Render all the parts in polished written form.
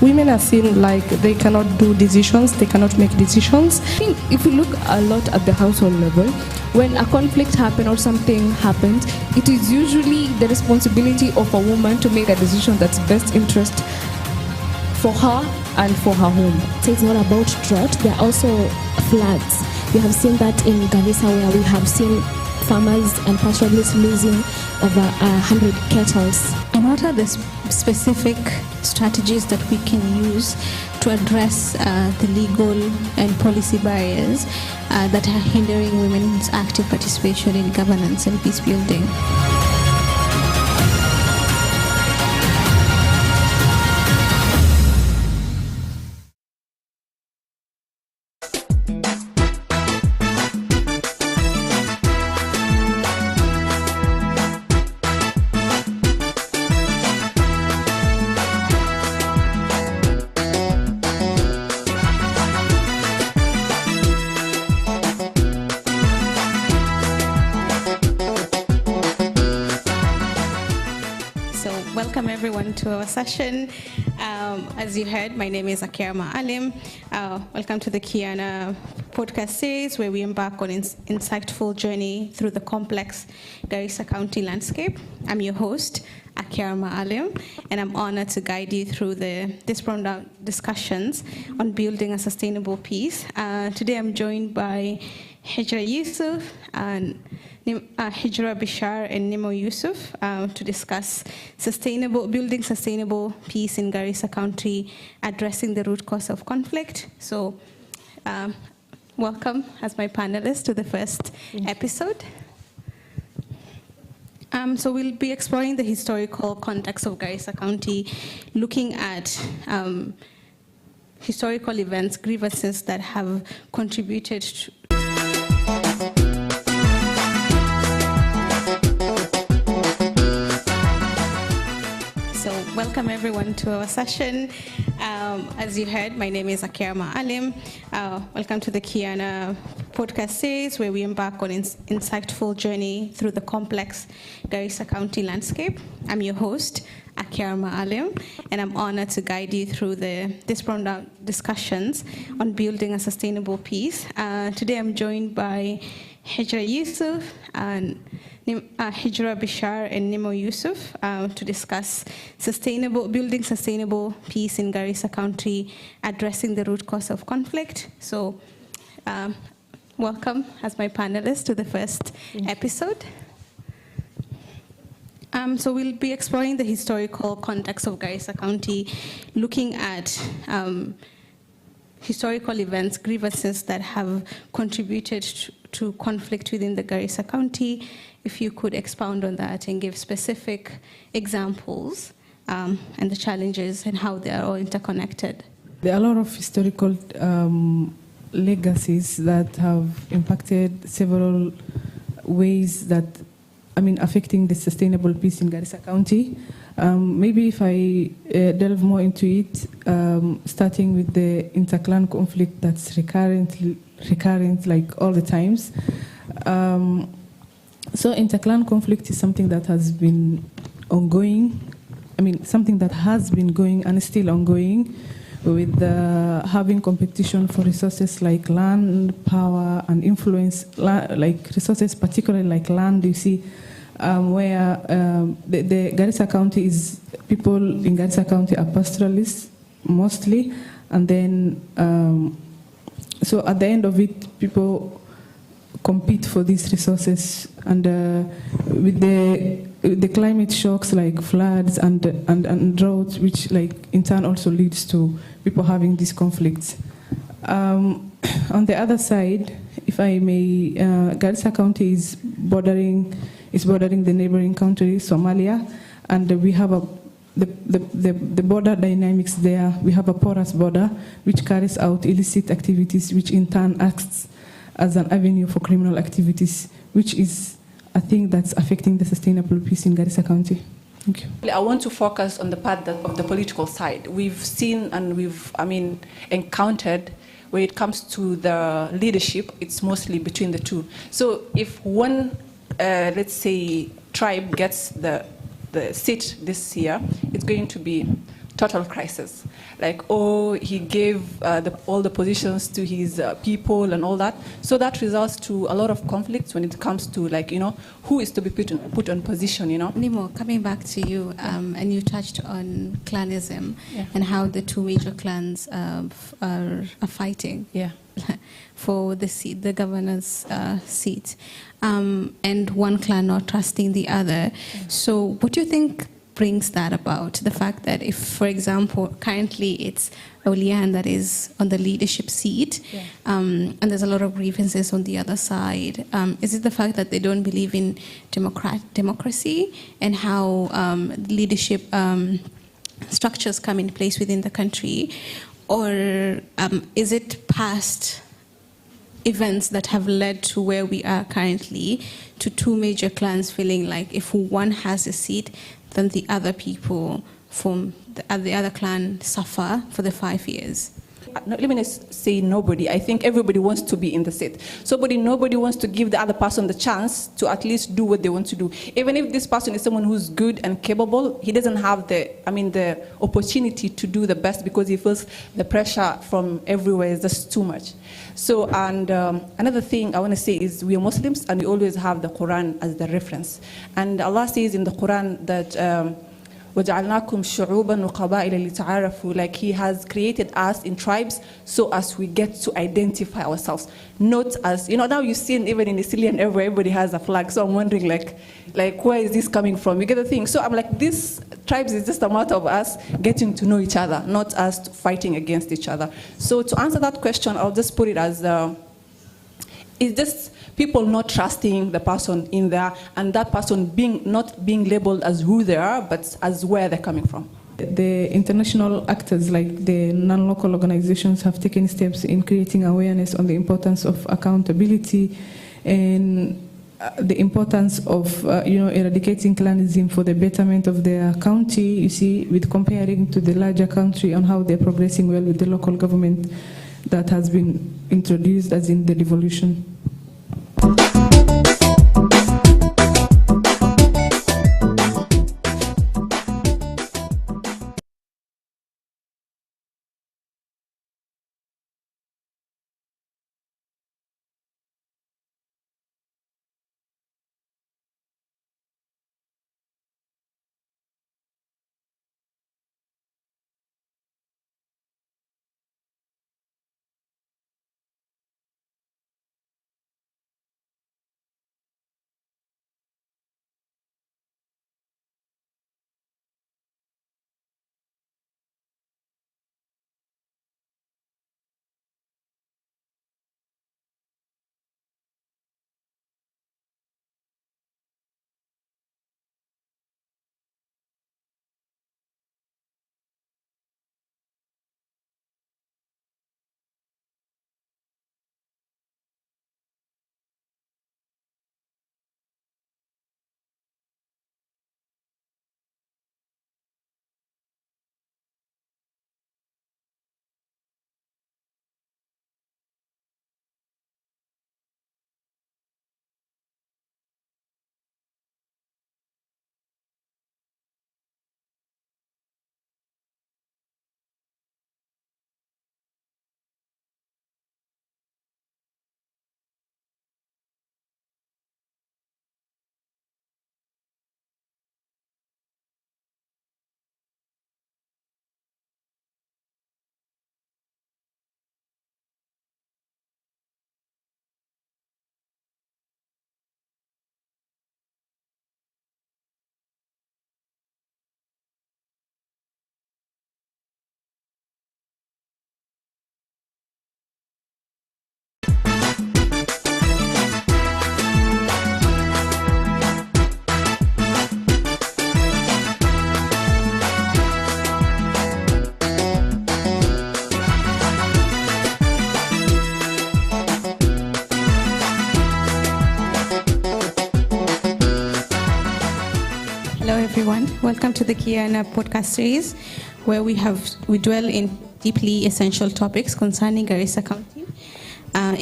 women are seen like they cannot do decisions, they cannot make decisions. I think if you look a lot at the household level, when a conflict happens or something happens, it is usually the responsibility of a woman to make a decision that's best interest for her and for her home. So it's not about drought, there are also floods. We have seen that in Garissa, where we have seen farmers and pastoralists losing over 100 cattle. And what are the specific strategies that we can use to address the legal and policy barriers that are hindering women's active participation in governance and peace building? Welcome everyone to our session. As you heard, my name is Akirma Alim. Welcome to the Kiana podcast series, where we embark on an insightful journey through the complex Garissa County landscape. I'm your host, Akirma Alim, and I'm honored to guide you through this round-out discussions on building a sustainable peace. Today I'm joined by Hijra Yusuf and Hijra Bishar and Nemo Yusuf to discuss building sustainable peace in Garissa County, addressing the root cause of conflict. So welcome as my panelists to the first episode. So we'll be exploring the historical context of Garissa County, looking at historical events, grievances that have contributed to welcome everyone to our session. As you heard, my name is Akirma Alim. Welcome to the Kiana podcast series, where we embark on an insightful journey through the complex Garissa County landscape. I'm your host, Akirma Alim, and I'm honored to guide you through this round-out discussions on building a sustainable peace. Today I'm joined by Hijra Yusuf and Hijra Bishar and Nemo Yusuf to discuss building sustainable peace in Garissa County, addressing the root cause of conflict. So welcome as my panelists to the first episode. So we'll be exploring the historical context of Garissa County, looking at historical events, grievances that have contributed to conflict within the Garissa County. If you could expound on that and give specific examples and the challenges and how they are all interconnected. There are a lot of historical legacies that have impacted several ways affecting the sustainable peace in Garissa County. Maybe if I delve more into it, starting with the interclan conflict that's recurrent like all the times. So interclan conflict is something that has been ongoing. Something that has been going and is still ongoing, with having competition for resources like land, power, and influence, like resources, particularly like land. You see, where the Garissa County people in Garissa County are pastoralists mostly, and then so at the end of it, people compete for these resources, and with the climate shocks like floods and droughts, which like in turn also leads to people having these conflicts. On the other side, if I may, Garissa County is bordering the neighboring country Somalia, and we have the border dynamics there. We have a porous border which carries out illicit activities, which in turn acts as an avenue for criminal activities, which is a thing that's affecting the sustainable peace in Garissa County. Thank you. I want to focus on the part of the political side. We've seen and we've encountered, when it comes to the leadership, it's mostly between the two. So if one, let's say, tribe gets the seat this year, it's going to be total crisis. Like, oh, he gave all the positions to his people and all that. So that results to a lot of conflicts when it comes to, like, who is to be put on position, Nimo, coming back to you, and you touched on clanism and how the two major clans are fighting for the seat, the governor's seat, and one clan not trusting the other. So what do you think brings that about? The fact that if, for example, currently it's Olian that is on the leadership seat, and there's a lot of grievances on the other side, is it the fact that they don't believe in democracy and how leadership structures come in place within the country? Or is it past events that have led to where we are currently, to two major clans feeling like if one has a seat, then the other people from the other clan suffer for the 5 years? Let me say nobody. I think everybody wants to be in the seat. Nobody wants to give the other person the chance to at least do what they want to do. Even if this person is someone who's good and capable, he doesn't have the opportunity to do the best because he feels the pressure from everywhere is just too much. So, and another thing I want to say is we are Muslims and we always have the Quran as the reference. And Allah says in the Quran that وَجَعَلْنَاكُمْ شُعُوبًا وَقَبَائِلَ لِتَعَارَفُوا, like He has created us in tribes so as we get to identify ourselves. Not as, now you've seen even in the Syrian everywhere, everybody has a flag. So I'm wondering like where is this coming from? You get the thing. So I'm like, this tribes is just a matter of us getting to know each other, not us fighting against each other. So to answer that question, I'll just put it as, it's just people not trusting the person in there, and that person not being labeled as who they are, but as where they're coming from. The international actors, like the non-local organizations, have taken steps in creating awareness on the importance of accountability and the importance of eradicating clanism for the betterment of their county. You see, with comparing to the larger country on how they're progressing well with the local government that has been introduced as in the devolution. everyone. Welcome to the Kiana podcast series, where we dwell in deeply essential topics concerning Garissa County.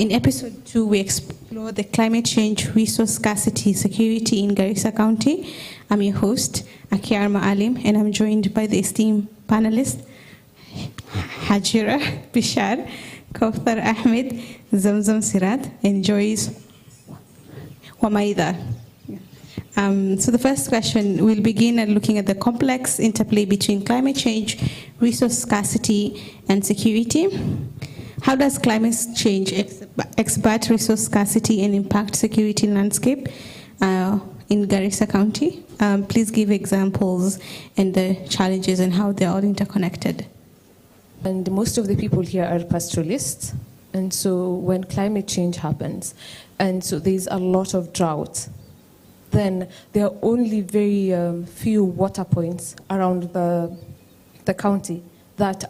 In episode 2, we explore the climate change, resource scarcity, security in Garissa County. I'm your host, Akiar Maalim, and I'm joined by the esteemed panelists, Hajira Bishar, Kauthar Ahmed, Zamzam Sirat, and Joyce Wamaida. So the first question, we'll begin at looking at the complex interplay between climate change, resource scarcity, and security. How does climate change expert resource scarcity and impact security landscape in Garissa County? Please give examples and the challenges and how they're all interconnected. And most of the people here are pastoralists. And so when climate change happens, and so there's a lot of drought, then there are only very few water points around the county that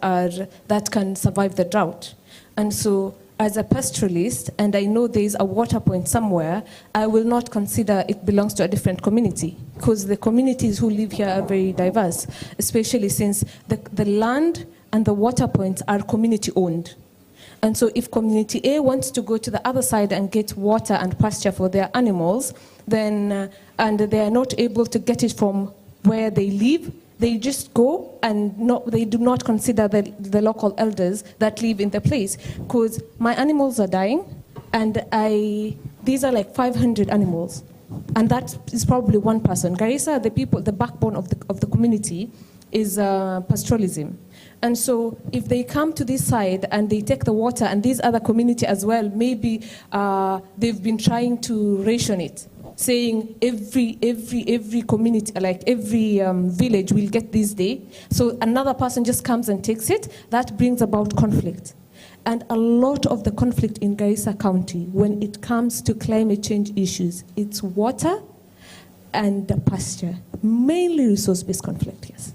can survive the drought. And so as a pastoralist, and I know there's a water point somewhere, I will not consider it belongs to a different community, because the communities who live here are very diverse, especially since the land and the water points are community owned. And so if community A wants to go to the other side and get water and pasture for their animals, then and they are not able to get it from where they live, they just go and they do not consider the local elders that live in the place, because my animals are dying, and these are like 500 animals, and that is probably one person. Garissa, the backbone of the community is pastoralism. And so if they come to this side and they take the water, and these other community as well, maybe they've been trying to ration it, saying every community, like every village will get this day. So another person just comes and takes it. That brings about conflict. And a lot of the conflict in Garissa County, when it comes to climate change issues, it's water and pasture, mainly resource-based conflict, yes.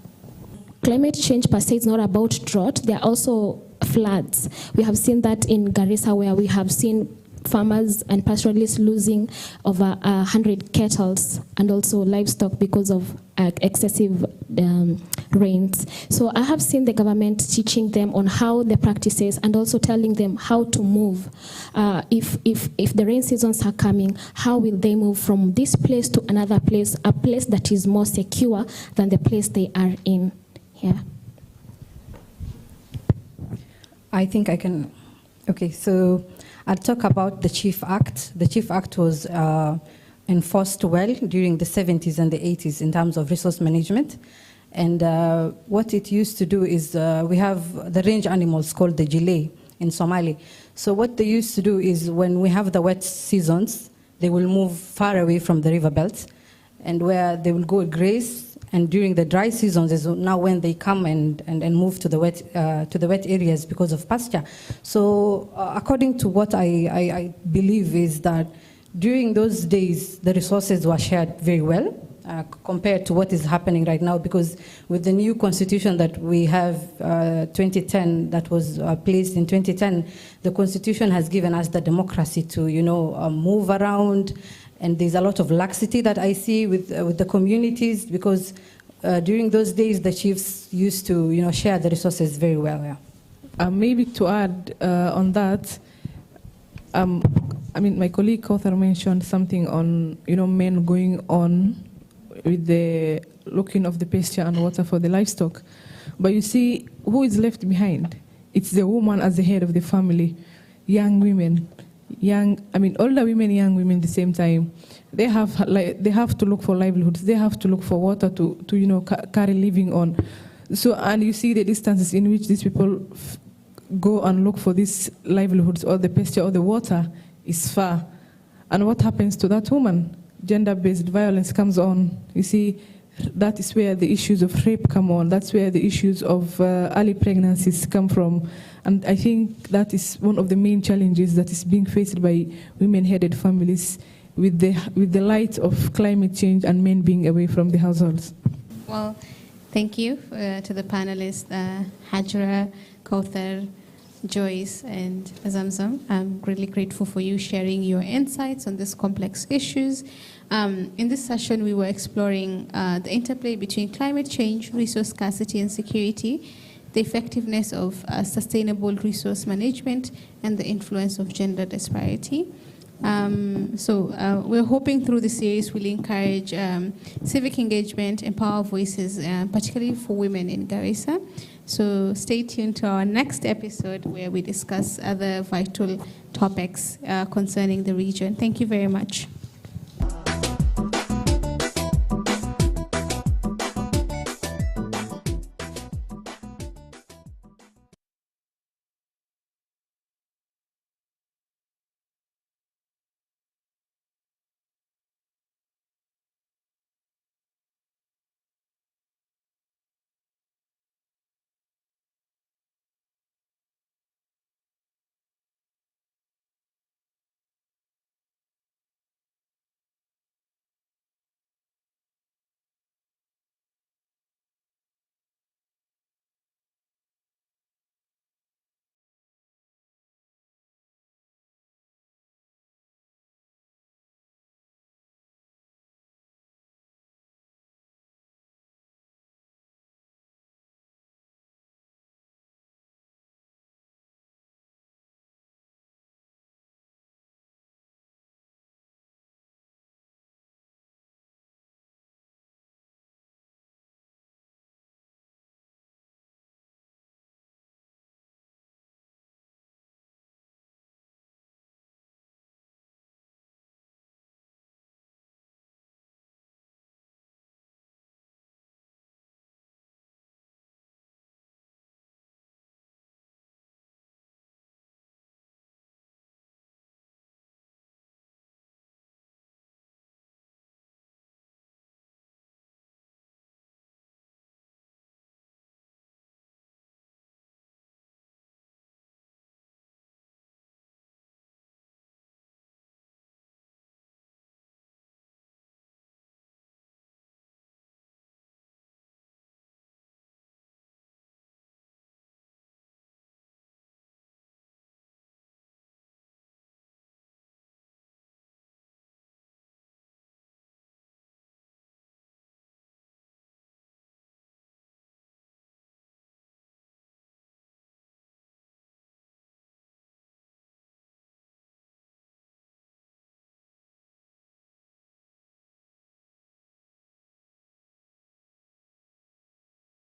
Climate change per se is not about drought. There are also floods. We have seen that in Garissa, where we have seen farmers and pastoralists losing over 100 cattle and also livestock because of excessive rains. So I have seen the government teaching them on how the practices and also telling them how to move. If the rain seasons are coming, how will they move from this place to another place, a place that is more secure than the place they are in. Yeah. I think I can. Okay, so I'll talk about the Chief Act. The Chief Act was enforced well during the 70s and the 80s in terms of resource management. And what it used to do is we have the range animals called the Gile in Somali. So what they used to do is when we have the wet seasons, they will move far away from the river belt, and where they will go graze. And during the dry seasons is now when they come and move to the wet areas because of pasture. So according to what I believe is that during those days, the resources were shared very well compared to what is happening right now, because with the new constitution that we have 2010, that was placed in 2010, the constitution has given us the democracy to, move around. And there's a lot of laxity that I see with the communities, because during those days the chiefs used to share the resources very well. Yeah. Maybe to add on that, my colleague Kauthar mentioned something on men going on with the looking of the pasture and water for the livestock, but you see who is left behind? It's the woman as the head of the family, young women. Older women, young women at the same time. They have to look for livelihoods. They have to look for water to carry living on. So, and you see the distances in which these people go and look for these livelihoods or the pasture or the water is far. And what happens to that woman? Gender-based violence comes on. You see, that is where the issues of rape come on. That's where the issues of early pregnancies come from. And I think that is one of the main challenges that is being faced by women-headed families with the light of climate change and men being away from the households. Well, thank you to the panelists, Hajra, Kauthar, Joyce, and Zamzam. I'm really grateful for you sharing your insights on these complex issues. In this session, we were exploring the interplay between climate change, resource scarcity, and security, the effectiveness of sustainable resource management, and the influence of gender disparity. We're hoping through the series we'll encourage civic engagement, empower voices, particularly for women in Garissa. So stay tuned to our next episode where we discuss other vital topics concerning the region. Thank you very much.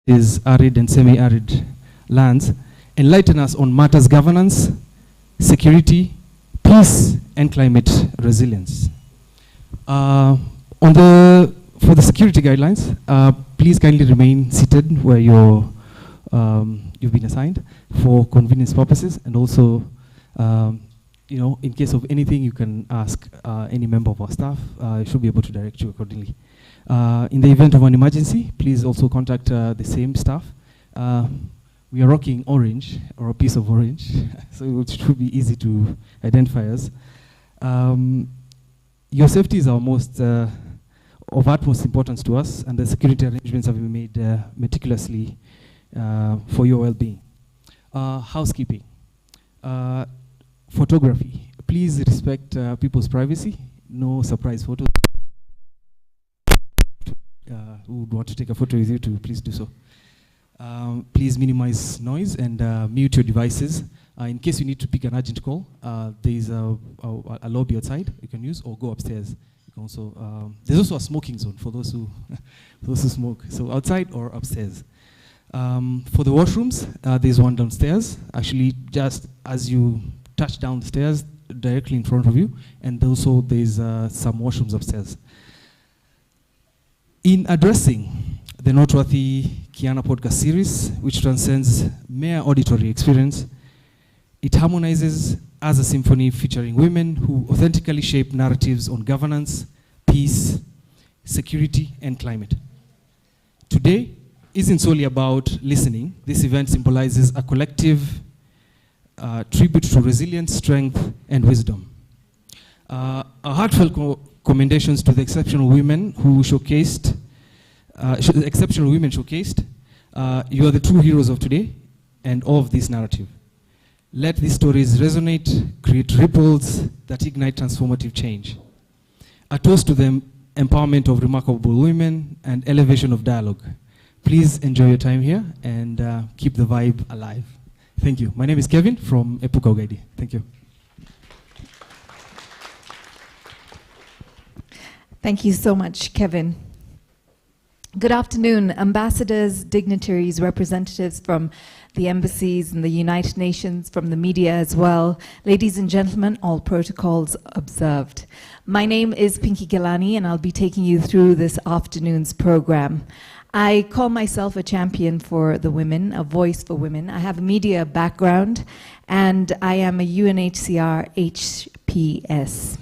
Is arid and semi-arid lands, enlighten us on matters governance, security, peace, and climate resilience. For the security guidelines, please kindly remain seated where you've been assigned for convenience purposes, and also, in case of anything, you can ask any member of our staff. I should be able to direct you accordingly. In the event of an emergency, please also contact the same staff. We are rocking orange, or a piece of orange, so it should be easy to identify us. Your safety is of utmost importance to us, and the security arrangements have been made meticulously for your well-being. Housekeeping. Photography. Please respect people's privacy. No surprise photos. Who would want to take a photo with you, to please do so. Please minimize noise and mute your devices. In case you need to pick an urgent call, there is a lobby outside you can use, or go upstairs. You can also, there's also a smoking zone for those who smoke. So outside or upstairs. For the washrooms, there's one downstairs. Actually, just as you touch down the stairs, directly in front of you, and also there's some washrooms upstairs. In addressing the noteworthy Kiana podcast series, which transcends mere auditory experience, it harmonizes as a symphony featuring women who authentically shape narratives on governance, peace, security, and climate. Today isn't solely about listening. This event symbolizes a collective tribute to resilience, strength, and wisdom. A heartfelt commendations to the exceptional women who showcased, you are the true heroes of today and of this narrative. Let these stories resonate, create ripples that ignite transformative change. A toast to the empowerment of remarkable women and elevation of dialogue. Please enjoy your time here and keep the vibe alive. Thank you. My name is Kevin from Epuka Ugaidi. Thank you. Thank you so much, Kevin. Good afternoon, ambassadors, dignitaries, representatives from the embassies and the United Nations, from the media as well. Ladies and gentlemen, all protocols observed. My name is Pinky Gilani, and I'll be taking you through this afternoon's program. I call myself a champion for the women, a voice for women. I have a media background, and I am a UNHCR HPS.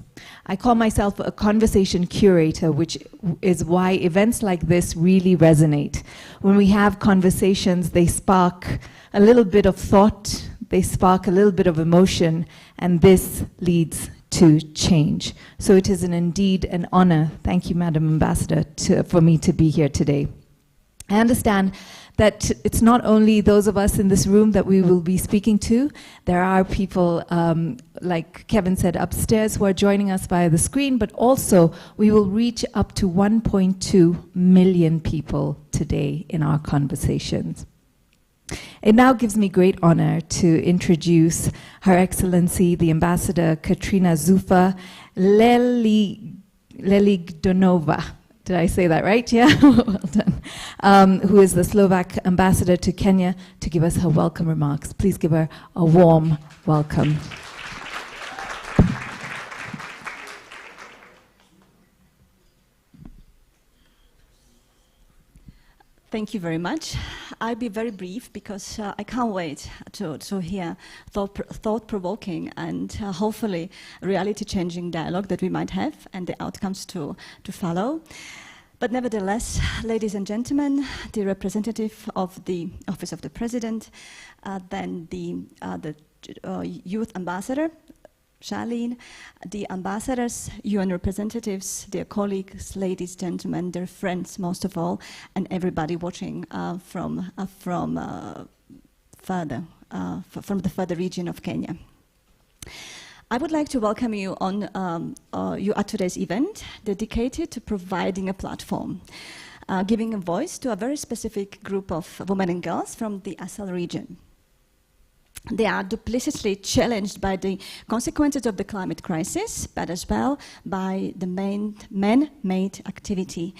I call myself a conversation curator, which is why events like this really resonate. When we have conversations, they spark a little bit of thought, they spark a little bit of emotion, and this leads to change. So it is indeed an honor, thank you, Madam Ambassador, for me to be here today. I understand that it's not only those of us in this room that we will be speaking to. There are people, like Kevin said, upstairs who are joining us via the screen, but also we will reach up to 1.2 million people today in our conversations. It now gives me great honor to introduce Her Excellency, the Ambassador Katrina Zufa Leligdonova. Did I say that right? Yeah, well done. Who is the Slovak ambassador to Kenya, to give us her welcome remarks. Please give her a warm welcome. Thank you very much. I'll be very brief because I can't wait to hear thought-provoking and hopefully reality-changing dialogue that we might have and the outcomes to follow. But nevertheless, ladies and gentlemen, the representative of the Office of the President, then the Youth Ambassador, Charlene, the ambassadors, UN representatives, their colleagues, ladies, gentlemen, their friends, most of all, and everybody watching from the further region of Kenya. I would like to welcome you at today's event dedicated to providing a platform, giving a voice to a very specific group of women and girls from the ASAL region. They are duplicitously challenged by the consequences of the climate crisis, but as well by the man-made activity.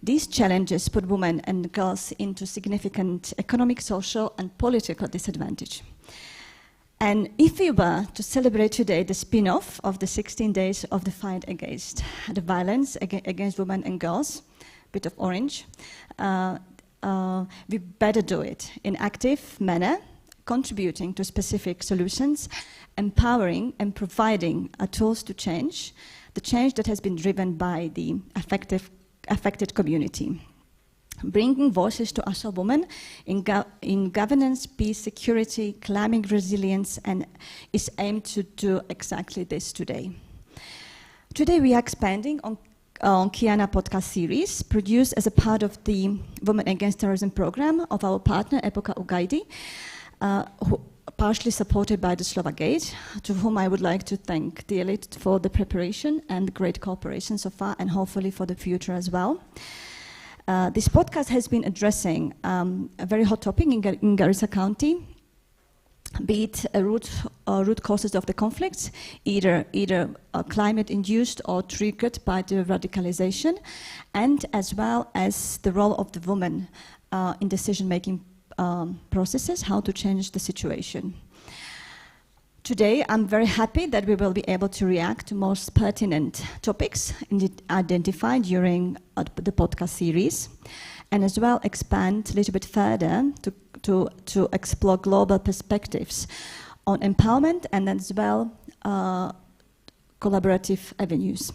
These challenges put women and girls into significant economic, social, and political disadvantage. And if we were to celebrate today the spin-off of the 16 days of the fight against the violence against women and girls, bit of orange, we better do it in active manner, contributing to specific solutions, empowering and providing tools to change, the change that has been driven by the affected community. Bringing voices to ASAL women in governance, peace, security, climate resilience, and is aimed to do exactly this today. Today we are expanding on Kiana podcast series, produced as a part of the Women Against Terrorism program of our partner, Epoka Ugaidi, partially supported by the Slovak Gate, to whom I would like to thank dearly for the preparation and great cooperation so far, and hopefully for the future as well. This podcast has been addressing a very hot topic in Garissa County, be it root causes of the conflicts, either climate-induced or triggered by the radicalization, and as well as the role of the woman in decision-making processes, how to change the situation. Today, I'm very happy that we will be able to react to most pertinent topics identified during the podcast series, and as well expand a little bit further to explore global perspectives on empowerment and as well collaborative avenues.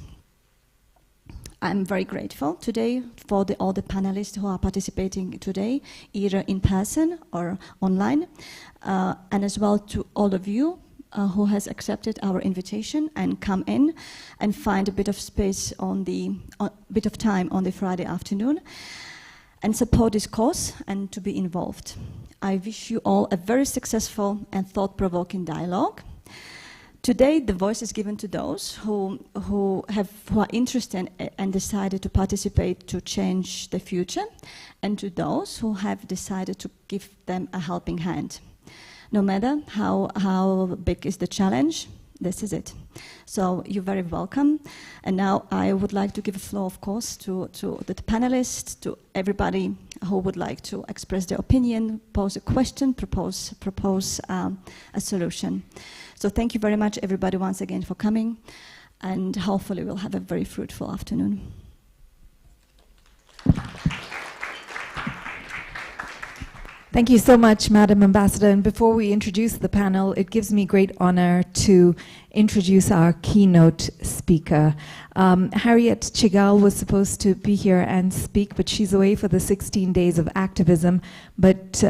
I'm very grateful today for all the panelists who are participating today, either in person or online, and as well to all of you who has accepted our invitation and come in and find a bit of space bit of time on the Friday afternoon and support this cause and to be involved. I wish you all a very successful and thought-provoking dialogue. Today, the voice is given to those who are interested and decided to participate to change the future, and to those who have decided to give them a helping hand. No matter how big is the challenge, this is it. So you're very welcome. And now I would like to give the floor, of course, to the panelists, to everybody who would like to express their opinion, pose a question, propose a solution. So thank you very much, everybody, once again for coming. And hopefully we'll have a very fruitful afternoon. Thank you so much, Madam Ambassador. And before we introduce the panel, it gives me great honor to introduce our keynote speaker. Harriet Chigal was supposed to be here and speak, but she's away for the 16 days of activism. But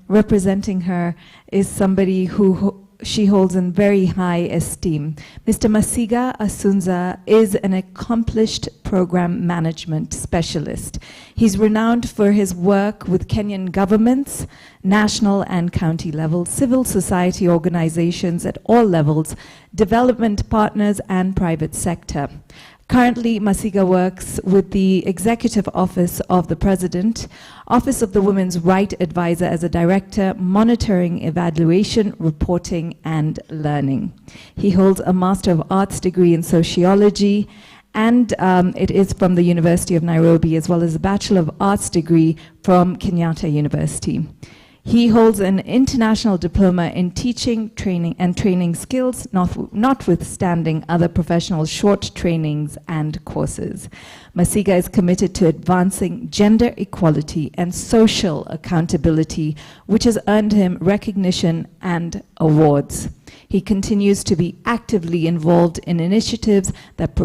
representing her is somebody who she holds in very high esteem. Mr. Masiga Asunza is an accomplished program management specialist. He's renowned for his work with Kenyan governments, national and county level, civil society organizations at all levels, development partners, and private sector. Currently, Masiga works with the Executive Office of the President, Office of the Women's Right Advisor as a Director, monitoring, evaluation, reporting, and learning. He holds a Master of Arts degree in Sociology, and it is from the University of Nairobi, as well as a Bachelor of Arts degree from Kenyatta University. He holds an international diploma in teaching, training skills, notwithstanding other professional short trainings and courses. Masiga is committed to advancing gender equality and social accountability, which has earned him recognition and awards. He continues to be actively involved in initiatives that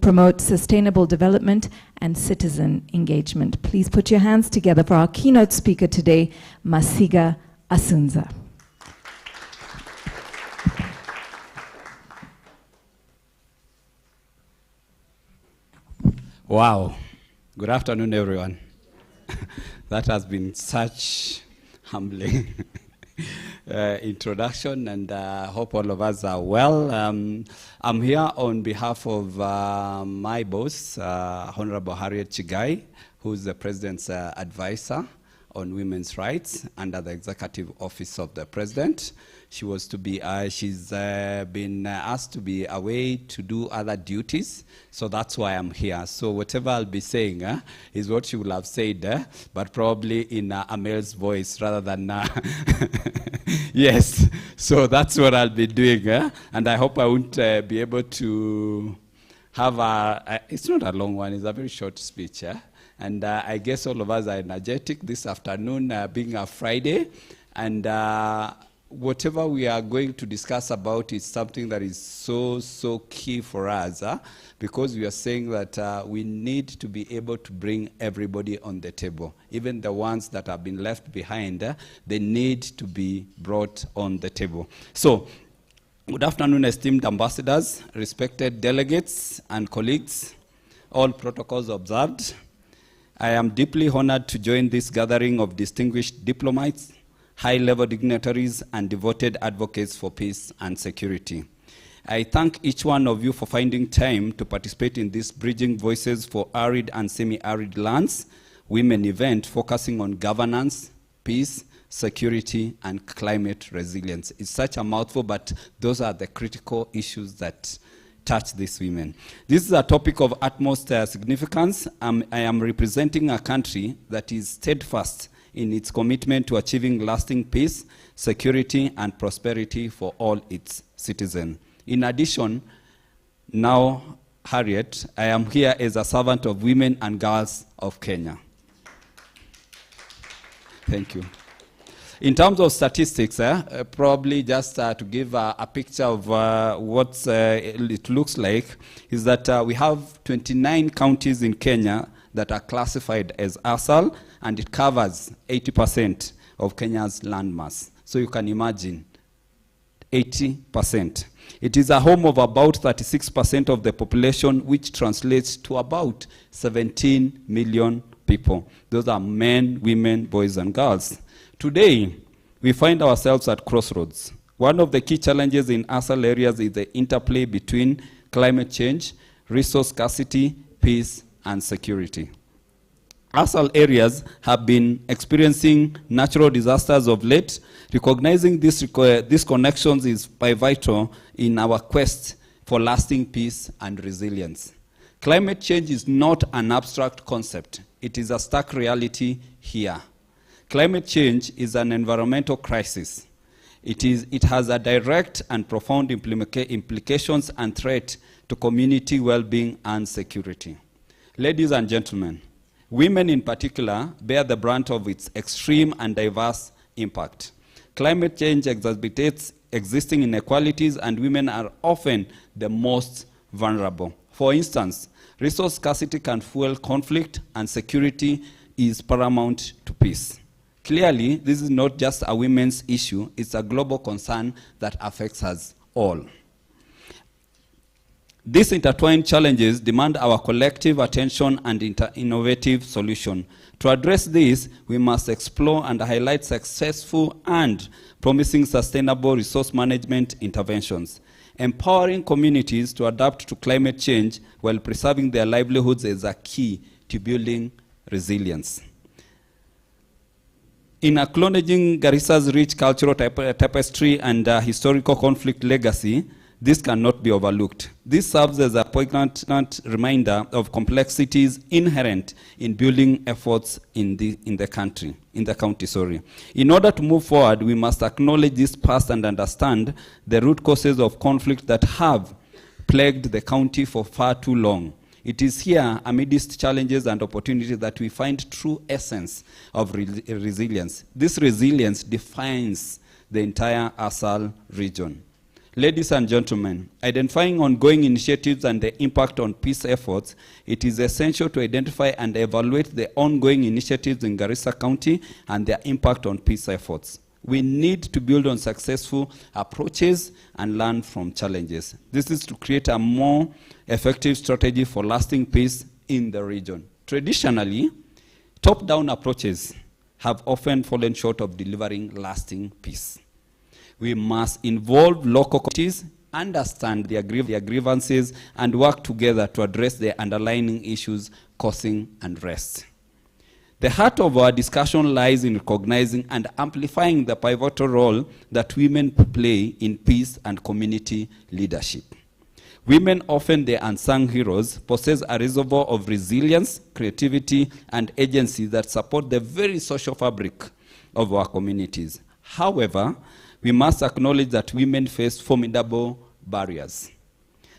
promote sustainable development and citizen engagement. Please put your hands together for our keynote speaker today, Masiga Asunza. Wow. Good afternoon, everyone. That has been such humbling introduction, and I hope all of us are well. I'm here on behalf of my boss, Honorable Harriet Chigai, who's the President's advisor on women's rights under the Executive Office of the President. She was to be, she's been asked to be away to do other duties, so that's why I'm here. So whatever I'll be saying is what she will have said, but probably in a male's voice rather than, yes. So that's what I'll be doing, and I hope I won't be able to have it's not a long one, it's a very short speech, and I guess all of us are energetic this afternoon, being a Friday, and whatever we are going to discuss about is something that is so key for us, because we are saying that we need to be able to bring everybody on the table. Even the ones that have been left behind, they need to be brought on the table. So, good afternoon, esteemed ambassadors, respected delegates and colleagues, all protocols observed. I am deeply honored to join this gathering of distinguished diplomats, high-level dignitaries, and devoted advocates for peace and security. I thank each one of you for finding time to participate in this Bridging Voices for Arid and Semi-Arid Lands Women event focusing on governance, peace, security, and climate resilience. It's such a mouthful, but those are the critical issues that touch these women. This is a topic of utmost significance. I am representing a country that is steadfast in its commitment to achieving lasting peace, security, and prosperity for all its citizens. In addition, now, Harriet, I am here as a servant of women and girls of Kenya. Thank you. In terms of statistics, probably just to give a picture of what it looks like, is that we have 29 counties in Kenya that are classified as ASAL, and it covers 80% of Kenya's landmass. So you can imagine, 80%. It is a home of about 36% of the population, which translates to about 17 million people. Those are men, women, boys, and girls. Today, we find ourselves at crossroads. One of the key challenges in ASAL areas is the interplay between climate change, resource scarcity, peace, and security. ASAL areas have been experiencing natural disasters of late, Recognizing these connections is pivotal in our quest for lasting peace and resilience. Climate change is not an abstract concept. It is a stark reality here. Climate change is an environmental crisis. It has a direct and profound implications and threat to community well-being and security. Ladies and gentlemen, women in particular bear the brunt of its extreme and diverse impact. Climate change exacerbates existing inequalities, and women are often the most vulnerable. For instance, resource scarcity can fuel conflict, and security is paramount to peace. Clearly, this is not just a women's issue, it's a global concern that affects us all. These intertwined challenges demand our collective attention and innovative solution. To address this, we must explore and highlight successful and promising sustainable resource management interventions. Empowering communities to adapt to climate change while preserving their livelihoods is a key to building resilience. In acknowledging Garissa's rich cultural tapestry and historical conflict legacy, this cannot be overlooked. This serves as a poignant reminder of complexities inherent in building efforts in the county. In order to move forward, we must acknowledge this past and understand the root causes of conflict that have plagued the county for far too long. It is here, amidst challenges and opportunities, that we find true essence of resilience. This resilience defines the entire ASAL region. Ladies and gentlemen, identifying ongoing initiatives and the impact on peace efforts, it is essential to identify and evaluate the ongoing initiatives in Garissa County and their impact on peace efforts. We need to build on successful approaches and learn from challenges. This is to create a more effective strategy for lasting peace in the region. Traditionally, top-down approaches have often fallen short of delivering lasting peace. We must involve local communities, understand their grievances, and work together to address the underlying issues causing unrest. The heart of our discussion lies in recognizing and amplifying the pivotal role that women play in peace and community leadership. Women, often the unsung heroes, possess a reservoir of resilience, creativity, and agency that support the very social fabric of our communities. However, we must acknowledge that women face formidable barriers.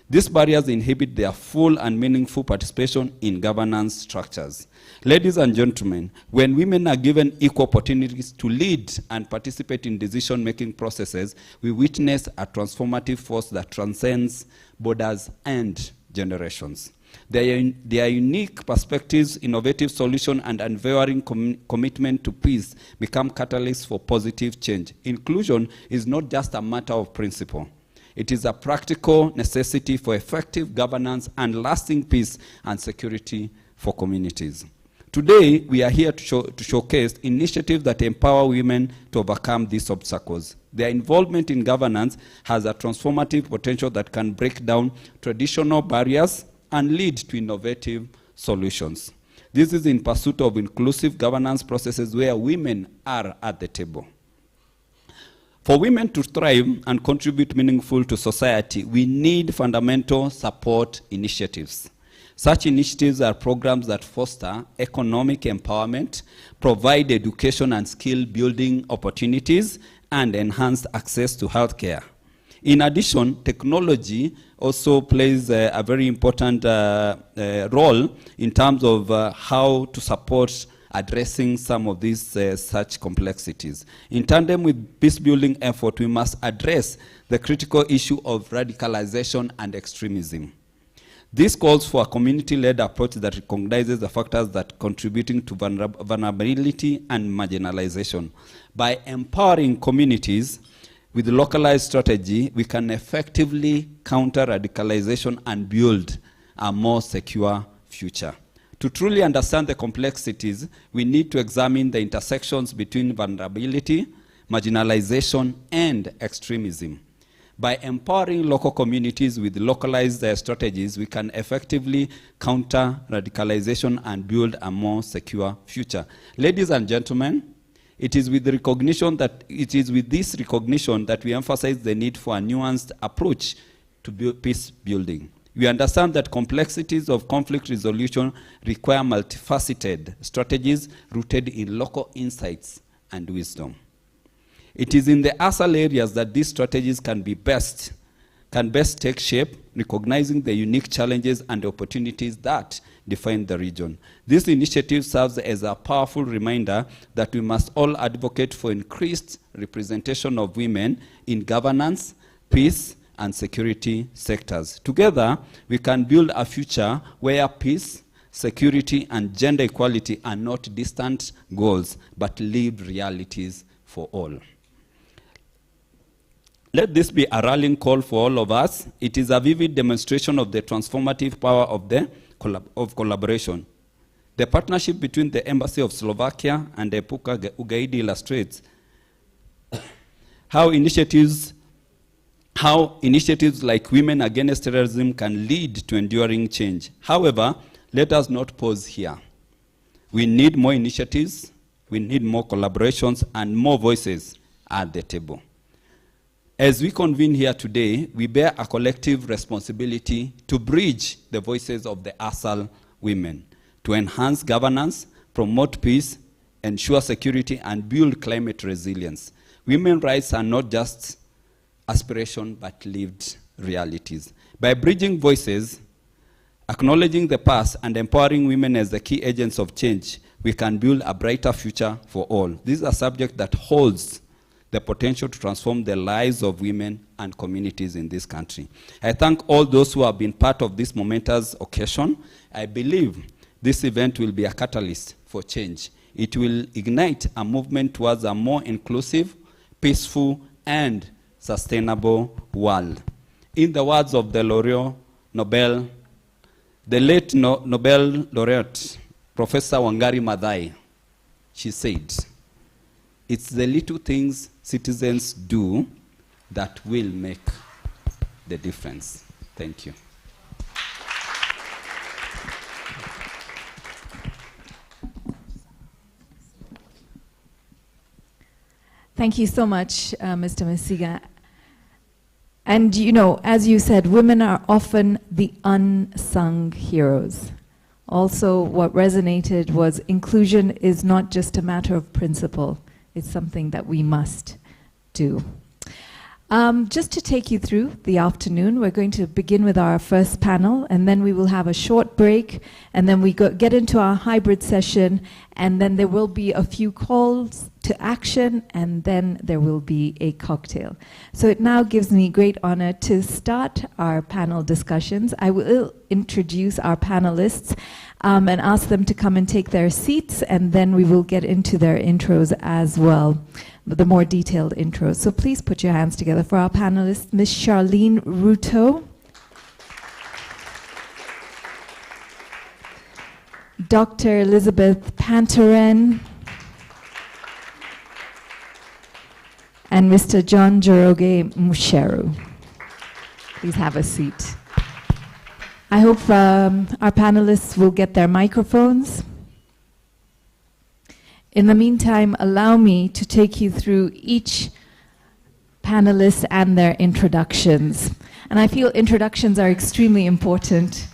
These barriers inhibit their full and meaningful participation in governance structures. Ladies and gentlemen, when women are given equal opportunities to lead and participate in decision-making processes, we witness a transformative force that transcends borders and generations. Their unique perspectives, innovative solutions, and unwavering commitment to peace become catalysts for positive change. Inclusion is not just a matter of principle. It is a practical necessity for effective governance and lasting peace and security for communities. Today, we are here to showcase initiatives that empower women to overcome these obstacles. Their involvement in governance has a transformative potential that can break down traditional barriers and lead to innovative solutions. This is in pursuit of inclusive governance processes where women are at the table. For women to thrive and contribute meaningfully to society, we need fundamental support initiatives. Such initiatives are programs that foster economic empowerment, provide education and skill building opportunities, and enhance access to healthcare. In addition, technology also plays a very important role in terms of how to support addressing some of these such complexities. In tandem with peace-building effort, we must address the critical issue of radicalization and extremism. This calls for a community-led approach that recognizes the factors that contributing to vulnerability and marginalization. By empowering communities with localized strategy, we can effectively counter radicalization and build a more secure future. To truly understand the complexities, we need to examine the intersections between vulnerability, marginalization, and extremism. By empowering local communities with localized strategies, we can effectively counter radicalization and build a more secure future. Ladies and gentlemen, It is with this recognition that we emphasize the need for a nuanced approach to peace building. We understand that complexities of conflict resolution require multifaceted strategies rooted in local insights and wisdom. It is in the ASAL areas that these strategies can best take shape, recognizing the unique challenges and opportunities that define the region. This initiative serves as a powerful reminder that we must all advocate for increased representation of women in governance, peace, and security sectors. Together, we can build a future where peace, security, and gender equality are not distant goals, but lived realities for all. Let this be a rallying call for all of us. It is a vivid demonstration of the transformative power of collaboration. The partnership between the Embassy of Slovakia and Epuka Ugaidi illustrates how initiatives like Women Against Terrorism can lead to enduring change. However, let us not pause here. We need more initiatives, we need more collaborations, and more voices at the table. As we convene here today, we bear a collective responsibility to bridge the voices of the ASAL women, to enhance governance, promote peace, ensure security, and build climate resilience. Women's rights are not just aspiration, but lived realities. By bridging voices, acknowledging the past, and empowering women as the key agents of change, we can build a brighter future for all. This is a subject that holds the potential to transform the lives of women and communities in this country. I thank all those who have been part of this momentous occasion. I believe this event will be a catalyst for change. It will ignite a movement towards a more inclusive, peaceful, and sustainable world. In the words of the late Nobel laureate, Professor Wangari Maathai, she said, "It's the little things citizens do that will make the difference." Thank you. Thank you so much, Mr. Masiga. And you know, as you said, women are often the unsung heroes. Also, what resonated was inclusion is not just a matter of principle. It's something that we must do. Just to take you through the afternoon, we're going to begin with our first panel, and then we will have a short break, and then we get into our hybrid session, and then there will be a few calls to action, and then there will be a cocktail. So it now gives me great honor to start our panel discussions. I will introduce our panelists and ask them to come and take their seats, and then we will get into their intros as well, the more detailed intros. So please put your hands together for our panelists. Ms. Charlene Ruto, Dr. Elizabeth Pantaren, and Mr. John Joroge Musheru. Please have a seat. I hope our panelists will get their microphones. In the meantime, allow me to take you through each panelist and their introductions. And I feel introductions are extremely important,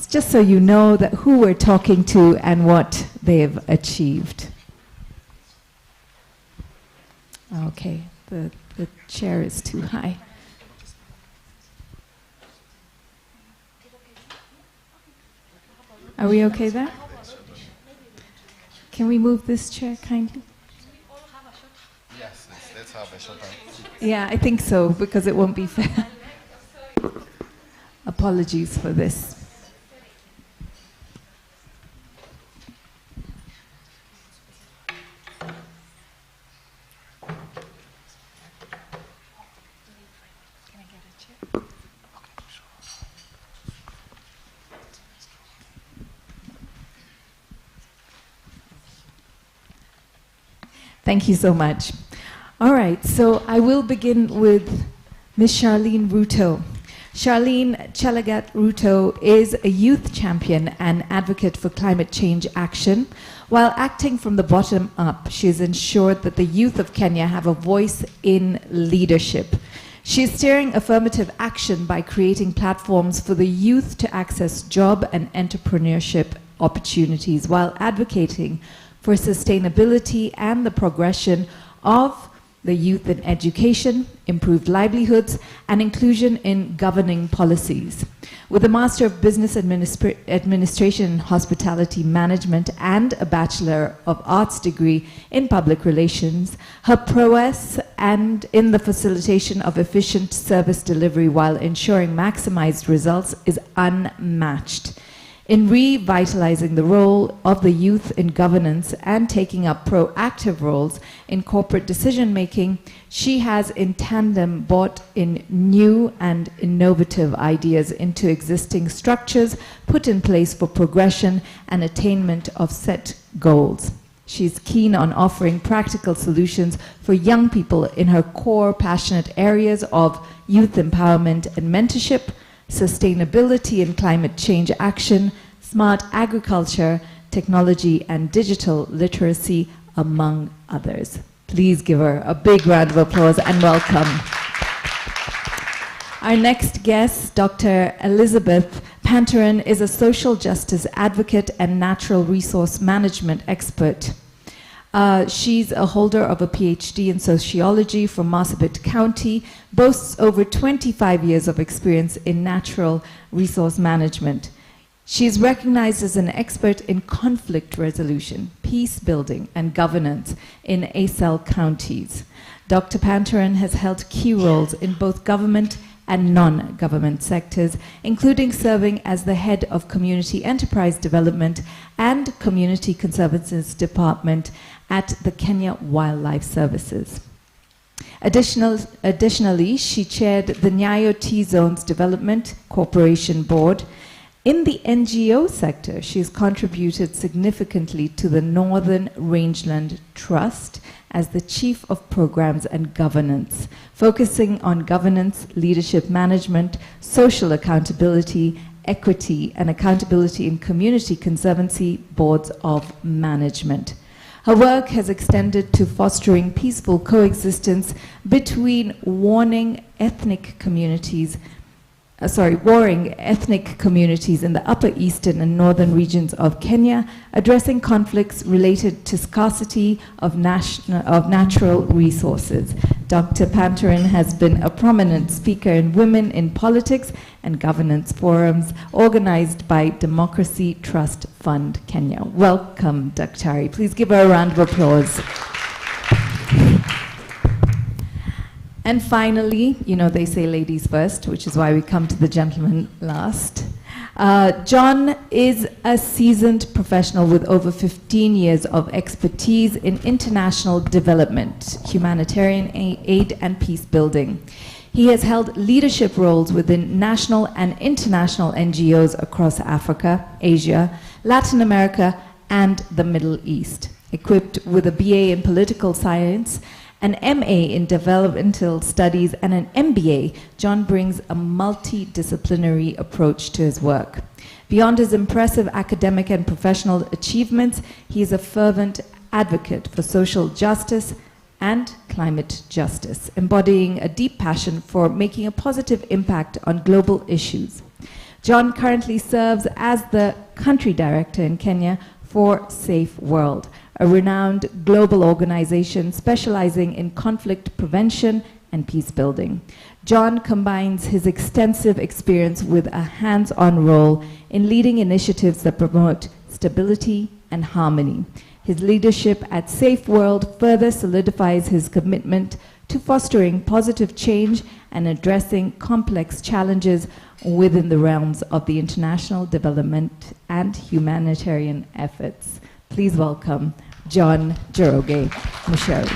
just so you know that who we're talking to and what they've achieved. Okay, the chair is too high. Are we okay there? Can we move this chair kindly? Yes, let's have a shot. Yeah, I think so, because it won't be fair. Apologies for this. Thank you so much. All right, so I will begin with Ms. Charlene Ruto. Charlene Chelagat-Ruto is a youth champion and advocate for climate change action. While acting from the bottom up, she has ensured that the youth of Kenya have a voice in leadership. She is steering affirmative action by creating platforms for the youth to access job and entrepreneurship opportunities while advocating for sustainability and the progression of the youth in education, improved livelihoods, and inclusion in governing policies. With a Master of Business Administration and Hospitality Management and a Bachelor of Arts degree in Public Relations, her prowess and in the facilitation of efficient service delivery while ensuring maximized results is unmatched. In revitalizing the role of the youth in governance and taking up proactive roles in corporate decision-making, she has in tandem brought in new and innovative ideas into existing structures put in place for progression and attainment of set goals. She's keen on offering practical solutions for young people in her core passionate areas of youth empowerment and mentorship, sustainability and climate change action, smart agriculture, technology and digital literacy, among others. Please give her a big round of applause and welcome. Our next guest, Dr. Elizabeth Panteran, is a social justice advocate and natural resource management expert. She's a holder of a PhD in sociology from Marsabit County, boasts over 25 years of experience in natural resource management. She is recognized as an expert in conflict resolution, peace building, and governance in ASAL counties. Dr. Panteran has held key roles in both government and non-government sectors, including serving as the head of Community Enterprise Development and Community Conservancies Department at the Kenya Wildlife Services. Additionally, she chaired the Nyayo T-Zones Development Corporation Board. In the NGO sector, she has contributed significantly to the Northern Rangeland Trust as the Chief of Programs and Governance, focusing on governance, leadership management, social accountability, equity, and accountability in community conservancy boards of management. Her work has extended to fostering peaceful coexistence between warring ethnic communities in the upper eastern and northern regions of Kenya, addressing conflicts related to scarcity of natural resources. Dr. Panteran has been a prominent speaker in Women in Politics and Governance forums organized by Democracy Trust Fund Kenya. Welcome, Daktari. Please give her a round of applause. And finally, you know, they say ladies first, which is why we come to the gentleman last. John is a seasoned professional with over 15 years of expertise in international development, humanitarian aid, and peace building. He has held leadership roles within national and international NGOs across Africa, Asia, Latin America, and the Middle East. Equipped with a BA in political science, an MA in developmental studies, and an MBA, John brings a multidisciplinary approach to his work. Beyond his impressive academic and professional achievements, he is a fervent advocate for social justice and climate justice, embodying a deep passion for making a positive impact on global issues. John currently serves as the country director in Kenya for Safe World, a renowned global organization specializing in conflict prevention and peace building. John combines his extensive experience with a hands-on role in leading initiatives that promote stability and harmony. His leadership at Safe World further solidifies his commitment to fostering positive change and addressing complex challenges within the realms of the international development and humanitarian efforts. Please welcome John Njoroge Musheri.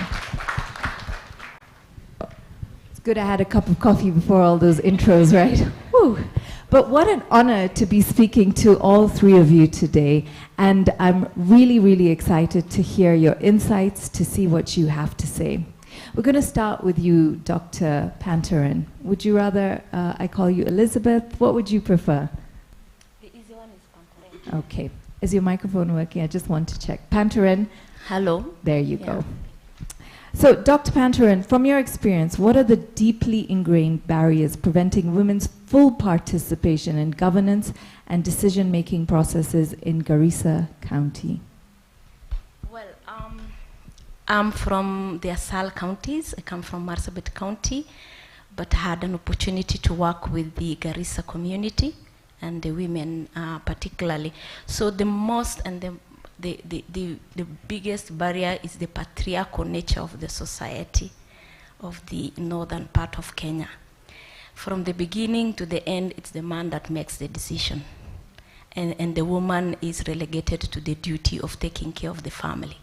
It's good I had a cup of coffee before all those intros, right? Woo. But what an honor to be speaking to all three of you today. And I'm really, really excited to hear your insights, to see what you have to say. We're going to start with you, Dr. Pantaran. Would you rather I call you Elizabeth? What would you prefer? The easy one is Pantaran. Okay. Is your microphone working? I just want to check. Pantaran. Hello. There you go. So, Dr. Pantaran, from your experience, what are the deeply ingrained barriers preventing women's full participation in governance and decision-making processes in Garissa County? Well, I'm from the ASAL counties. I come from Marsabit County, but had an opportunity to work with the Garissa community and the women particularly. So the most and the biggest barrier is the patriarchal nature of the society of the northern part of Kenya. From the beginning to the end, it's the man that makes the decision. And the woman is relegated to the duty of taking care of the family.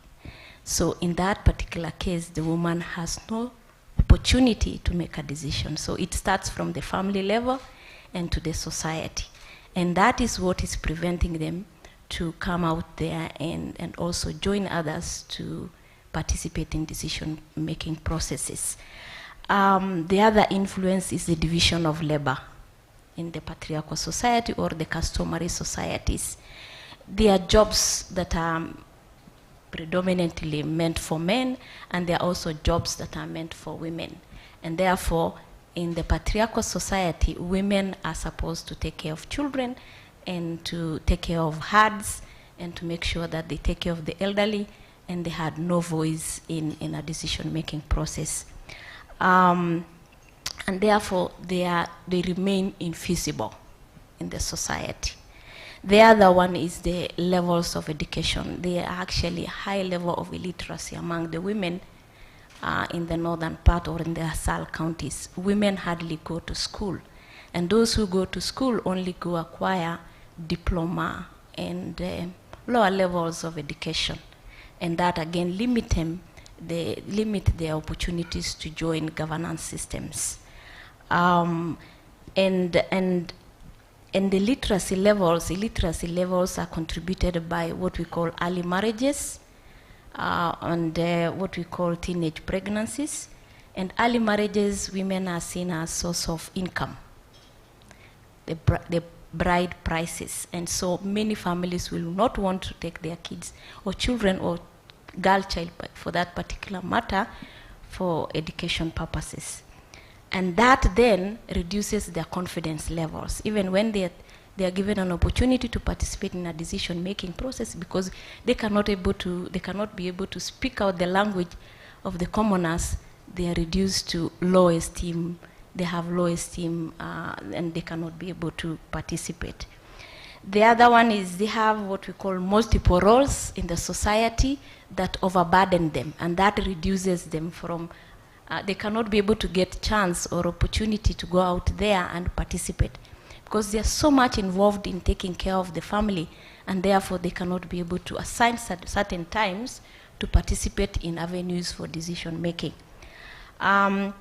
So in that particular case, the woman has no opportunity to make a decision. So it starts from the family level and to the society. And that is what is preventing them to come out there and also join others to participate in decision-making processes. The other influence is the division of labor in the patriarchal society or the customary societies. There are jobs that are predominantly meant for men, and there are also jobs that are meant for women. And therefore, in the patriarchal society, women are supposed to take care of children and to take care of herds and to make sure that they take care of the elderly, and they had no voice in a decision-making process. And therefore, they remain invisible in the society. The other one is the levels of education. There are actually high level of illiteracy among the women in the northern part or in the ASAL counties. Women hardly go to school. And those who go to school only go acquire diploma and lower levels of education. And that again limit their opportunities to join governance systems. And the illiteracy levels are contributed by what we call early marriages and what we call teenage pregnancies. And early marriages, women are seen as source of income, the bride prices. And so many families will not want to take their kids or children or girl child for that particular matter for education purposes. And that then reduces their confidence levels, even when they are given an opportunity to participate in a decision-making process, because they cannot be able to speak out the language of the commoners. They are reduced to low esteem. They have low esteem, and they cannot be able to participate. The other one is they have what we call multiple roles in the society that overburden them, and that reduces them from they cannot be able to get chance or opportunity to go out there and participate because they are so much involved in taking care of the family, and therefore they cannot be able to assign certain times to participate in avenues for decision making. There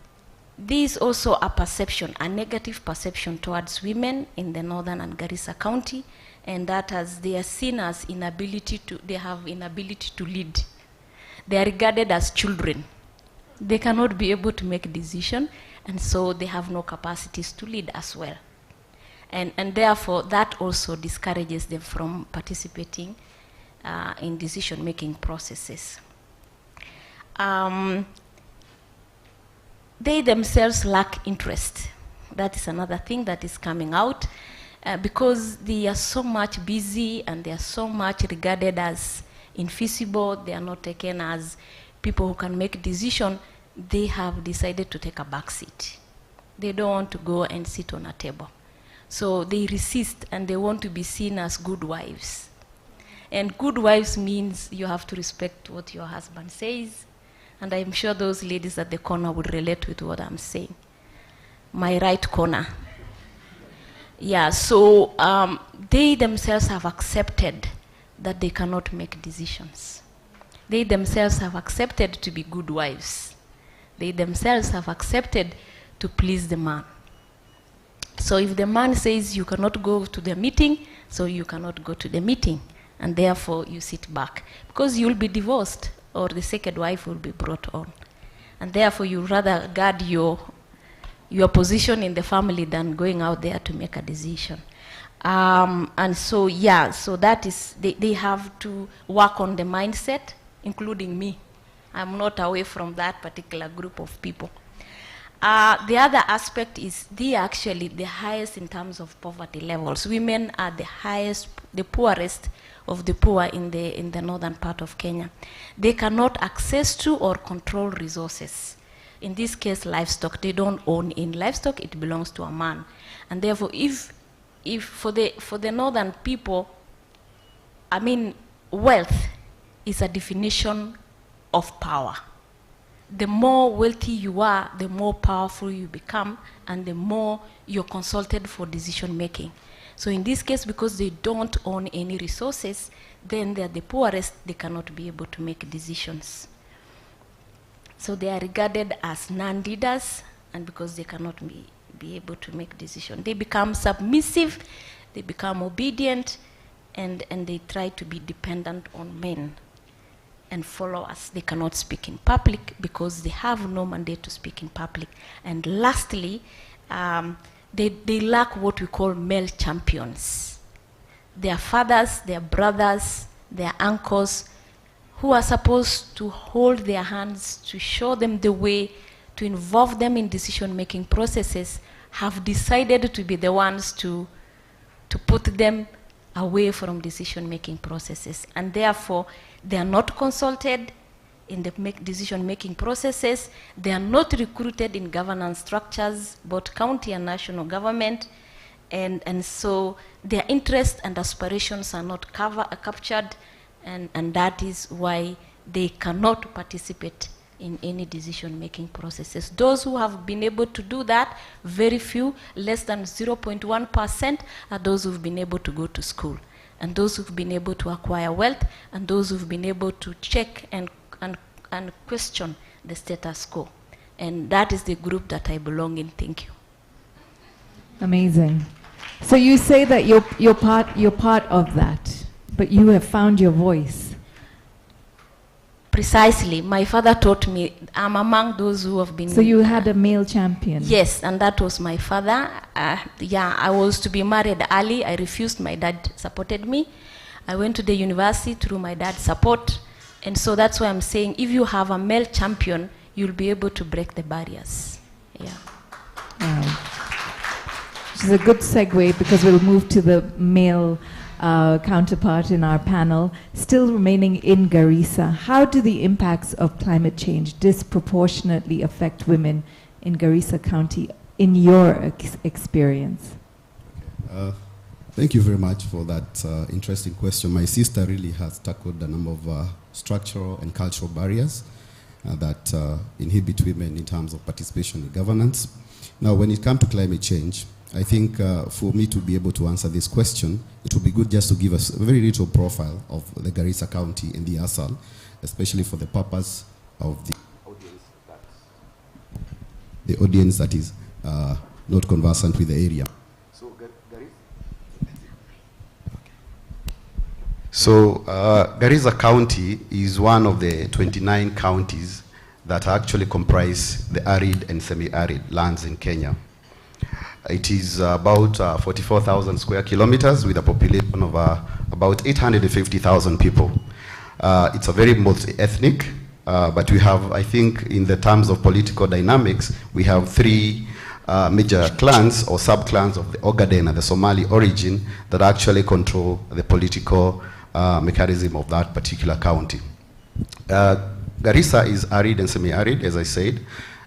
is also a perception, a negative perception towards women in the northern and Garissa County, and that as they are seen as they have inability to lead. They are regarded as children. They cannot be able to make a decision, and so they have no capacities to lead as well. And therefore, that also discourages them from participating in decision-making processes. They themselves lack interest. That is another thing that is coming out because they are so much busy and they are so much regarded as invisible. They are not taken as people who can make decisions. They have decided to take a back seat. They don't want to go and sit on a table. So they resist, and they want to be seen as good wives. And good wives means you have to respect what your husband says. And I'm sure those ladies at the corner would relate with what I'm saying. My right corner. Yeah, so they themselves have accepted that they cannot make decisions. They themselves have accepted to be good wives. They themselves have accepted to please the man. So if the man says you cannot go to the meeting, so you cannot go to the meeting, and therefore you sit back because you'll be divorced or the second wife will be brought on. and therefore you rather guard your position in the family than going out there to make a decision. And so, yeah, so that is, they have to work on the mindset, including me. I'm not away from that particular group of people. The other aspect is they are actually the highest in terms of poverty levels. Women are the highest, the poorest of the poor in the northern part of Kenya. They cannot access to or control resources. In this case, livestock. They don't own in livestock, it belongs to a man. And therefore, if for the northern people, I mean, wealth is a definition of power. The more wealthy you are, the more powerful you become, and the more you're consulted for decision making. So in this case, because they don't own any resources, then they're the poorest, they cannot be able to make decisions. So they are regarded as non-leaders, and because they cannot be able to make decisions, they become submissive, they become obedient, and they try to be dependent on men and followers. They cannot speak in public because they have no mandate to speak in public. And lastly, they lack what we call male champions. Their fathers, their brothers, their uncles, who are supposed to hold their hands, to show them the way, to involve them in decision-making processes, have decided to be the ones to put them away from decision-making processes. And therefore, they are not consulted in the decision-making processes. They are not recruited in governance structures, both county and national government. And so their interests and aspirations are not captured, and that is why they cannot participate in any decision-making processes. Those who have been able to do that, very few, less than 0.1%, are those who've been able to go to school, and those who've been able to acquire wealth, and those who've been able to check and question the status quo. And that is the group that I belong in. Thank you. Amazing. So you say that you're part of that, but you have found your voice. Precisely. My father taught me, I'm among those who have been... So you had a male champion? Yes, and that was my father. Yeah, I was to be married early. I refused. My dad supported me. I went to the university through my dad's support. And so that's why I'm saying, if you have a male champion, you'll be able to break the barriers. Yeah. Which is a good segue, because we'll move to the male counterpart in our panel. Still remaining in Garissa, how do the impacts of climate change disproportionately affect women in Garissa County, in your experience? Thank you very much for that interesting question. My sister really has tackled a number of structural and cultural barriers that inhibit women in terms of participation in governance. Now, when it comes to climate change, I think for me to be able to answer this question, it would be good just to give us a very little profile of the Garissa County and the ASAL, especially for the purpose of the audience that is not conversant with the area. So Garissa County is one of the 29 counties that actually comprise the arid and semi-arid lands in Kenya. It is about 44,000 square kilometers with a population of about 850,000 people. It's a very multi-ethnic, but we have, I think, in the terms of political dynamics, we have three major clans or sub-clans of the Ogaden and the Somali origin that actually control the political mechanism of that particular county. Garissa is arid and semi-arid, as I said.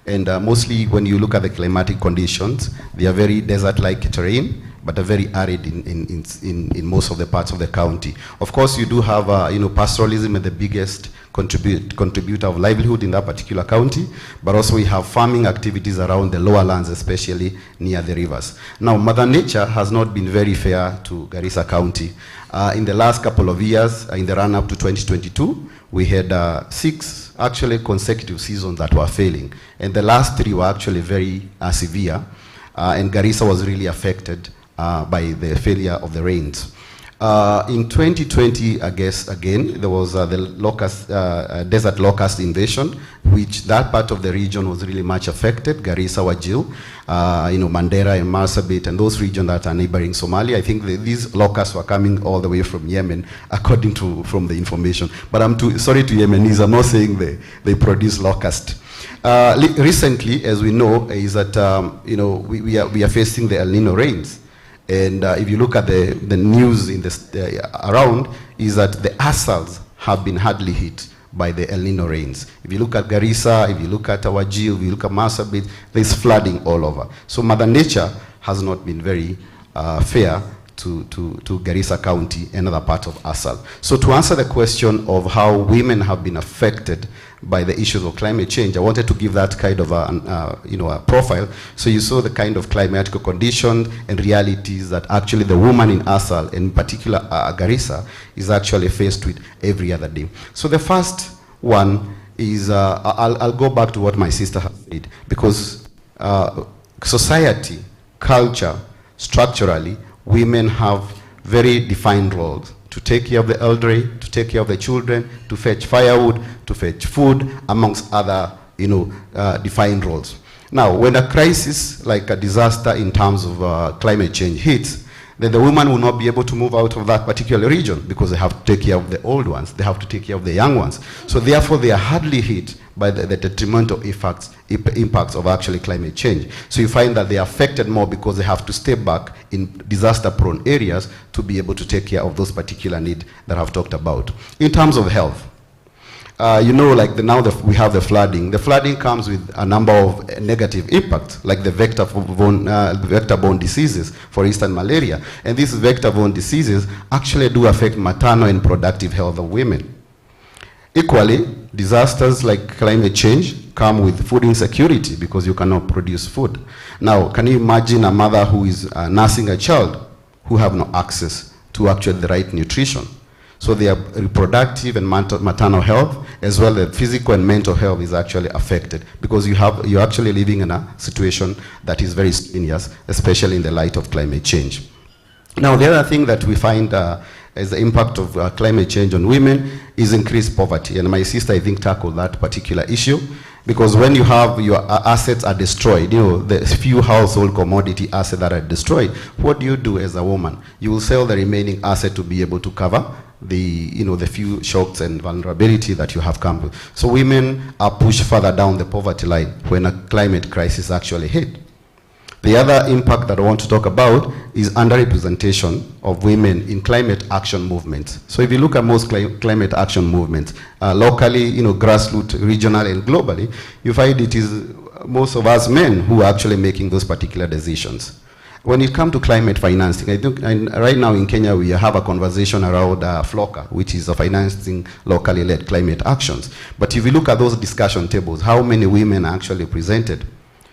And mostly when you look at the climatic conditions, they are very desert-like terrain, but are very arid in most of the parts of the county. Of course, you do have pastoralism as the biggest contributor of livelihood in that particular county, but also we have farming activities around the lower lands, especially near the rivers. Now, Mother Nature has not been very fair to Garissa County. In the last couple of years, in the run-up to 2022, we had 6 actually consecutive seasons that were failing. And the last 3 were actually very severe. And Garissa was really affected by the failure of the rains. In 2020, I guess, again, there was the desert locust invasion, which that part of the region was really much affected. Garissa, Wajir, Mandera and Marsabit, and those regions that are neighboring Somalia. I think these locusts were coming all the way from Yemen, according to from the information. But I'm sorry to Yemenis, I'm not saying they produce locust. Recently, as we know, is that we are facing the El Nino rains. And if you look at the news in around, is that the ASALs have been hardly hit by the El Nino rains. If you look at Garissa, if you look at Wajir, if you look at Marsabit, there's flooding all over. So Mother Nature has not been very fair to Garissa County and other part of ASAL. So to answer the question of how women have been affected by the issues of climate change, I wanted to give that kind of a profile. So you saw the kind of climatical conditions and realities that actually the woman in ASAL, and in particular Garissa, is actually faced with every other day. So the first one is, I'll go back to what my sister has said, because society, culture, structurally, women have very defined roles to take care of the elderly, to take care of the children, to fetch firewood, to fetch food, amongst other, defined roles. Now, when a crisis like a disaster in terms of climate change hits, then the woman will not be able to move out of that particular region because they have to take care of the old ones, they have to take care of the young ones. So therefore, they are hardly hit by the detrimental impacts of actually climate change. So you find that they are affected more because they have to stay back in disaster-prone areas to be able to take care of those particular needs that I've talked about. In terms of health, we have the flooding. The flooding comes with a number of negative impacts, like the vector-borne diseases, for instance, malaria. And these vector-borne diseases actually do affect maternal and reproductive health of women. Equally, disasters like climate change come with food insecurity because you cannot produce food. Now, can you imagine a mother who is nursing a child who have no access to actually the right nutrition? So their reproductive and maternal health, as well as physical and mental health, is actually affected because you're actually living in a situation that is very strenuous, especially in the light of climate change. Now, the other thing that we find as the impact of climate change on women is increased poverty. And my sister, I think, tackled that particular issue. Because when you have your assets are destroyed, the few household commodity assets that are destroyed, what do you do as a woman? You will sell the remaining asset to be able to cover the few shocks and vulnerability that you have come with. So women are pushed further down the poverty line when a climate crisis actually hit. The other impact that I want to talk about is underrepresentation of women in climate action movements. So if you look at most climate action movements, locally, grassroots, regional, and globally, you find it is most of us men who are actually making those particular decisions. When it comes to climate financing, I think right now in Kenya we have a conversation around FLOCA, which is financing locally led climate actions. But if you look at those discussion tables, how many women are actually presented?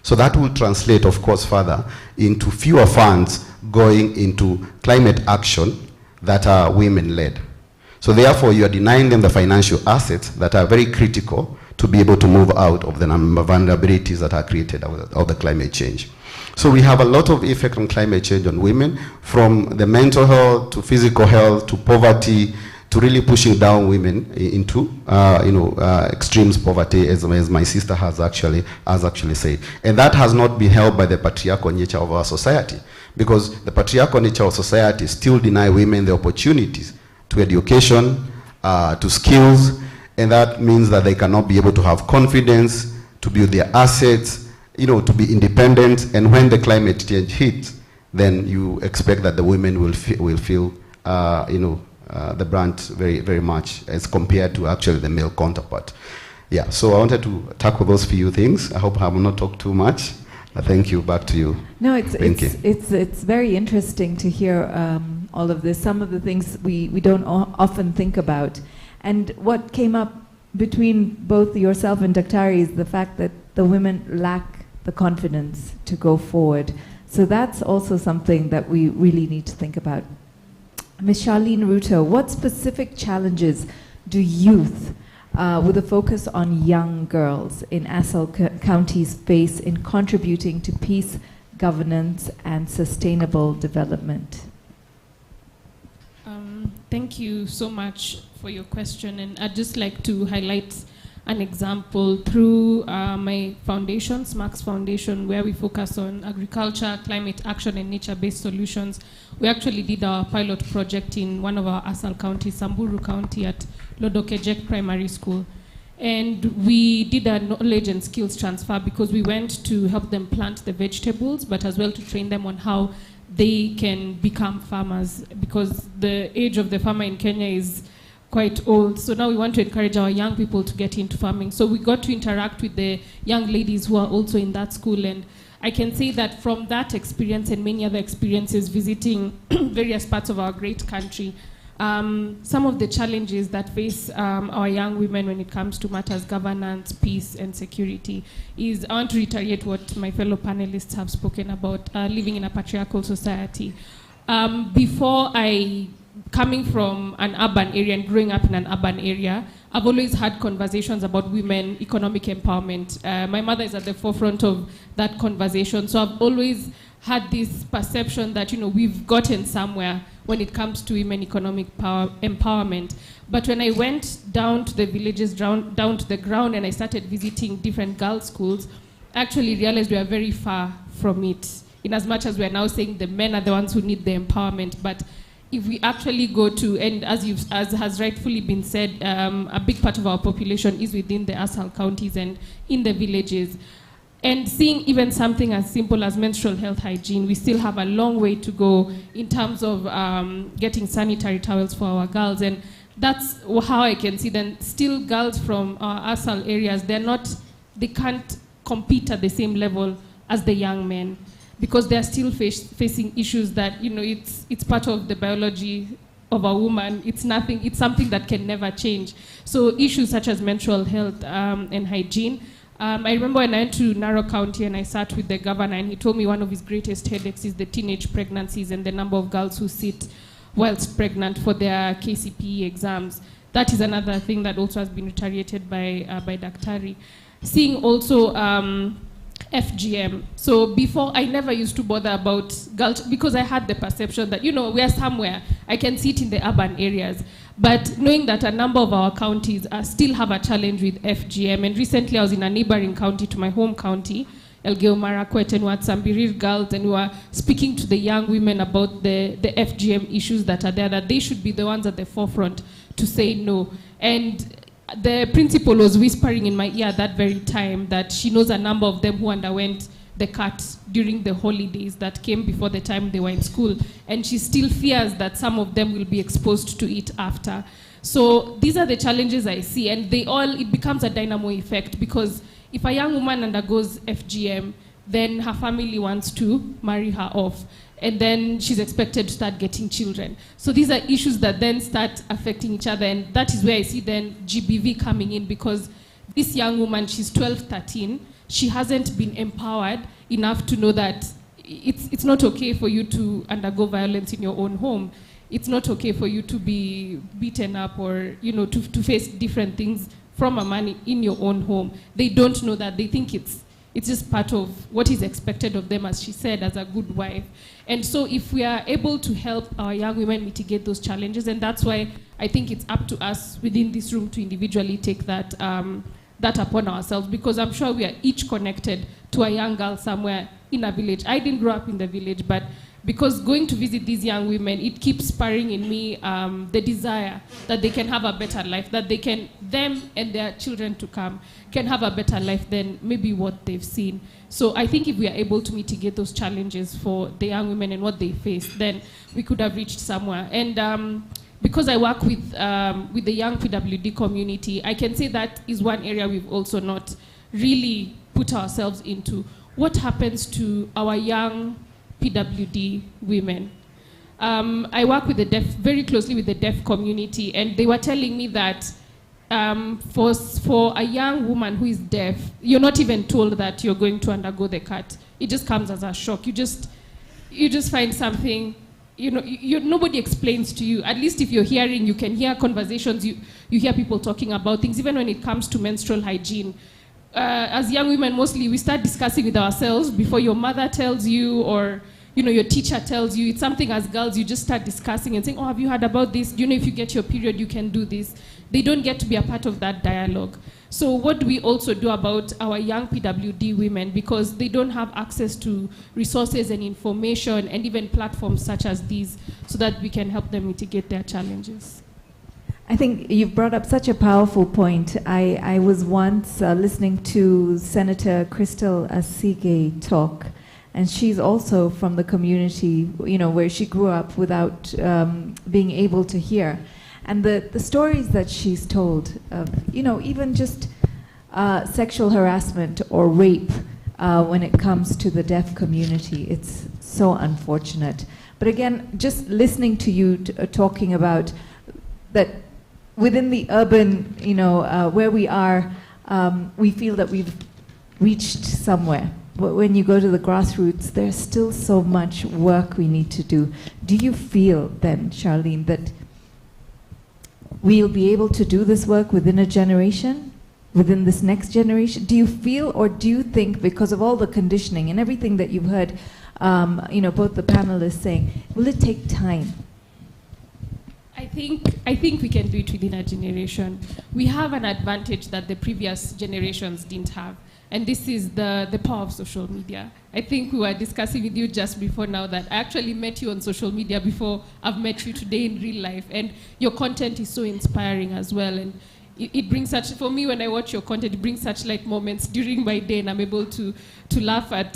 So that will translate, of course, further into fewer funds going into climate action that are women-led. So therefore, you are denying them the financial assets that are very critical to be able to move out of the number of vulnerabilities that are created out of the climate change. So we have a lot of effect on climate change on women, from the mental health to physical health to poverty, to really pushing down women into extreme poverty, as my sister has actually said. And that has not been helped by the patriarchal nature of our society, because the patriarchal nature of society still deny women the opportunities to education, to skills, and that means that they cannot be able to have confidence, to build their assets, to be independent. And when the climate change hits, then you expect that the women will feel the brunt very, very much as compared to actually the male counterpart. Yeah, so I wanted to tackle those few things. I hope I will not talk too much. Thank you. Back to you. No, it's very interesting to hear all of this. Some of the things we don't often think about. And what came up between both yourself and Daktari is the fact that the women lack the confidence to go forward. So that's also something that we really need to think about. Ms. Charlene Ruto, what specific challenges do youth, with a focus on young girls in ASAL counties, face in contributing to peace, governance, and sustainable development? Thank you so much for your question. And I'd just like to highlight an example through my foundation, SMARCS Foundation, where we focus on agriculture, climate action, and nature-based solutions. We actually did our pilot project in one of our ASAL counties, Samburu County, at Lodokejek Primary School. And we did a knowledge and skills transfer because we went to help them plant the vegetables, but as well to train them on how they can become farmers, because the age of the farmer in Kenya is quite old. So now we want to encourage our young people to get into farming. So we got to interact with the young ladies who are also in that school. And I can say that from that experience and many other experiences visiting various parts of our great country, some of the challenges that face our young women when it comes to matters governance, peace, and security is, I want to reiterate what my fellow panelists have spoken about, living in a patriarchal society. Coming from an urban area and growing up in an urban area, I've always had conversations about women economic empowerment. My mother is at the forefront of that conversation, so I've always had this perception that, we've gotten somewhere when it comes to women economic empowerment. But when I went down to the villages, down to the ground, and I started visiting different girls' schools, I actually realized we are very far from it, in as much as we are now saying the men are the ones who need the empowerment. But if we actually go to, and as has rightfully been said, a big part of our population is within the ASAL counties and in the villages. And seeing even something as simple as menstrual health hygiene, we still have a long way to go in terms of getting sanitary towels for our girls. And that's how I can see then still girls from our ASAL areas, they can't compete at the same level as the young men, because they're still facing issues that, it's part of the biology of a woman. It's something that can never change. So issues such as menstrual health and hygiene. I remember when I went to Narok County and I sat with the governor, and he told me one of his greatest headaches is the teenage pregnancies and the number of girls who sit whilst pregnant for their KCPE exams. That is another thing that also has been reiterated by Daktari. Seeing also FGM. So before, I never used to bother about girls because I had the perception that, we are somewhere. I can see it in the urban areas. But knowing that a number of our counties still have a challenge with FGM, and recently I was in a neighboring county to my home county, Elgeyo Marakwet, and we had some Birir girls, and we were speaking to the young women about the FGM issues that are there, that they should be the ones at the forefront to say no. And the principal was whispering in my ear at that very time that she knows a number of them who underwent the cut during the holidays that came before the time they were in school. And she still fears that some of them will be exposed to it after. So these are the challenges I see, and it becomes a dynamo effect, because if a young woman undergoes FGM, then her family wants to marry her off, and then she's expected to start getting children. So these are issues that then start affecting each other, and that is where I see then GBV coming in, because this young woman, she's 12, 13, she hasn't been empowered enough to know that it's not okay for you to undergo violence in your own home. It's not okay for you to be beaten up or, to face different things from a man in your own home. They don't know that. They think it's just part of what is expected of them, as she said, as a good wife. And so if we are able to help our young women mitigate those challenges, and that's why I think it's up to us within this room to individually take that upon ourselves, because I'm sure we are each connected to a young girl somewhere in a village. I didn't grow up in the village, but because going to visit these young women, it keeps spurring in me the desire that they can have a better life, that them and their children to come can have a better life than maybe what they've seen. So I think if we are able to mitigate those challenges for the young women and what they face, then we could have reached somewhere. And because I work with the young PWD community, I can say that is one area we've also not really put ourselves into. What happens to our young PWD women? I work with very closely with the deaf community, and they were telling me that for a young woman who is deaf, you're not even told that you're going to undergo the cut. It just comes as a shock. You just find something. Nobody explains to you. At least if you're hearing, you can hear conversations, you hear people talking about things, even when it comes to menstrual hygiene. As young women, mostly we start discussing with ourselves before your mother tells you, or your teacher tells you. It's something as girls you just start discussing and saying, oh, have you heard about this? If you get your period, you can do this. They don't get to be a part of that dialogue. So what do we also do about our young PWD women? Because they don't have access to resources and information and even platforms such as these so that we can help them mitigate their challenges. I think you've brought up such a powerful point. I was once listening to Senator Crystal Asige talk, and she's also from the community, where she grew up without being able to hear. And the stories that she's told of, even just sexual harassment or rape when it comes to the deaf community, it's so unfortunate. But again, just listening to you talking about that within the urban, where we are, we feel that we've reached somewhere. But when you go to the grassroots, there's still so much work we need to do. Do you feel then, Charlene, that we'll be able to do this work within a generation, within this next generation? Do you feel, or do you think, because of all the conditioning and everything that you've heard, both the panelists saying, will it take time? I think we can do it within a generation. We have an advantage that the previous generations didn't have, and this is the power of social media. I think we were discussing with you just before now that I actually met you on social media before I've met you today in real life, and your content is so inspiring as well. And it brings such, for me, when I watch your content, it brings such light moments during my day, and I'm able to laugh at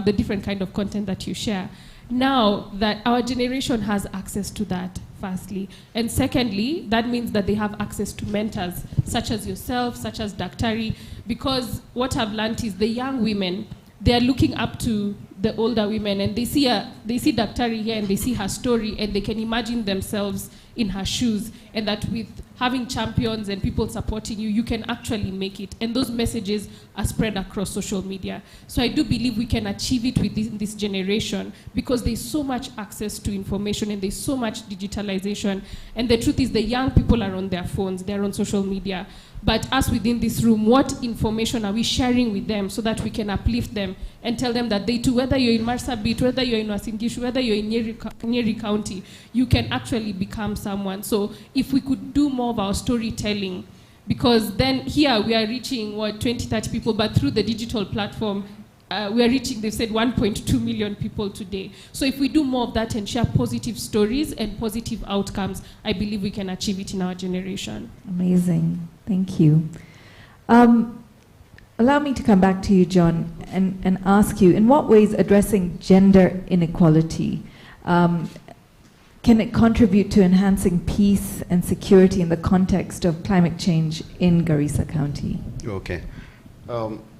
the different kind of content that you share. Now that our generation has access to that, firstly. And secondly, that means that they have access to mentors, such as yourself, such as Daktari, because what I've learned is the young women, they're looking up to the older women, and they see Daktari here, and they see her story, and they can imagine themselves in her shoes, and that with having champions and people supporting you, you can actually make it. And those messages are spread across social media. So I do believe we can achieve it within this generation, because there's so much access to information and there's so much digitalization. And the truth is the young people are on their phones, they're on social media. But us within this room, what information are we sharing with them so that we can uplift them and tell them that they too, whether you're in Marsabit, whether you're in Uasin Gishu, whether you're in Nyeri County, you can actually become someone. So if we could do more of our storytelling, because then here we are reaching, 20, 30 people, but through the digital platform, we are reaching, they've said 1.2 million people today. So if we do more of that and share positive stories and positive outcomes, I believe we can achieve it in our generation. Amazing. Thank you. Allow me to come back to you, John, and ask you, in what ways addressing gender inequality can it contribute to enhancing peace and security in the context of climate change in Garissa County? Okay.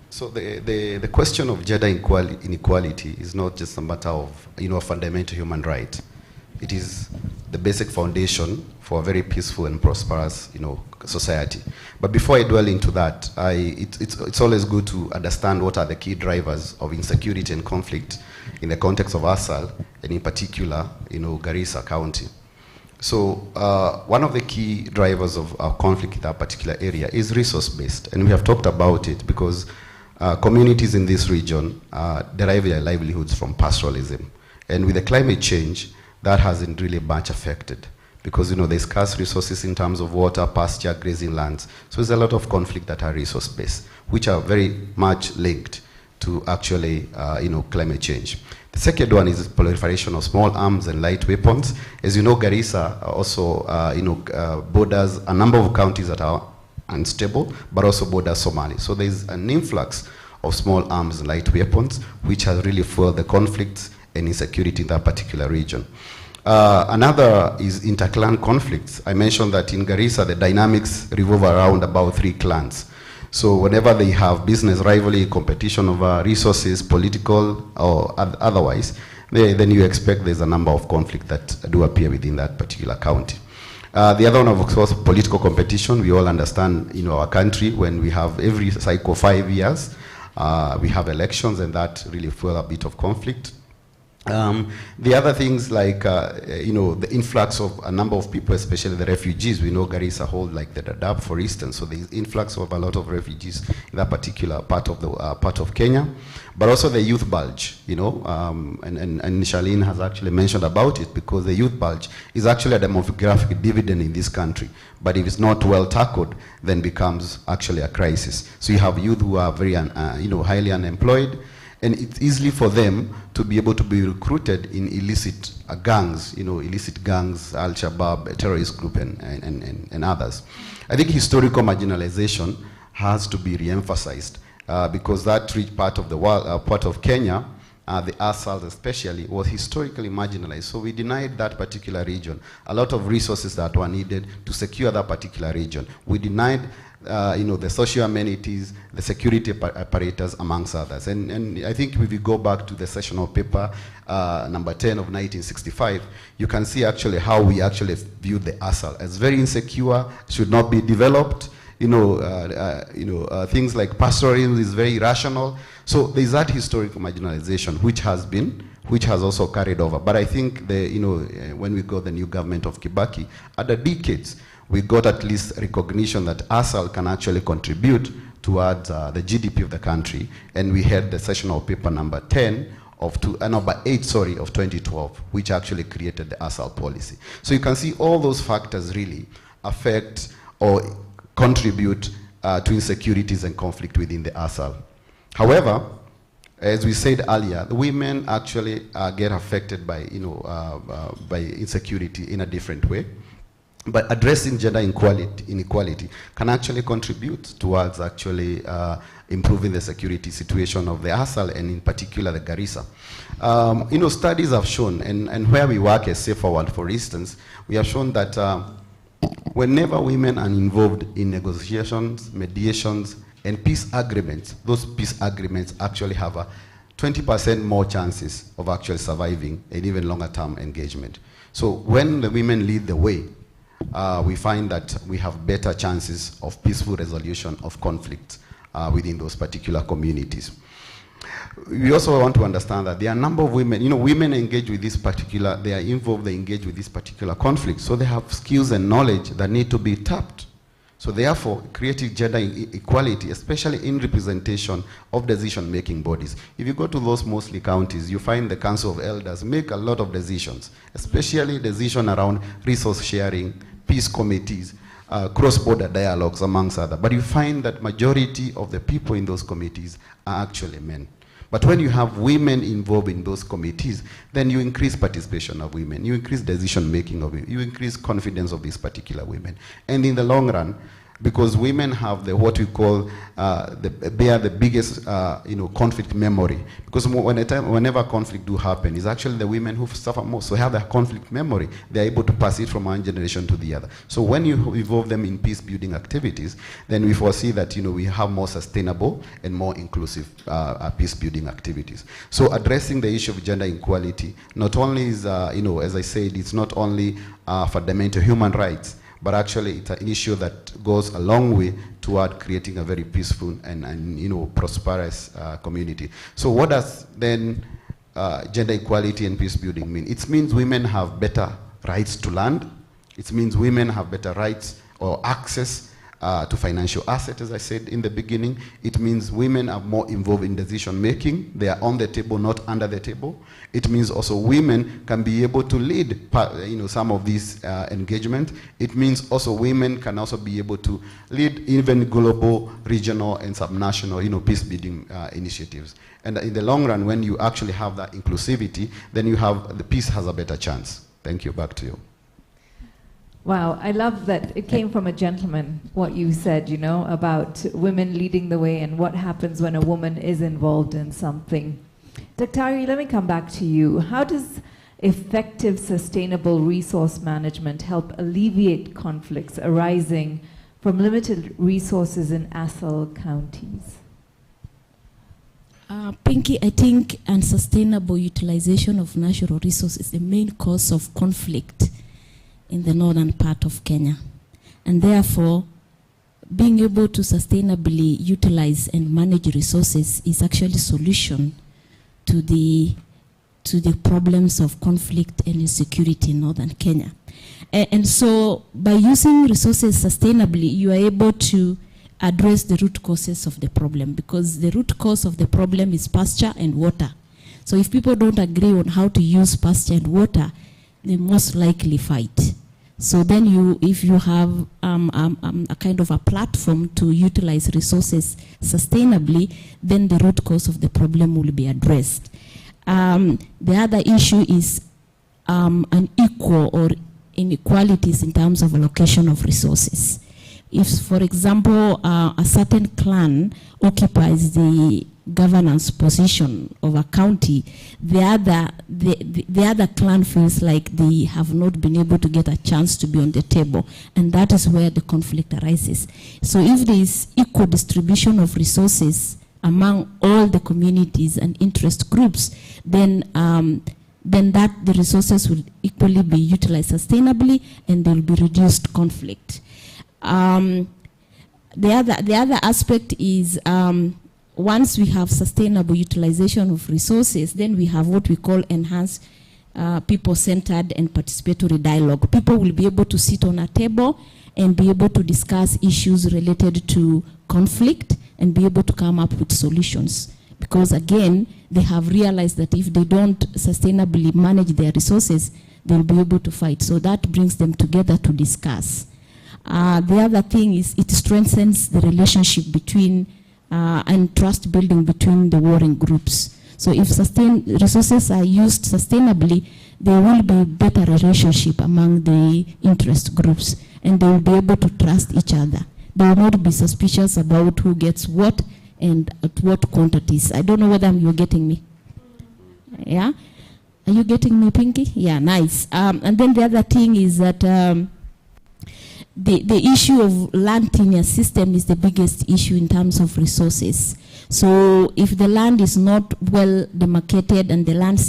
So the question of gender inequality is not just a matter of a fundamental human right. It is the basic foundation for a very peaceful and prosperous society. But before I dwell into that, it's always good to understand what are the key drivers of insecurity and conflict in the context of ASAL, and in particular, Garissa County. So one of the key drivers of our conflict in that particular area is resource-based, and we have talked about it because communities in this region derive their livelihoods from pastoralism. And with the climate change, that hasn't really much affected, because there's scarce resources in terms of water, pasture, grazing lands. So there's a lot of conflict that are resource-based, which are very much linked to actually climate change. The second one is the proliferation of small arms and light weapons. As you know, Garissa also borders a number of counties that are unstable, but also borders Somali. So there's an influx of small arms and light weapons, which has really fueled the conflicts and insecurity in that particular region. Another is interclan conflicts. I mentioned that in Garissa, the dynamics revolve around about 3 clans. So whenever they have business rivalry, competition over resources, political or otherwise, then you expect there's a number of conflicts that do appear within that particular county. The other one, of course, political competition. We all understand in our country, when we have every cycle 5 years, we have elections, and that really fuels a bit of conflict. The other things like, the influx of a number of people, especially the refugees. We know Garissa hold like the Dadaab, for instance, so the influx of a lot of refugees in that particular part of Kenya, but also the youth bulge, and Charlene has actually mentioned about it, because the youth bulge is actually a demographic dividend in this country, but if it's not well tackled, then becomes actually a crisis. So you have youth who are very, highly unemployed, and it's easily for them to be able to be recruited in illicit gangs, illicit gangs, Al-Shabaab, a terrorist group, and others. I think historical marginalization has to be re-emphasized because that rich part of the world, part of Kenya, the ASAL especially, was historically marginalized. So we denied that particular region a lot of resources that were needed to secure that particular region. We denied the social amenities, the security apparatus, amongst others. And I think if you go back to the sessional paper number 10 of 1965, you can see actually how we actually viewed the ASAL as very insecure, should not be developed. Things like pastoralism is very irrational. So there's that historical marginalization which has also carried over. But I think when we got the new government of Kibaki, at the decades, we got at least recognition that ASAL can actually contribute towards the GDP of the country, and we had the sessional paper number 8, of 2012, which actually created the ASAL policy. So you can see all those factors really affect or contribute to insecurities and conflict within the ASAL. However, as we said earlier, the women actually get affected by insecurity in a different way. But addressing gender inequality can actually contribute towards actually improving the security situation of the ASAL, and in particular the Garissa. Studies have shown, and where we work as Safe World, for instance, we have shown that whenever women are involved in negotiations, mediations, and peace agreements, those peace agreements actually have a 20% more chances of actually surviving an even longer term engagement. So when the women lead the way, we find that we have better chances of peaceful resolution of conflict within those particular communities. We also want to understand that there are a number of women, women engage with this particular, they are involved, they engage with this particular conflict, so they have skills and knowledge that need to be tapped. So therefore, creating gender equality, especially in representation of decision-making bodies. If you go to those mostly counties, you find the Council of Elders make a lot of decisions, especially decisions around resource sharing, peace committees, cross-border dialogues, amongst others. But you find that majority of the people in those committees are actually men. But when you have women involved in those committees, then you increase participation of women, you increase decision-making of women, you increase confidence of these particular women. And in the long run, because women have what we call bear the biggest conflict memory, because whenever conflict do happen, it's actually the women who suffer most. So have the conflict memory, they're able to pass it from one generation to the other. So when you involve them in peace building activities, then we foresee that we have more sustainable and more inclusive peace building activities. So addressing the issue of gender equality not only is as I said, it's not only fundamental human rights, but actually it's an issue that goes a long way toward creating a very peaceful and prosperous community. So what does then gender equality and peace building mean? It means women have better rights to land. It means women have better rights or access to financial assets, as I said in the beginning. It means women are more involved in decision making. They are on the table, not under the table. It means also women can be able to lead some of these engagement. It means also women can also be able to lead even global, regional, and subnational peace building initiatives. And in the long run, when you actually have that inclusivity, then the peace has a better chance. Thank you. Back to you. Wow, I love that it came from a gentleman, what you said, about women leading the way and what happens when a woman is involved in something. Daktari, let me come back to you. How does effective, sustainable resource management help alleviate conflicts arising from limited resources in ASAL counties? Pinky, I think unsustainable utilization of natural resources is the main cause of conflict in the northern part of Kenya. And therefore, being able to sustainably utilize and manage resources is actually a solution to the to the problems of conflict and insecurity in northern Kenya. And so by using resources sustainably, you are able to address the root causes of the problem, because the root cause of the problem is pasture and water. So if people don't agree on how to use pasture and water, they most likely fight. So then if you have a kind of a platform to utilize resources sustainably, then the root cause of the problem will be addressed. The other issue is unequal or inequalities in terms of allocation of resources. If, for example, a certain clan occupies the governance position of a county, the other clan feels like they have not been able to get a chance to be on the table, and that is where the conflict arises. So if there is equal distribution of resources among all the communities and interest groups, then the resources will equally be utilized sustainably, and there will be reduced conflict. The other aspect is once we have sustainable utilization of resources, then we have what we call enhanced people-centered and participatory dialogue. People will be able to sit on a table and be able to discuss issues related to conflict and be able to come up with solutions. Because again, they have realized that if they don't sustainably manage their resources, they'll be able to fight. So that brings them together to discuss. The other thing is it strengthens the relationship between and trust building between the warring groups. So if resources are used sustainably, there will be better relationship among the interest groups, and they will be able to trust each other. They will not be suspicious about who gets what and at what quantities. I don't know whether you're getting me. Yeah? Are you getting me, Pinky? Yeah, nice. And then the other thing is that the issue of land tenure system is the biggest issue in terms of resources. So if the land is not well demarcated and the land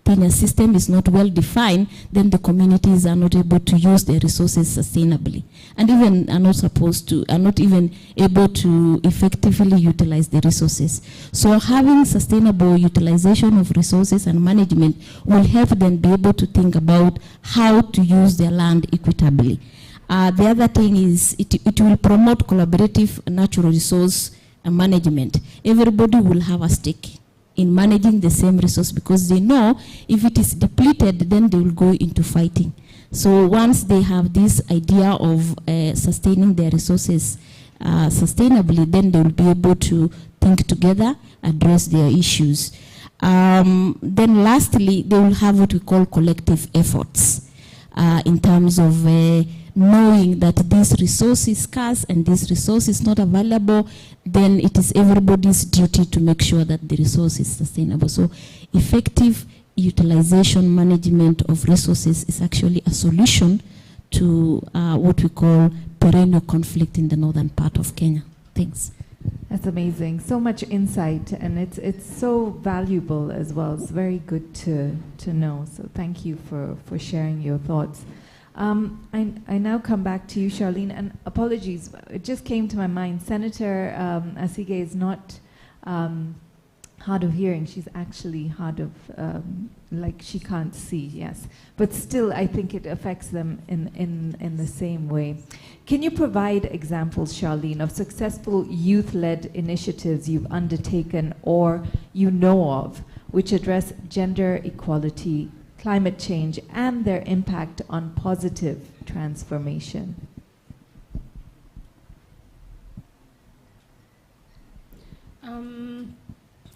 tenure system is not well defined, then the communities are not able to use their resources sustainably, and even are not even able to effectively utilize the resources. So having sustainable utilization of resources and management will help them be able to think about how to use their land equitably. The other thing is it will promote collaborative natural resource management. Everybody will have a stake in managing the same resource, because they know if it is depleted, then they will go into fighting. So once they have this idea of sustaining their resources sustainably, then they will be able to think together, address their issues. Then lastly, they will have what we call collective efforts in terms of knowing that this resource is scarce and this resource is not available, then it is everybody's duty to make sure that the resource is sustainable. So effective utilization management of resources is actually a solution to what we call perennial conflict in the northern part of Kenya. Thanks. That's amazing. So much insight, and it's so valuable as well. It's very good to know. So thank you for sharing your thoughts. I now come back to you, Charlene, and apologies, it just came to my mind. Senator Asige is not hard of hearing. She's actually hard of, like she can't see, yes. But still, I think it affects them in the same way. Can you provide examples, Charlene, of successful youth-led initiatives you've undertaken or you know of which address gender equality, climate change, and their impact on positive transformation?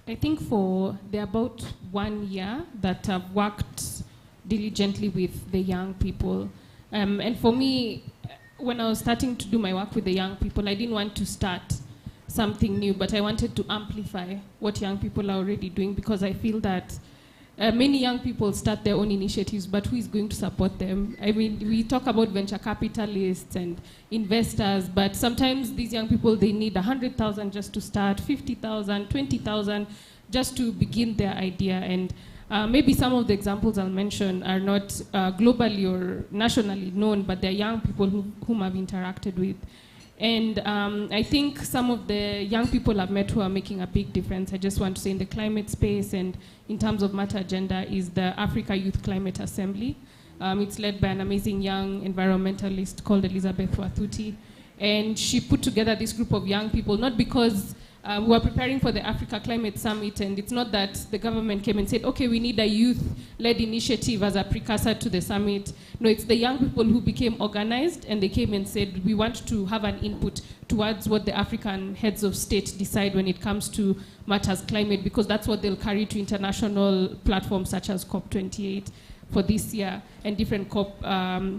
I think for about 1 year that I've worked diligently with the young people. And for me, when I was starting to do my work with the young people, I didn't want to start something new, but I wanted to amplify what young people are already doing, because I feel that many young people start their own initiatives, but who is going to support them? I mean, we talk about venture capitalists and investors, but sometimes these young people, they need 100,000 just to start, 50,000, 20,000 just to begin their idea. And maybe some of the examples I'll mention are not globally or nationally known, but they're young people whom I've interacted with. And I think some of the young people I've met who are making a big difference, I just want to say in the climate space and in terms of matter agenda, is the Africa Youth Climate Assembly. It's led by an amazing young environmentalist called Elizabeth Wathuti. And she put together this group of young people, not because we were preparing for the Africa Climate Summit, and it's not that the government came and said, okay, we need a youth-led initiative as a precursor to the summit. No, it's the young people who became organized, and they came and said, we want to have an input towards what the African heads of state decide when it comes to matters climate, because that's what they'll carry to international platforms such as COP28 for this year, and different COP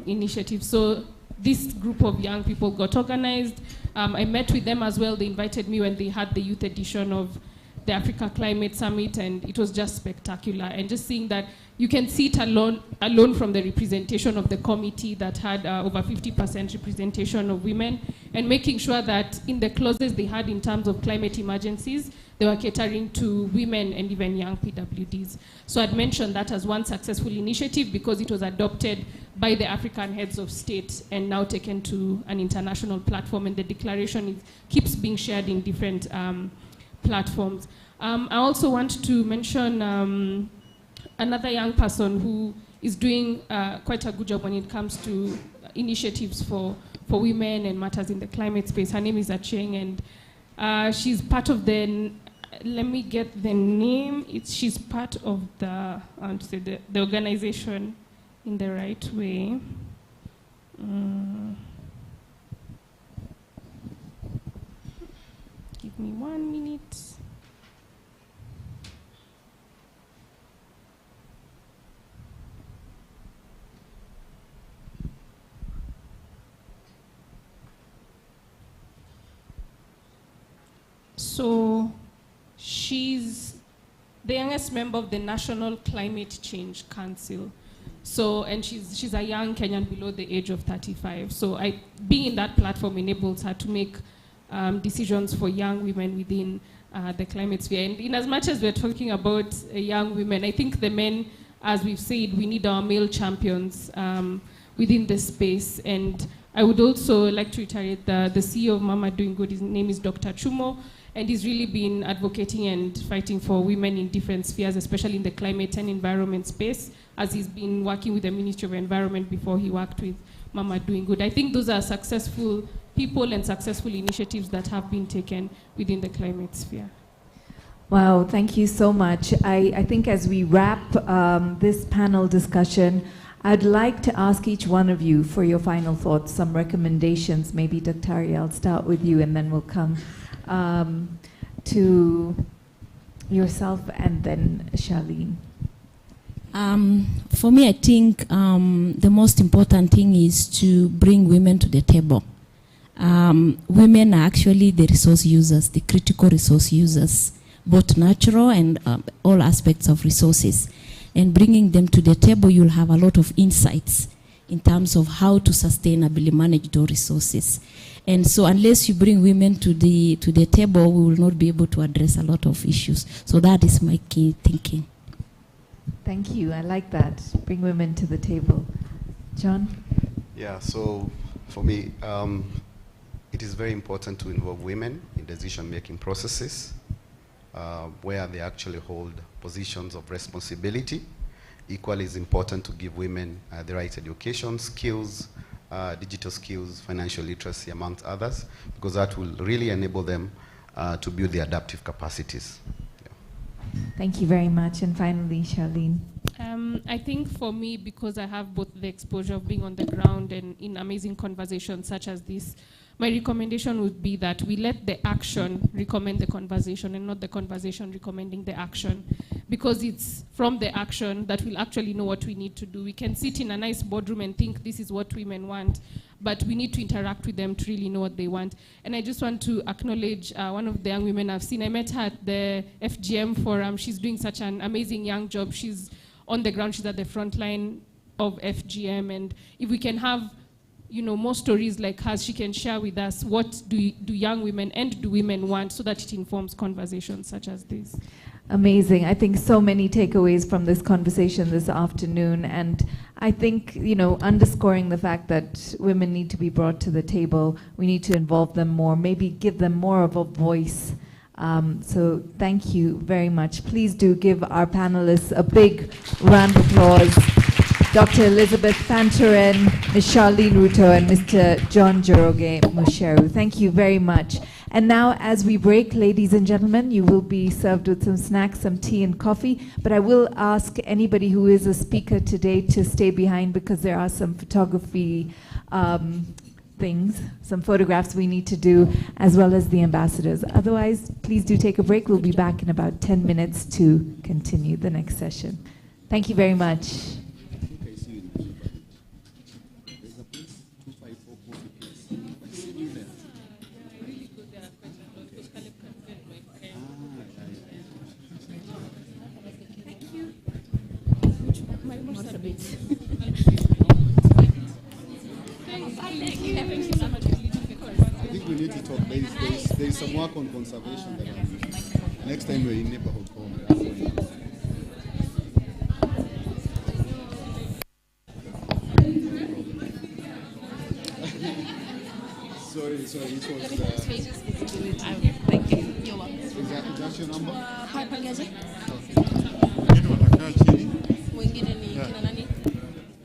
initiatives. So this group of young people got organized. I met with them as well. They invited me when they had the youth edition of the Africa Climate Summit, and it was just spectacular. And just seeing that, you can see it alone from the representation of the committee that had over 50% representation of women, and making sure that in the clauses they had in terms of climate emergencies, they were catering to women and even young PWDs. So I'd mentioned that as one successful initiative because it was adopted by the African heads of state and now taken to an international platform, and the declaration keeps being shared in different platforms. I also want to mention another young person who is doing quite a good job when it comes to initiatives for women and matters in the climate space. Her name is Acheng, and she's part of the, let me get the name, she's part of the, the organization in the right way. Give me 1 minute. So she's the youngest member of the National Climate Change Council. So, and she's a young Kenyan below the age of 35. So being in that platform enables her to make decisions for young women within the climate sphere. And in as much as we're talking about young women, I think the men, as we've said, we need our male champions within the space. And I would also like to reiterate the CEO of Mama Doing Good, his name is Dr. Chumo, and he's really been advocating and fighting for women in different spheres, especially in the climate and environment space, as he's been working with the Ministry of Environment before he worked with Mama Doing Good. I think those are successful people and successful initiatives that have been taken within the climate sphere. Wow, thank you so much. I think as we wrap this panel discussion, I'd like to ask each one of you for your final thoughts, some recommendations. Maybe Dr. Ari, I'll start with you, and then we'll come to yourself and then Charlene. For me, I think the most important thing is to bring women to the table. Women are actually the resource users, the critical resource users, both natural and all aspects of resources. And bringing them to the table, you'll have a lot of insights in terms of how to sustainably manage those resources. And so unless you bring women to the table, we will not be able to address a lot of issues. So that is my key thinking. Thank you. I like that. Bring women to the table. John? Yeah, so for me, it is very important to involve women in decision-making processes where they actually hold positions of responsibility. Equally, it's important to give women the right education, skills, digital skills, financial literacy, amongst others, because that will really enable them to build the adaptive capacities. Thank you very much. And finally, Charlene. I think for me, because I have both the exposure of being on the ground and in amazing conversations such as this, my recommendation would be that we let the action recommend the conversation and not the conversation recommending the action. Because it's from the action that we'll actually know what we need to do. We can sit in a nice boardroom and think this is what women want, but we need to interact with them to really know what they want. And I just want to acknowledge one of the young women I've seen. I met her at the FGM forum. She's doing such an amazing young job. She's on the ground. She's at the front line of FGM. And if we can have more stories like hers, she can share with us what do young women and do women want, so that it informs conversations such as this. Amazing. I think so many takeaways from this conversation this afternoon. And I think, underscoring the fact that women need to be brought to the table, we need to involve them more, maybe give them more of a voice. So thank you very much. Please do give our panelists a big round of applause. Dr. Elizabeth Fantarin, Ms. Charlene Ruto, and Mr. John Joroge Musheru. Thank you very much. And now, as we break, ladies and gentlemen, you will be served with some snacks, some tea and coffee. But I will ask anybody who is a speaker today to stay behind, because there are some photography things, some photographs we need to do, as well as the ambassadors. Otherwise, please do take a break. We'll be back in about 10 minutes to continue the next session. Thank you very much. I think we need to talk. There's some work on conservation that next time we're in neighborhood home. Sorry, it was. Thank you. You're welcome. Is that your number? Wengine ni kina nani?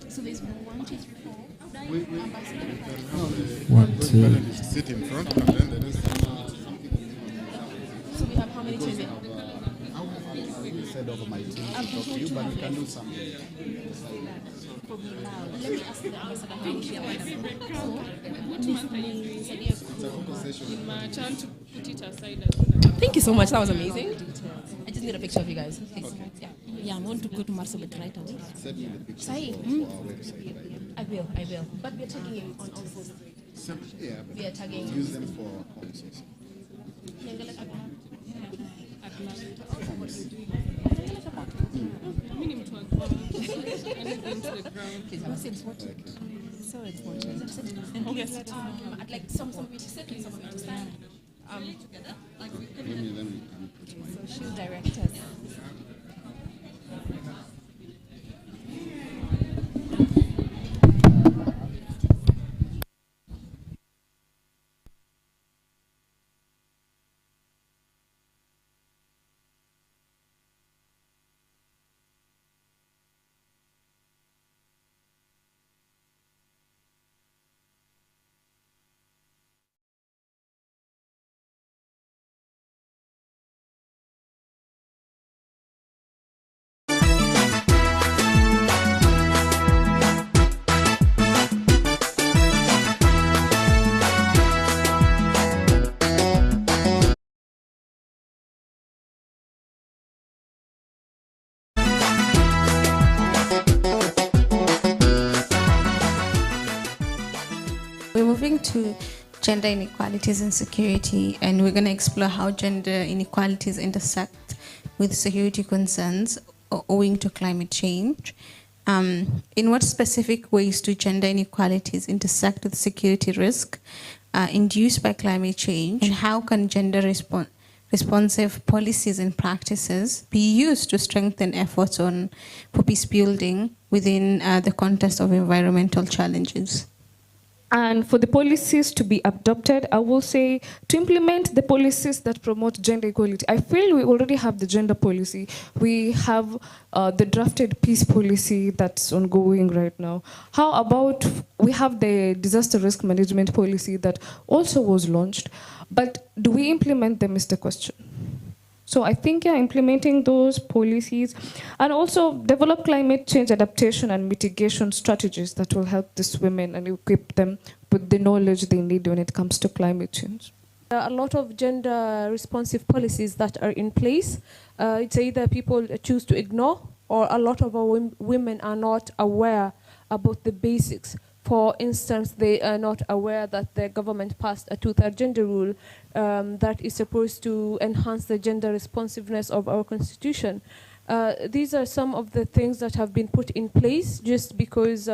So there's 1, 2, 3, 4. 1, 2. Sit in front and then the rest. So we have how many chairs? I said over my team to talk to you, but we can do something. Let me ask the ambassador how much they are. It's a conversation. Thank you so much. That was amazing. I just need a picture of you guys. Okay. Yeah, I want to go to Marsabit right away. Send me the picture Sorry. for our website. I will. But we're tagging him on all fours. Yeah, but we are tagging. use them for conversation. So it's I'd like some of you to sit and some of you to stand. Together. Like we could. Let me put my. So she'll direct us. We're moving to gender inequalities and security, and we're going to explore how gender inequalities intersect with security concerns owing to climate change. In what specific ways do gender inequalities intersect with security risk induced by climate change, and how can gender responsive policies and practices be used to strengthen efforts for peace building within the context of environmental challenges? And for the policies to be adopted, I will say to implement the policies that promote gender equality. I feel we already have the gender policy. We have the drafted peace policy that's ongoing right now. How about we have the disaster risk management policy that also was launched, but do we implement them is the question. So I think implementing those policies and also develop climate change adaptation and mitigation strategies that will help these women and equip them with the knowledge they need when it comes to climate change. There are a lot of gender responsive policies that are in place. It's either people choose to ignore, or a lot of our women are not aware about the basics. For instance, they are not aware that the government passed a 2/3 gender rule that is supposed to enhance the gender responsiveness of our constitution. These are some of the things that have been put in place just because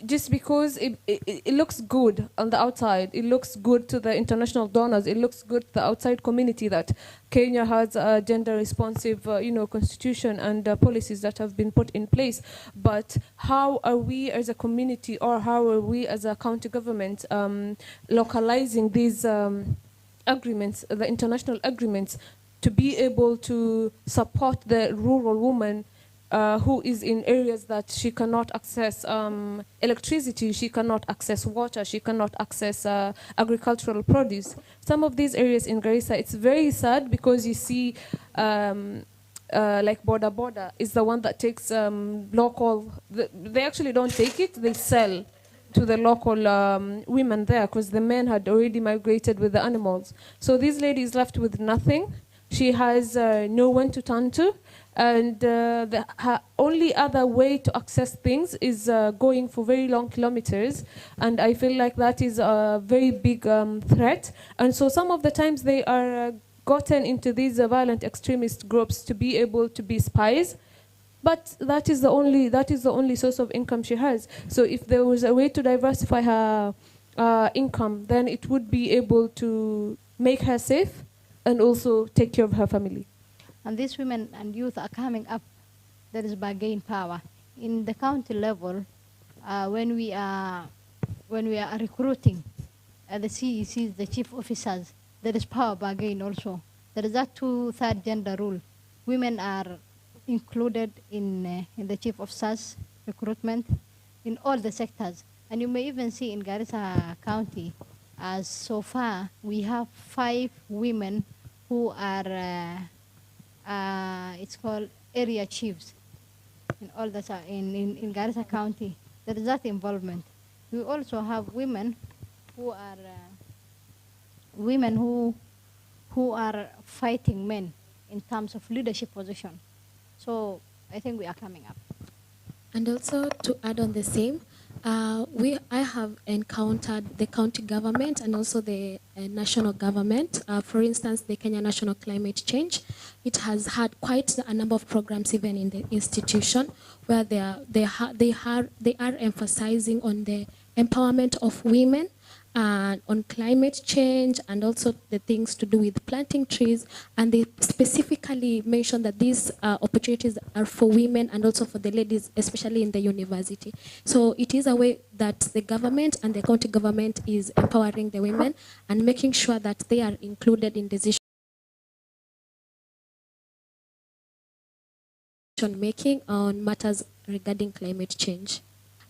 just because it looks good on the outside, it looks good to the international donors, it looks good to the outside community that Kenya has a gender-responsive, constitution and policies that have been put in place. But how are we as a community, or how are we as a county government localizing these agreements, the international agreements, to be able to support the rural woman who is in areas that she cannot access electricity, she cannot access water, she cannot access agricultural produce. Some of these areas in Garissa, it's very sad because you see like Boda is the one that takes local, they actually don't take it, they sell to the local women there because the men had already migrated with the animals. So this lady is left with nothing. She has no one to turn to. And her only other way to access things is going for very long kilometers. And I feel like that is a very big threat. And so some of the times they are gotten into these violent extremist groups to be able to be spies. But that is the only source of income she has. So if there was a way to diversify her income, then it would be able to make her safe and also take care of her family. And these women and youth are coming up. There is bargain power in the county level. When we are recruiting the CECs, the chief officers, there is power bargain also. There is that 2/3 gender rule. Women are included in the chief officers recruitment in all the sectors. And you may even see in Garissa County, as so far we have 5 women who are it's called area chiefs in all the in Garissa County. There is that involvement. We also have women who are fighting men in terms of leadership position. So I think we are coming up. And also to add on the same, I have encountered the county government and also the national government. For instance, the Kenya National Climate Change, it has had quite a number of programs even in the institution where they are emphasizing on the empowerment of women and on climate change and also the things to do with planting trees. And they specifically mentioned that these opportunities are for women and also for the ladies, especially in the university. So it is a way that the government and the county government is empowering the women and making sure that they are included in decision making on matters regarding climate change.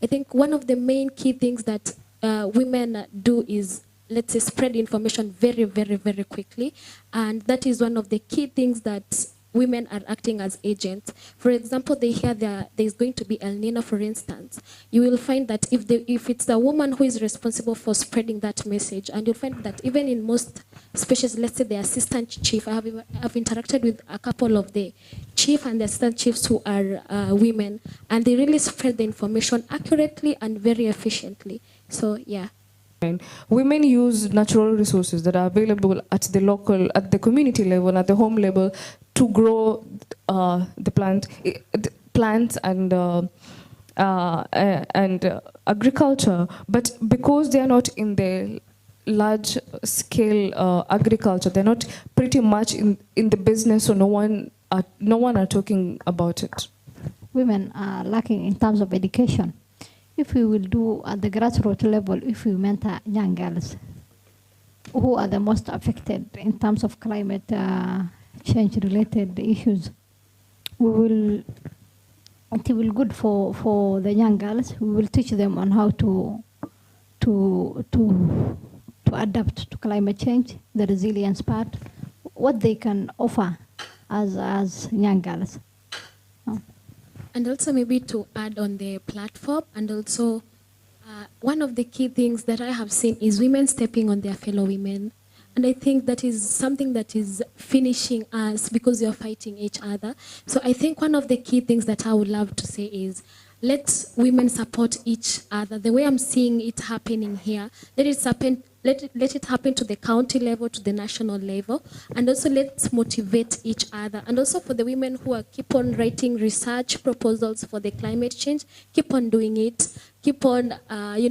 I think one of the main key things that women do is, let's say, spread information very, very, very quickly. And that is one of the key things that women are acting as agents. For example, they hear there's going to be El Nino, for instance. You will find that if it's the woman who is responsible for spreading that message, and you'll find that even in most species, let's say the assistant chief, I've interacted with a couple of the chief and the assistant chiefs who are women, and they really spread the information accurately and very efficiently. So, yeah. Women use natural resources that are available at the local, at the community level, at the home level, to grow the plants and agriculture. But because they are not in the large scale agriculture, they're not pretty much in the business, so no one are talking about it. Women are lacking in terms of education. If we will do at the grassroots level, if we mentor young girls who are the most affected in terms of climate change related issues, it will be good for the young girls. We will teach them on how to adapt to climate change, the resilience part, what they can offer as young girls. And also maybe to add on the platform, and also one of the key things that I have seen is women stepping on their fellow women. And I think that is something that is finishing us because we are fighting each other. So I think one of the key things that I would love to say is, let women support each other. The way I'm seeing it happening here, let it let it happen to the county level, to the national level, and also let's motivate each other. And also for the women who are keep on writing research proposals for the climate change, keep on doing it, keep on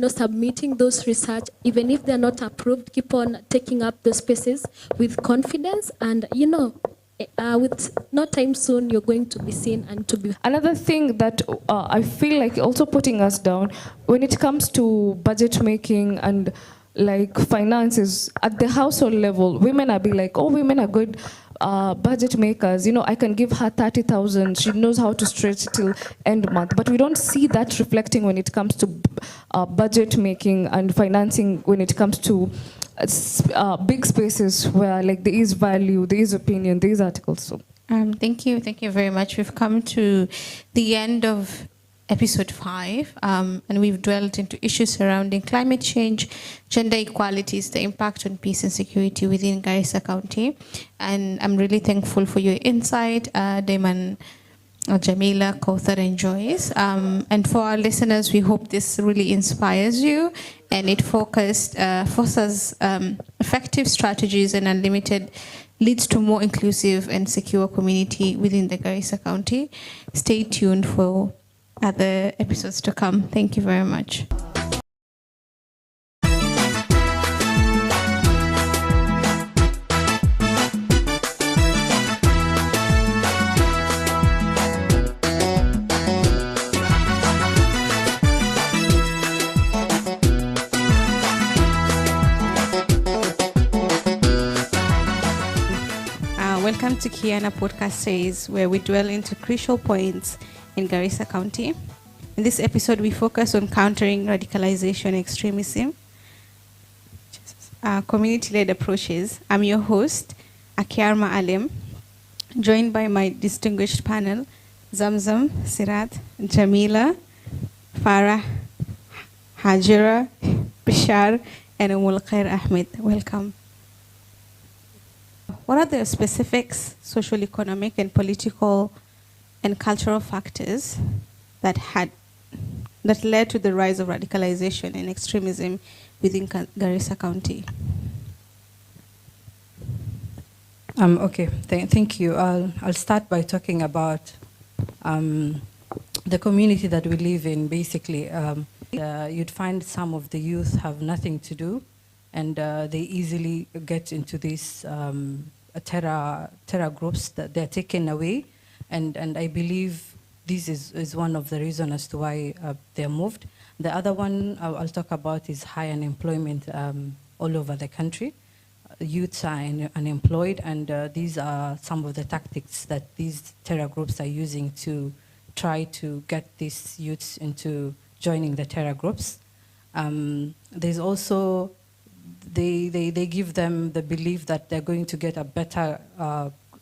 submitting those research, even if they're not approved, keep on taking up the spaces with confidence, and with no time soon, you're going to be seen and to be. Another thing that I feel like also putting us down when it comes to budget making and like finances at the household level, women are being like, oh, women are good budget makers. I can give her 30,000. She knows how to stretch till end month. But we don't see that reflecting when it comes to budget making and financing when it comes to big spaces where like there is value, there is opinion, there is articles. So thank you very much. We've come to the end of episode 5, and we've dwelled into issues surrounding climate change, gender equalities, the impact on peace and security within Garissa County. And I'm really thankful for your insight, Damon, Jamila, Kauthar, and Joyce. And for our listeners, we hope this really inspires you and it fosters effective strategies and unlimited leads to more inclusive and secure community within the Garissa County. Stay tuned for other episodes to come. Thank you very much. Welcome to Kiana Podcast Series, where we dwell into crucial points in Garissa County. In this episode, we focus on countering radicalization and extremism, community-led approaches. I'm your host, Akiarma Alim, joined by my distinguished panel, Zamzam, Sirat, Jamila, Farah, Hajira, Bishar, and Umul Khair Ahmed. Welcome. What are the specifics, social, economic, and political and cultural factors that led to the rise of radicalization and extremism within Garissa County? Okay, thank you. I'll start by talking about the community that we live in. Basically, you'd find some of the youth have nothing to do, and they easily get into these terror groups that they're taken away. And I believe this is one of the reasons as to why they're moved. The other one I'll talk about is high unemployment all over the country. Youths are unemployed, and these are some of the tactics that these terror groups are using to try to get these youths into joining the terror groups. There's also, they give them the belief that they're going to get a better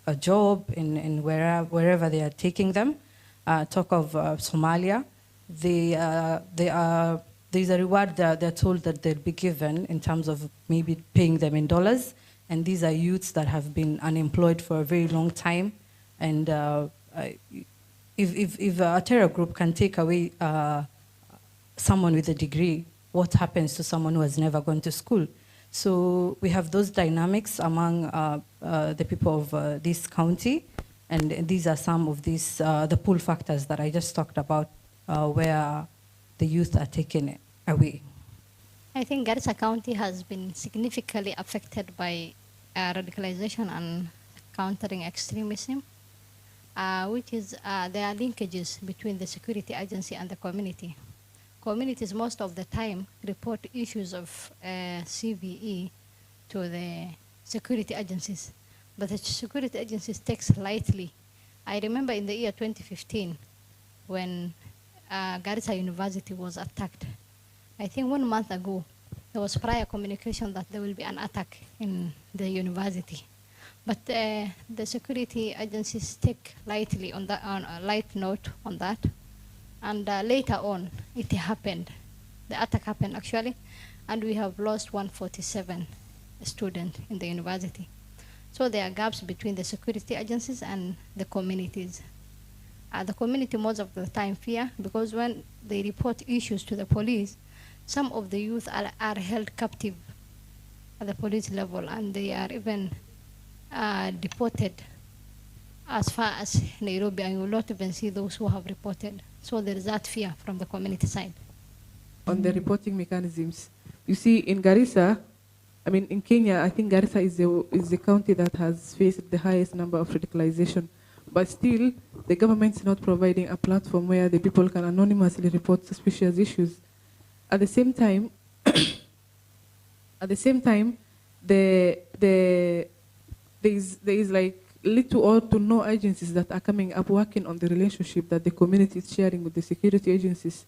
a job in wherever they are taking them. Talk of Somalia, there's a reward they're told that they'll be given in terms of maybe paying them in dollars, and these are youths that have been unemployed for a very long time. And if a terror group can take away someone with a degree, what happens to someone who has never gone to school? So we have those dynamics among the people of this county, and these are some of these the pull factors that I just talked about, where the youth are taken away. I think Garissa County has been significantly affected by radicalization and countering extremism, which is there are linkages between the security agency and the community. Communities most of the time report issues of CVE to the security agencies, but the security agencies takes lightly. I remember in the year 2015 when Garissa University was attacked. I think 1 month ago, there was prior communication that there will be an attack in the university. But the security agencies take lightly on that, on a light note on that. And later on, it happened. The attack happened actually, and we have lost 147 students in the university. So there are gaps between the security agencies and the communities. The community most of the time fear, because when they report issues to the police, some of the youth are held captive at the police level, and they are even deported as far as Nairobi, and you will not even see those who have reported. So there is that fear from the community side. On the reporting mechanisms, you see in Garissa, I mean in Kenya, I think Garissa is the county that has faced the highest number of radicalization. But still, the government is not providing a platform where the people can anonymously report suspicious issues. At the same time, there is like little or to no agencies that are coming up working on the relationship that the community is sharing with the security agencies.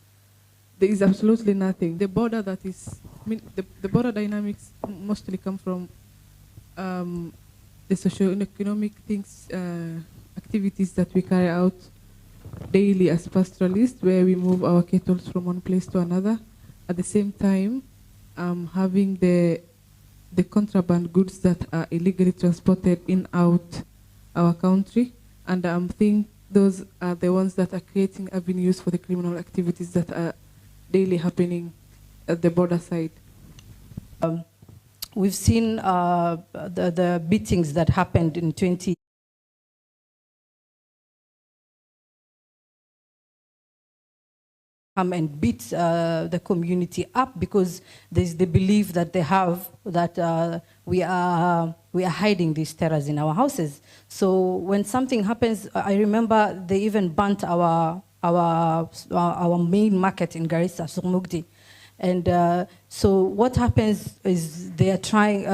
There is absolutely nothing. The border that is, I mean, the border dynamics mostly come from the socio-economic things, activities that we carry out daily as pastoralists, where we move our cattle from one place to another. At the same time, having the contraband goods that are illegally transported in out our country, and I think those are the ones that are creating avenues for the criminal activities that are daily happening at the border side. We've seen the beatings that happened in 20. Come and beat the community up because there's the belief that they have that we are hiding these terrors in our houses. So when something happens, I remember they even burnt our main market in Garissa, Surmugdi. And so what happens is they are trying,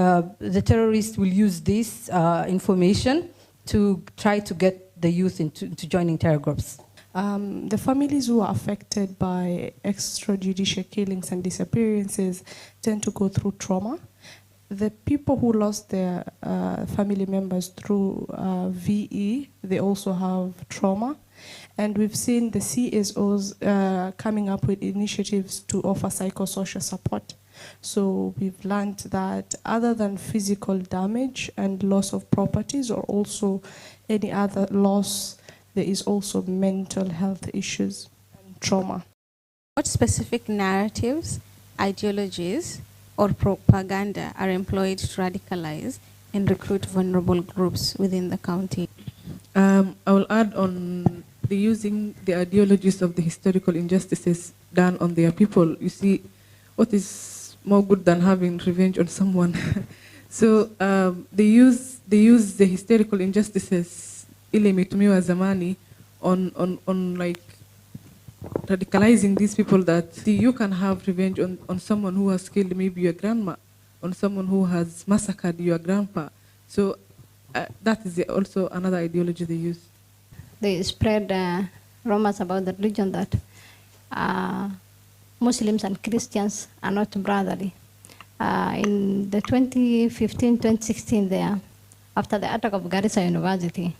the terrorists will use this information to try to get the youth into joining terror groups. The families who are affected by extrajudicial killings and disappearances tend to go through trauma. The people who lost their family members through VE, they also have trauma. And we've seen the CSOs coming up with initiatives to offer psychosocial support. So we've learned that other than physical damage and loss of properties or also any other loss, there is also mental health issues and trauma. What specific narratives, ideologies, or propaganda are employed to radicalize and recruit vulnerable groups within the county? I will add on using the ideologies of the historical injustices done on their people. You see, what is more good than having revenge on someone? So they use the historical injustices ile imetumiwa zamani on like radicalizing these people, that you can have revenge on someone who has killed maybe your grandma, on someone who has massacred your grandpa. So that is also another ideology they use. They spread rumors about the religion that Muslims and Christians are not brotherly. In the 2015-2016 there, after the attack of Garissa University,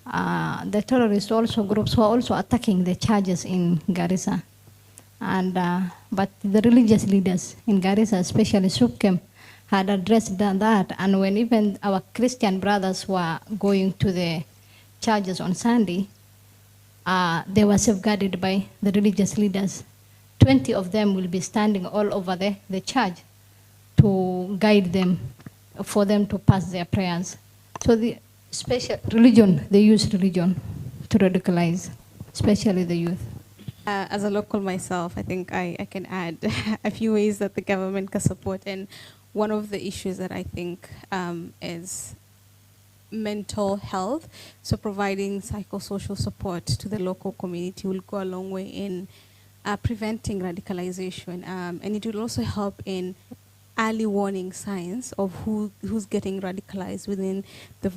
the terrorist also groups were also attacking the churches in Garissa. And, but the religious leaders in Garissa, especially Sukem, had addressed that. And when even our Christian brothers were going to the churches on Sunday, they were safeguarded by the religious leaders. 20 of them will be standing all over the church to guide them, for them to pass their prayers. So the special religion, they use religion to radicalize, especially the youth. As a local myself, I think I can add a few ways that the government can support. And one of the issues that I think is mental health. So providing psychosocial support to the local community will go a long way in preventing radicalization. And it will also help in early warning signs of who's getting radicalized within the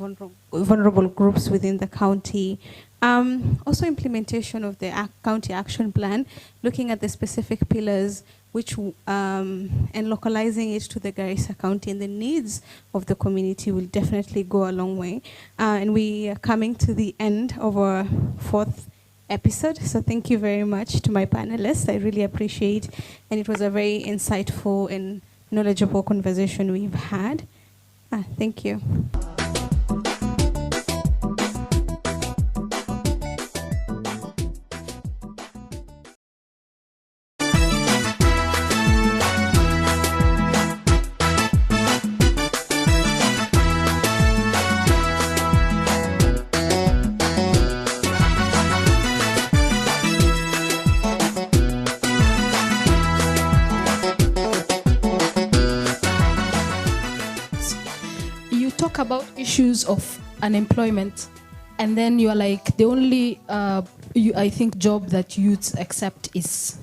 vulnerable groups within the county. Also implementation of the county action plan, looking at the specific pillars which and localizing it to the Garissa County and the needs of the community will definitely go a long way. And we are coming to the end of our 4th episode. So thank you very much to my panelists. I really appreciate, and it was a very insightful and knowledgeable conversation we've had. Thank you. about issues of unemployment, and then you are like, the only, I think, job that youths accept is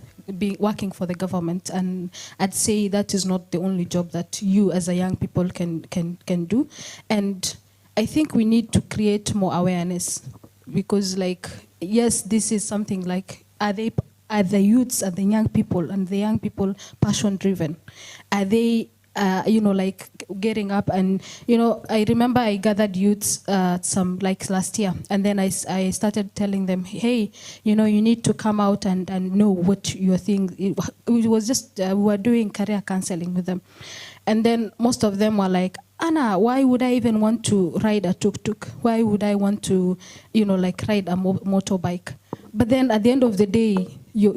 working for the government, and I'd say that is not the only job that you as a young people can do. And I think we need to create more awareness, because like, yes, this is something like, are the youths, are the young people, and the young people passion driven? Are they like getting up and, I remember I gathered youths some like last year, and then I started telling them, hey, you need to come out and know what you're thinking. It was just, we were doing career counseling with them. And then most of them were like, Anna, why would I even want to ride a tuk-tuk? Why would I want to, like ride a motorbike? But then at the end of the day, your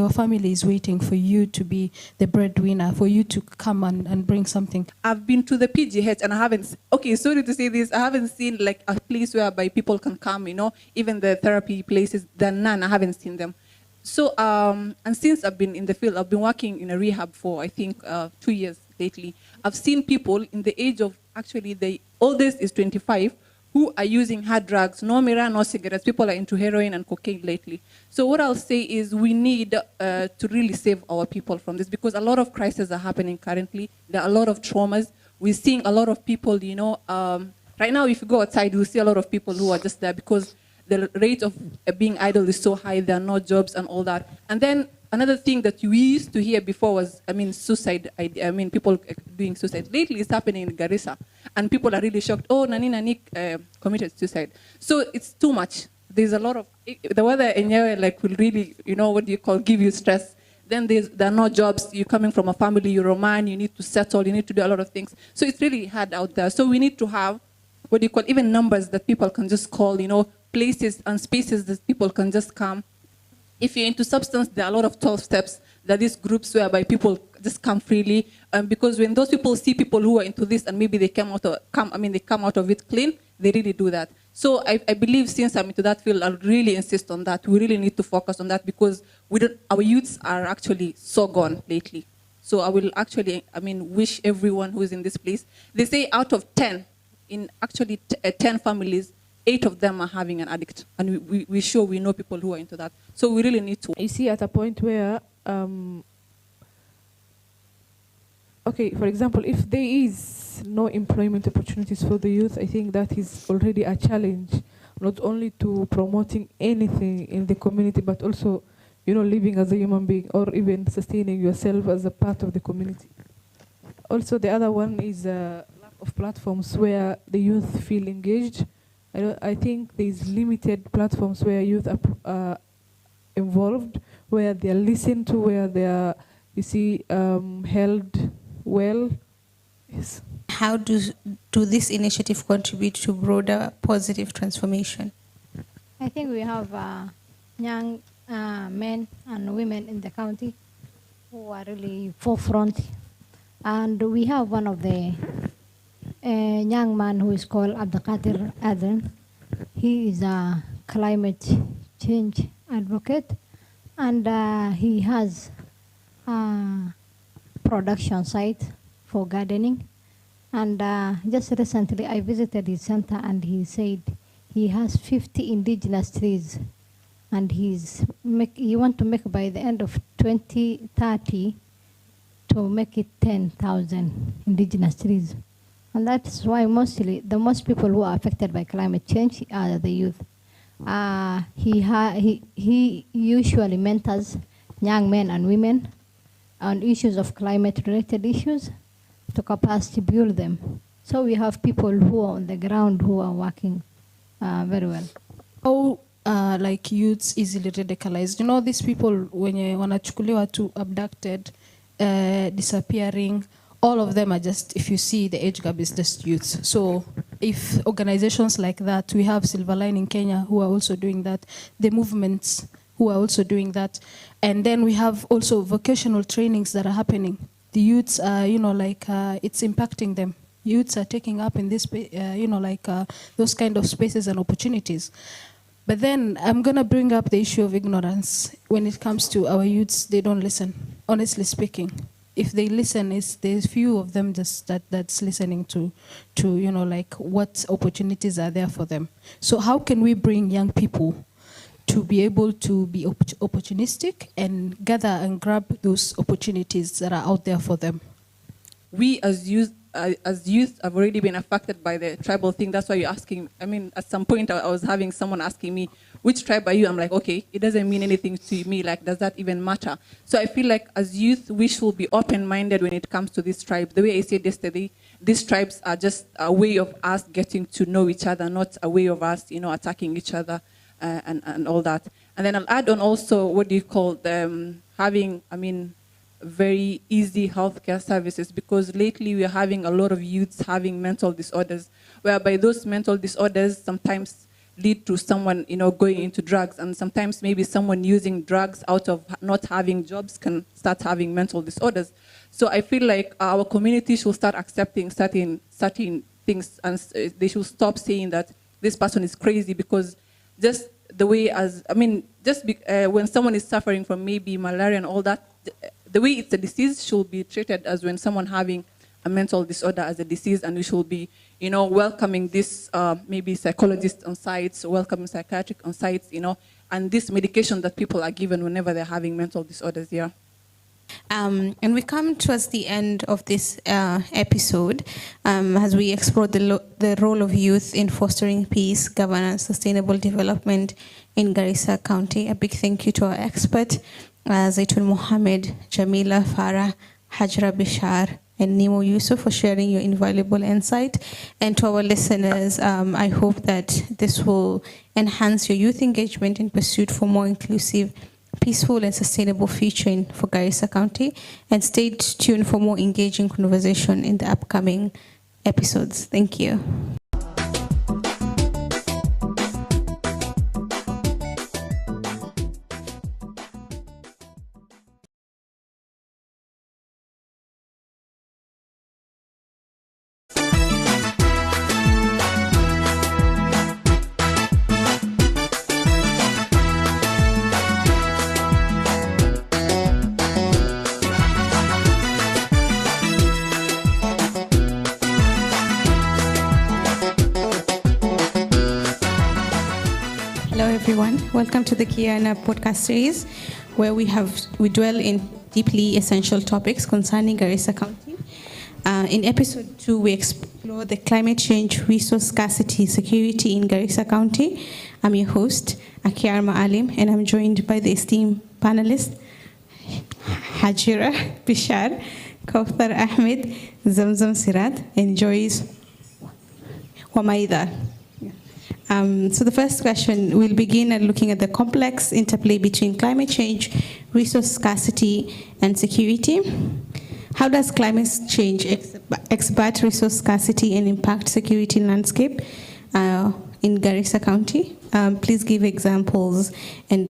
family is waiting for you to be the breadwinner, for you to come and bring something. I've been to the PGH and I haven't, okay, sorry to say this, I haven't seen like a place whereby people can come, even the therapy places, there are none, I haven't seen them. So, and since I've been in the field, I've been working in a rehab for, I think, 2 years lately. I've seen people in the age of, actually the oldest is 25, who are using hard drugs, no mirror, no cigarettes. People are into heroin and cocaine lately. So what I'll say is we need to really save our people from this, because a lot of crises are happening currently. There are a lot of traumas. We're seeing a lot of people, right now if you go outside, you'll see a lot of people who are just there because the rate of being idle is so high, there are no jobs and all that. And then another thing that we used to hear before was, suicide. People doing suicide. Lately, it's happening in Garissa, and people are really shocked. Oh, Nani committed suicide. So it's too much. There's a lot of the weather in here, like, will really, give you stress. Then there are no jobs. You're coming from a family. You're a man. You need to settle. You need to do a lot of things. So it's really hard out there. So we need to have even numbers that people can just call. Places and spaces that people can just come. If you're into substance, there are a lot of 12 steps. There are these groups whereby people just come freely. Because when those people see people who are into this and maybe they come out of it clean, they really do that. So I believe, since I'm into that field, I'll really insist on that. We really need to focus on that, because our youths are actually so gone lately. So I will actually, wish everyone who's in this place. They say out of 10, in actually 10 families, 8 of them are having an addict, and we know people who are into that. So we really need to. You see, at a point where, for example, if there is no employment opportunities for the youth, I think that is already a challenge, not only to promoting anything in the community, but also, living as a human being, or even sustaining yourself as a part of the community. Also, the other one is lack of platforms where the youth feel engaged. I think there's limited platforms where youth are involved, where they are listened to, where they are, held well. Yes. How do this initiative contribute to broader positive transformation? I think we have young men and women in the county who are really forefront. And we have one of the young man who is called Abdulkadir Aden. He is a climate change advocate, and he has a production site for gardening. And just recently I visited his center, and he said he has 50 indigenous trees, and he want to make by the end of 2030 to make it 10,000 indigenous trees. And that's why the most people who are affected by climate change are the youth. He usually mentors young men and women on issues of climate-related issues to capacity build them. So we have people who are on the ground who are working very well. How like youths easily radicalized? These people when wanachukuliwa to abducted, disappearing, all of them are just, if you see the age gap is just youths. So if organizations like that, we have Silverline in Kenya who are also doing that, the movements who are also doing that, and then we have also vocational trainings that are happening. The youths are, it's impacting them. Youths are taking up in this, those kind of spaces and opportunities. But then I'm going to bring up the issue of ignorance. When it comes to our youths, they don't listen, honestly speaking. if they listen, there's few of them just that's listening to like what opportunities are there for them. So how can we bring young people to be able to be opportunistic and gather and grab those opportunities that are out there for them? We as youth have already been affected by the tribal thing. That's why you're asking. I mean, at some point I was having someone asking me, which tribe are you? I'm like, okay, it doesn't mean anything to me. Like, does that even matter? So I feel like as youth, we should be open-minded when it comes to this tribe. The way I said yesterday, these tribes are just a way of us getting to know each other, not a way of us, attacking each other and all that. And then I'll add on also, what do you call them, having, very easy healthcare services, because lately we are having a lot of youths having mental disorders, whereby those mental disorders sometimes lead to someone, going into drugs, and sometimes maybe someone using drugs out of not having jobs can start having mental disorders. So I feel like our community should start accepting certain things, and they should stop saying that this person is crazy, because just the way when someone is suffering from maybe malaria and all that, the way it's a disease should be treated as when someone having a mental disorder as a disease, and we should be, welcoming this maybe psychologists on sites, welcoming psychiatric on sites, and this medication that people are given whenever they're having mental disorders. Yeah. And we come towards the end of this episode as we explore the role of youth in fostering peace, governance, sustainable development in Garissa County. A big thank you to our expert, Zaitun Mohammed, Jamila Farah, Hajra Bishar, and Nemo Yusuf for sharing your invaluable insight. And to our listeners, I hope that this will enhance your youth engagement in pursuit for more inclusive, peaceful and sustainable future for Garissa County. And stay tuned for more engaging conversation in the upcoming episodes. Thank you. Welcome to the Kiana podcast series, where we dwell in deeply essential topics concerning Garissa County. In episode 2, we explore the climate change, resource scarcity, security in Garissa County. I'm your host, Akiyar Maalim, and I'm joined by the esteemed panelists, Hajira Bishar, Kauthar Ahmed, Zamzam Sirat, and Joyce Wamaida. So the first question, we'll begin at looking at the complex interplay between climate change, resource scarcity, and security. How does climate change exacerbate resource scarcity and impact security landscape in Garissa County? Please give examples. And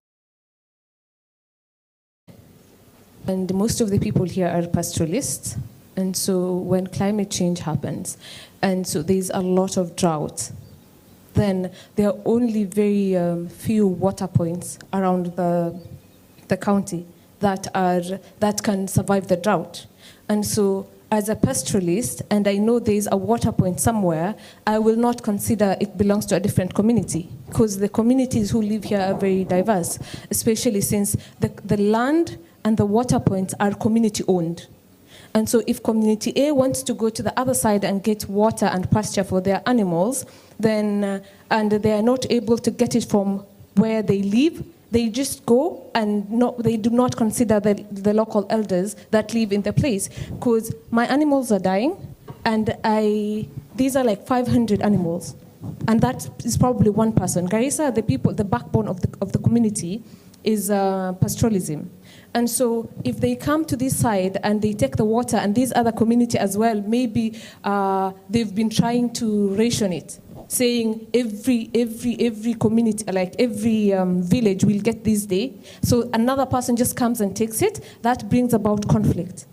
most of the people here are pastoralists, and so when climate change happens, and so there's a lot of drought, then there are only very few water points around the county that can survive the drought. And so as a pastoralist, and I know there is a water point somewhere, I will not consider it belongs to a different community, because the communities who live here are very diverse, especially since the land and the water points are community owned. And so if community A wants to go to the other side and get water and pasture for their animals, then and they are not able to get it from where they live, they just go and they do not consider the local elders that live in the place, because my animals are dying, and these are like 500 animals, and that is probably one person. Garissa, the backbone of the community is pastoralism. And so if they come to this side and they take the water, and these other community as well, maybe they've been trying to ration it, saying every community, like every village will get this day. So another person just comes and takes it. That brings about conflict.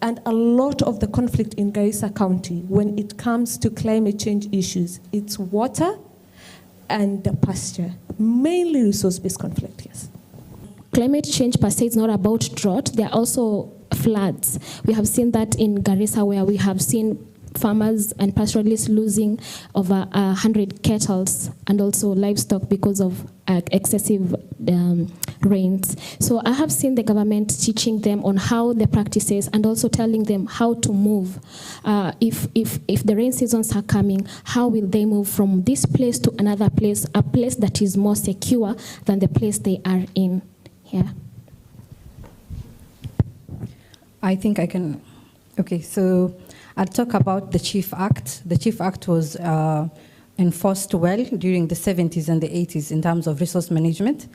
And a lot of the conflict in Garissa County, when it comes to climate change issues, it's water and pasture, mainly resource-based conflict, yes. Climate change per se is not about drought. There are also floods. We have seen that in Garissa, where we have seen farmers and pastoralists losing over 100 cattle and also livestock because of excessive rains. So I have seen the government teaching them on how the practices and also telling them how to move. If the rain seasons are coming, how will they move from this place to another place, a place that is more secure than the place they are in here? I think I can. Okay, so I'll talk about the Chief Act. The Chief Act was enforced well during the 70s and the 80s in terms of resource management.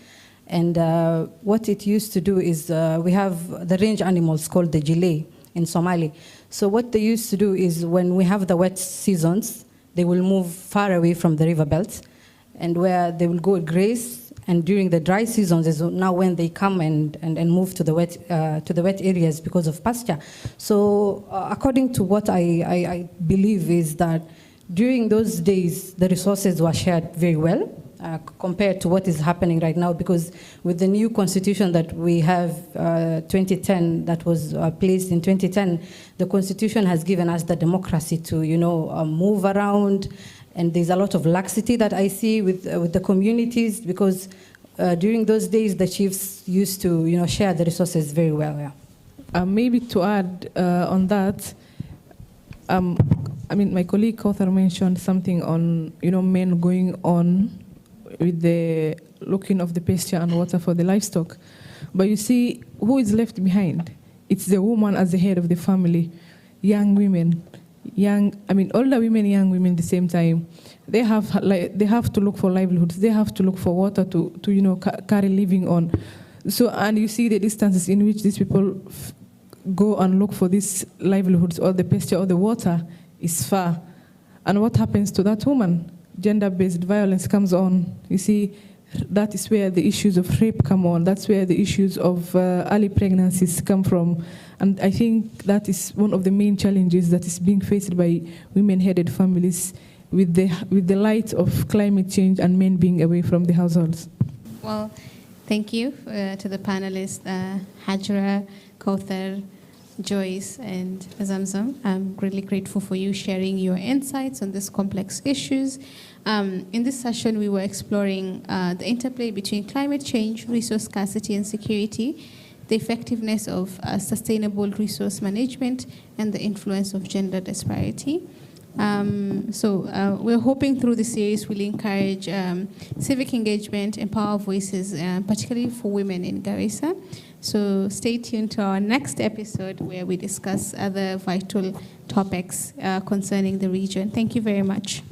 And what it used to do is we have the range animals called the Gile in Somali. So what they used to do is when we have the wet seasons, they will move far away from the river belt and where they will go graze. And during the dry seasons is now when they come and move to the wet areas because of pasture. So according to what I believe is that during those days, the resources were shared very well compared to what is happening right now, because with the new constitution that we have 2010, that was placed in 2010, the constitution has given us the democracy to, move around. And there's a lot of laxity that I see with the communities, because during those days, the chiefs used to, share the resources very well. Yeah. Maybe to add on that, my colleague Kauthar mentioned something on, men going on with the looking of the pasture and water for the livestock. But you see, who is left behind? It's the woman as the head of the family, young women. Older women, young women at the same time. They have to look for livelihoods. They have to look for water to carry living on. So, and you see the distances in which these people go and look for these livelihoods or the pasture or the water is far. And what happens to that woman? Gender-based violence comes on. You see, that is where the issues of rape come on. That's where the issues of early pregnancies come from. And I think that is one of the main challenges that is being faced by women-headed families with the light of climate change and men being away from the households. Well, thank you to the panelists, Hajra, Kauthar, Joyce, and Zamzam. I'm really grateful for you sharing your insights on these complex issues. In this session, we were exploring the interplay between climate change, resource scarcity and security, the effectiveness of sustainable resource management, and the influence of gender disparity. So we're hoping through the series we'll encourage civic engagement, empower voices, particularly for women in Garissa. So stay tuned to our next episode where we discuss other vital topics concerning the region. Thank you very much.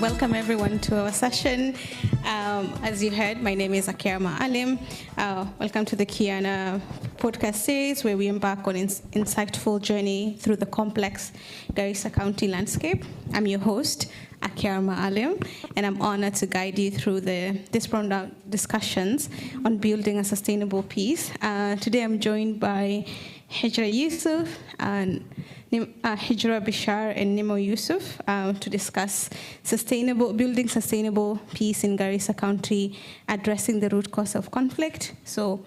Welcome everyone to our session. As you heard, my name is Akirma Alim. Welcome to the Kiana podcast series where we embark on an insightful journey through the complex Garissa County landscape. I'm your host, Akirma Alim, and I'm honored to guide you through this rundown discussions on building a sustainable peace. Today I'm joined by Hijra Yusuf and Hijra Bishar and Nimo Yusuf to discuss building sustainable peace in Garissa County, addressing the root cause of conflict. So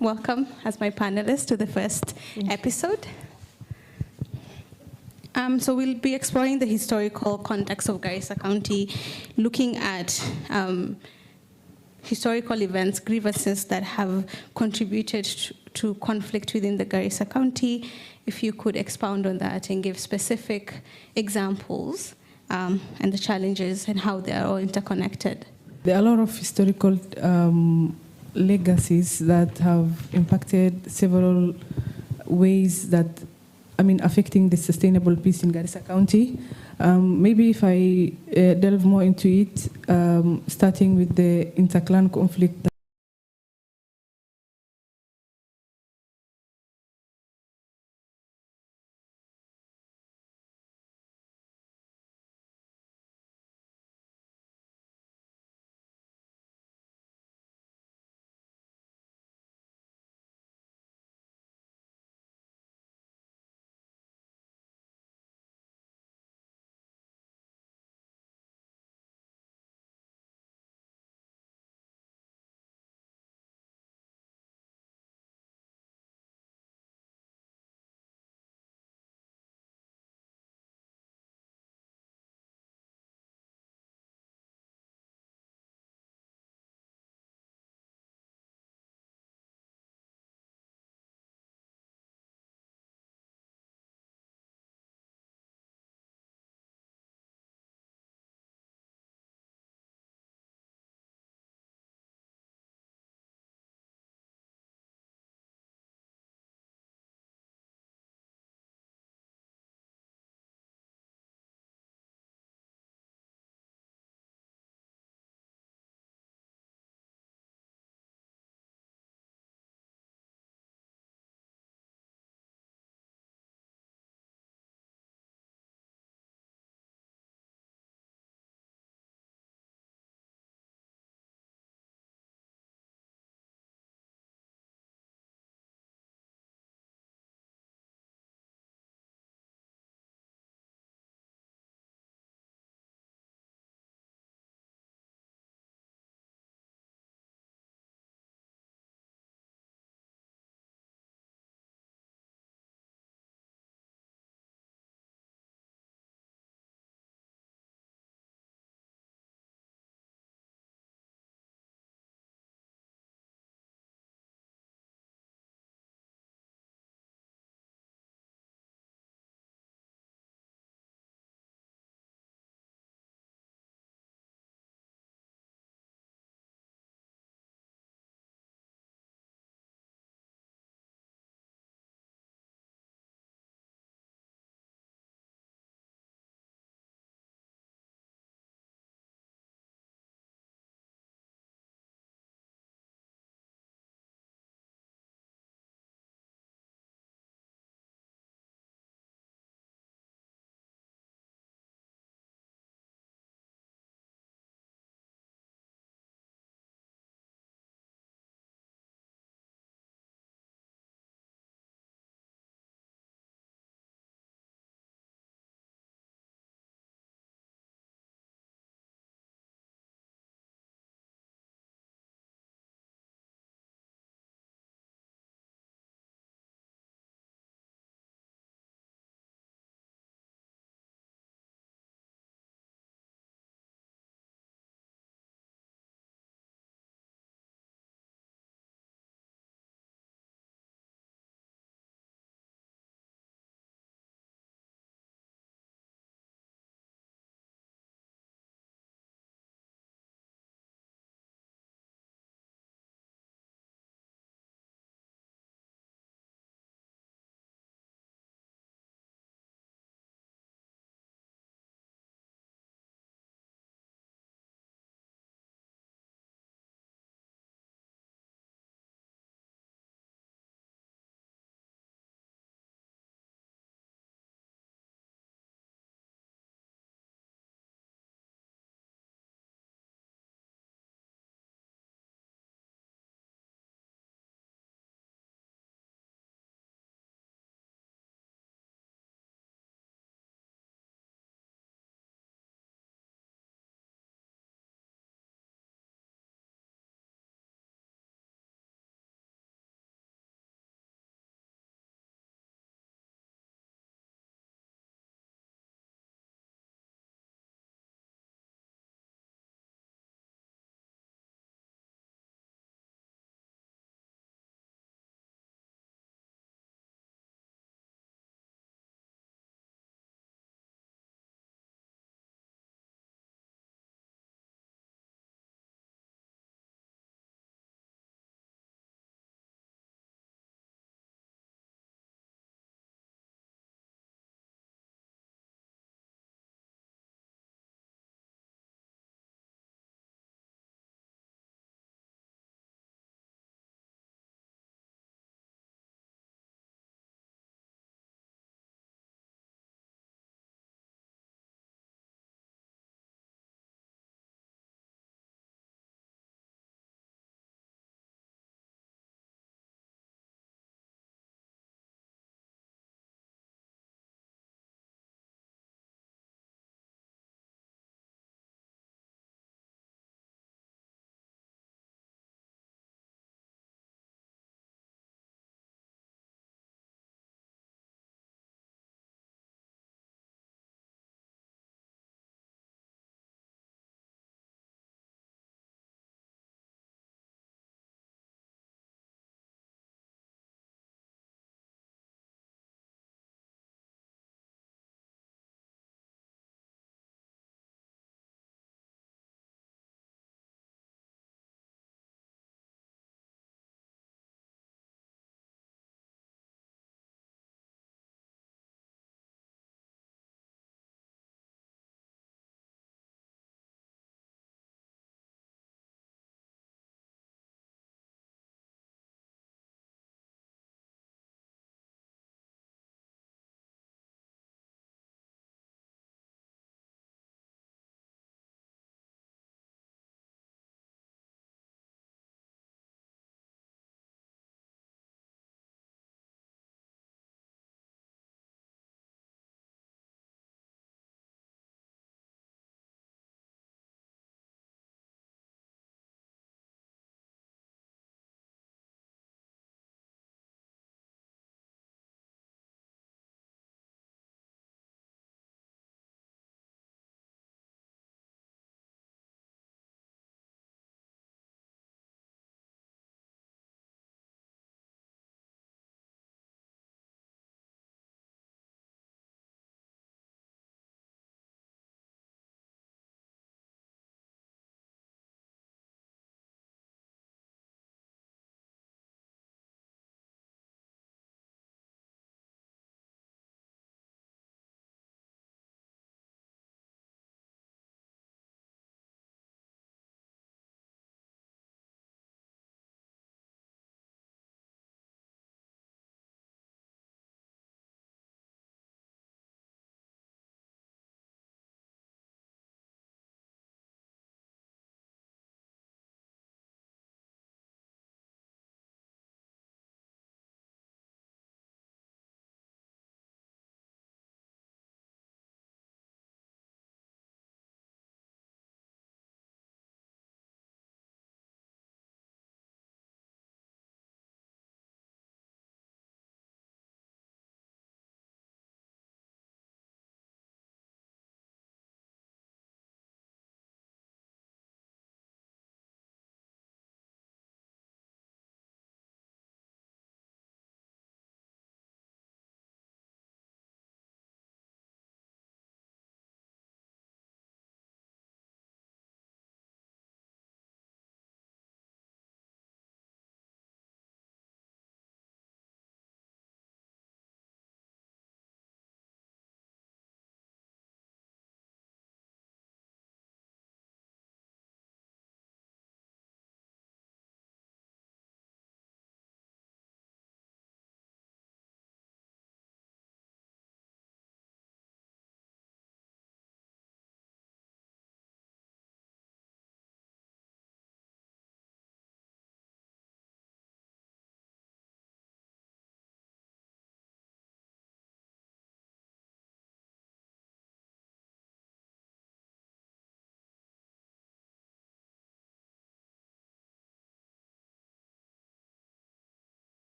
welcome as my panelists to the first episode. So we'll be exploring the historical context of Garissa County, looking at historical events, grievances that have contributed to conflict within the Garissa County. If you could expound on that and give specific examples and the challenges and how they are all interconnected. There are a lot of historical legacies that have impacted several ways that, affecting the sustainable peace in Garissa County. Maybe if I delve more into it, starting with the interclan conflict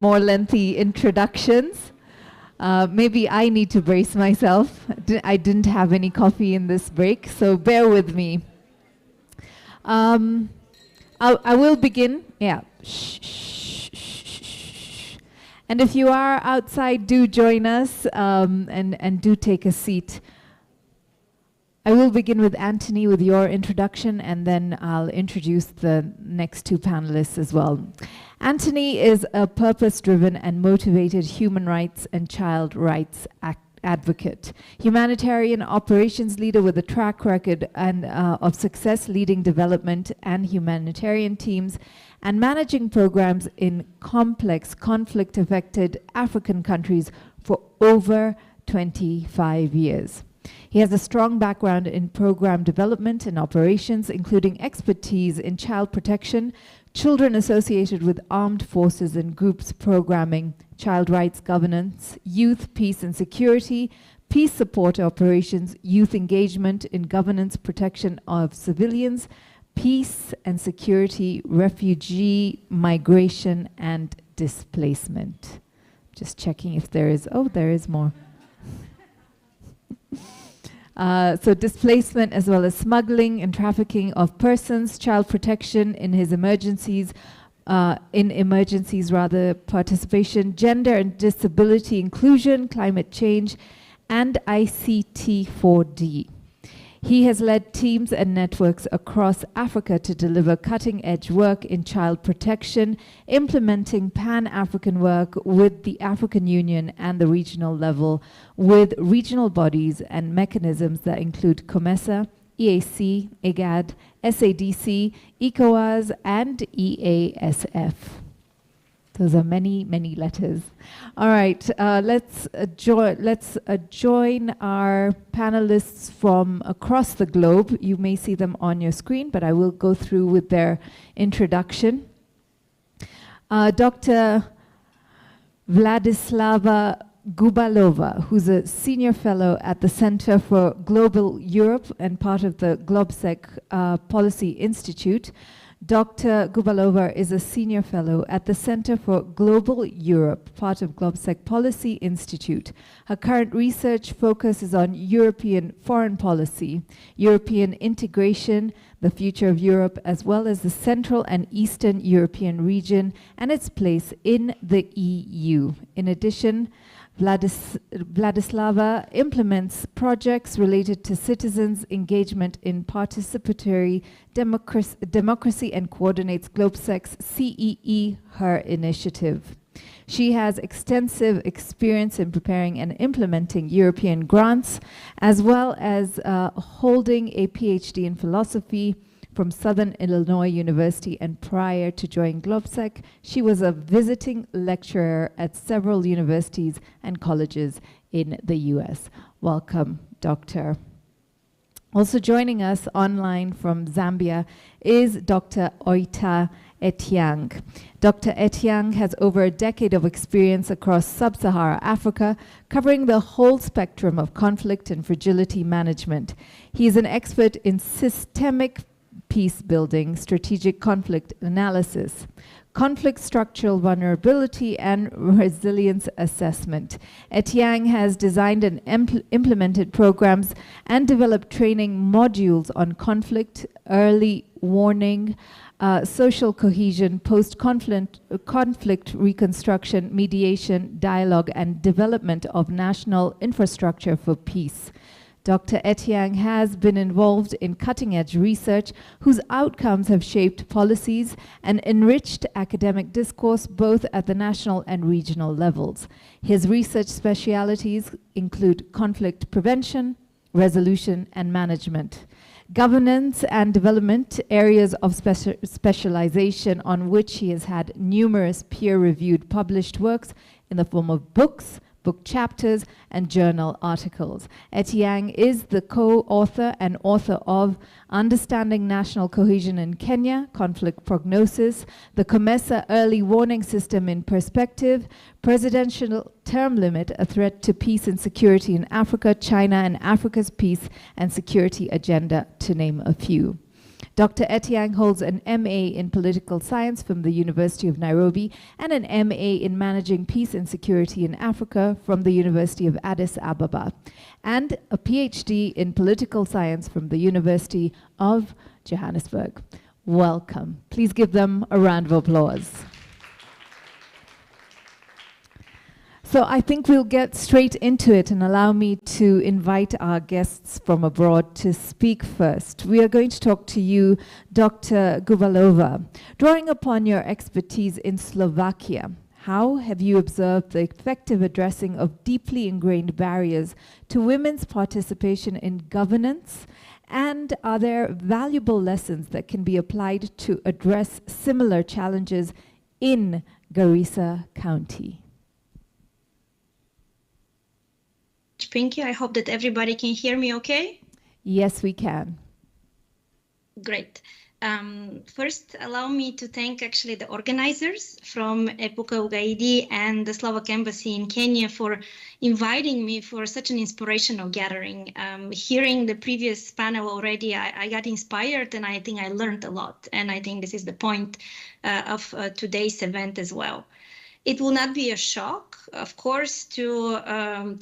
more lengthy introductions. Maybe I need to brace myself. I didn't have any coffee in this break, so bear with me. I will begin. Yeah. Shh, shh, shh, shh, shh. And if you are outside, do join us and do take a seat. I will begin with Anthony with your introduction, and then I'll introduce the next two panelists as well. Anthony is a purpose-driven and motivated human rights and child rights advocate, humanitarian operations leader with a track record of success leading development and humanitarian teams and managing programs in complex conflict-affected African countries for over 25 years. He has a strong background in program development and operations, including expertise in child protection, children associated with armed forces and groups programming, child rights governance, youth, peace and security, peace support operations, youth engagement in governance protection of civilians, peace and security, refugee, migration and displacement. Just checking if there is, there is more. So displacement as well as smuggling and trafficking of persons, child protection in his emergencies, participation, gender and disability inclusion, climate change, and ICT4D. He has led teams and networks across Africa to deliver cutting-edge work in child protection, implementing Pan-African work with the African Union and the regional level, with regional bodies and mechanisms that include COMESA, EAC, IGAD, SADC, ECOWAS, and EASF. Those are many, many letters. All right, let's join our panelists from across the globe. You may see them on your screen, but I will go through with their introduction. Dr. Vladislava Gubalova, who's a senior fellow at the Center for Global Europe and part of the GlobSec Policy Institute. Dr. Gubalova is a senior fellow at the Center for Global Europe, part of GlobSec Policy Institute. Her current research focuses on European foreign policy, European integration, the future of Europe, as well as the Central and Eastern European region and its place in the EU. In addition, Vladislava implements projects related to citizens' engagement in participatory democracy and coordinates GlobSec's CEE Her initiative. She has extensive experience in preparing and implementing European grants, as well as holding a PhD in philosophy from Southern Illinois University, and prior to joining GlobSec, she was a visiting lecturer at several universities and colleges in the US. Welcome, Doctor. Also joining us online from Zambia is Dr. Oita Etiang. Dr. Etiang has over a decade of experience across sub-Saharan Africa, covering the whole spectrum of conflict and fragility management. He is an expert in systemic peace building, strategic conflict analysis, conflict structural vulnerability, and resilience assessment. Etiang has designed and implemented programs and developed training modules on conflict, early warning, social cohesion, post-conflict reconstruction, mediation, dialogue, and development of national infrastructure for peace. Dr. Etiang has been involved in cutting-edge research whose outcomes have shaped policies and enriched academic discourse both at the national and regional levels. His research specialities include conflict prevention, resolution, and management, governance and development, areas of specialization on which he has had numerous peer-reviewed published works in the form of books, book chapters, and journal articles. Etiang is the co-author and author of Understanding National Cohesion in Kenya, Conflict Prognosis, the COMESA Early Warning System in Perspective, Presidential Term Limit, A Threat to Peace and Security in Africa, China, and Africa's Peace and Security Agenda, to name a few. Dr. Etiang holds an MA in Political Science from the University of Nairobi and an MA in Managing Peace and Security in Africa from the University of Addis Ababa, and a PhD in Political Science from the University of Johannesburg. Welcome. Please give them a round of applause. So I think we'll get straight into it and allow me to invite our guests from abroad to speak first. We are going to talk to you, Dr. Gubalova. Drawing upon your expertise in Slovakia, how have you observed the effective addressing of deeply ingrained barriers to women's participation in governance? And are there valuable lessons that can be applied to address similar challenges in Garissa County? Pinky, I hope that everybody can hear me okay? Yes, we can. Great. First, allow me to thank actually the organizers from Epuka Ugaidi and the Slovak Embassy in Kenya for inviting me for such an inspirational gathering. Hearing the previous panel already, I got inspired and I think I learned a lot. And I think this is the point of today's event as well. It will not be a shock, of course, to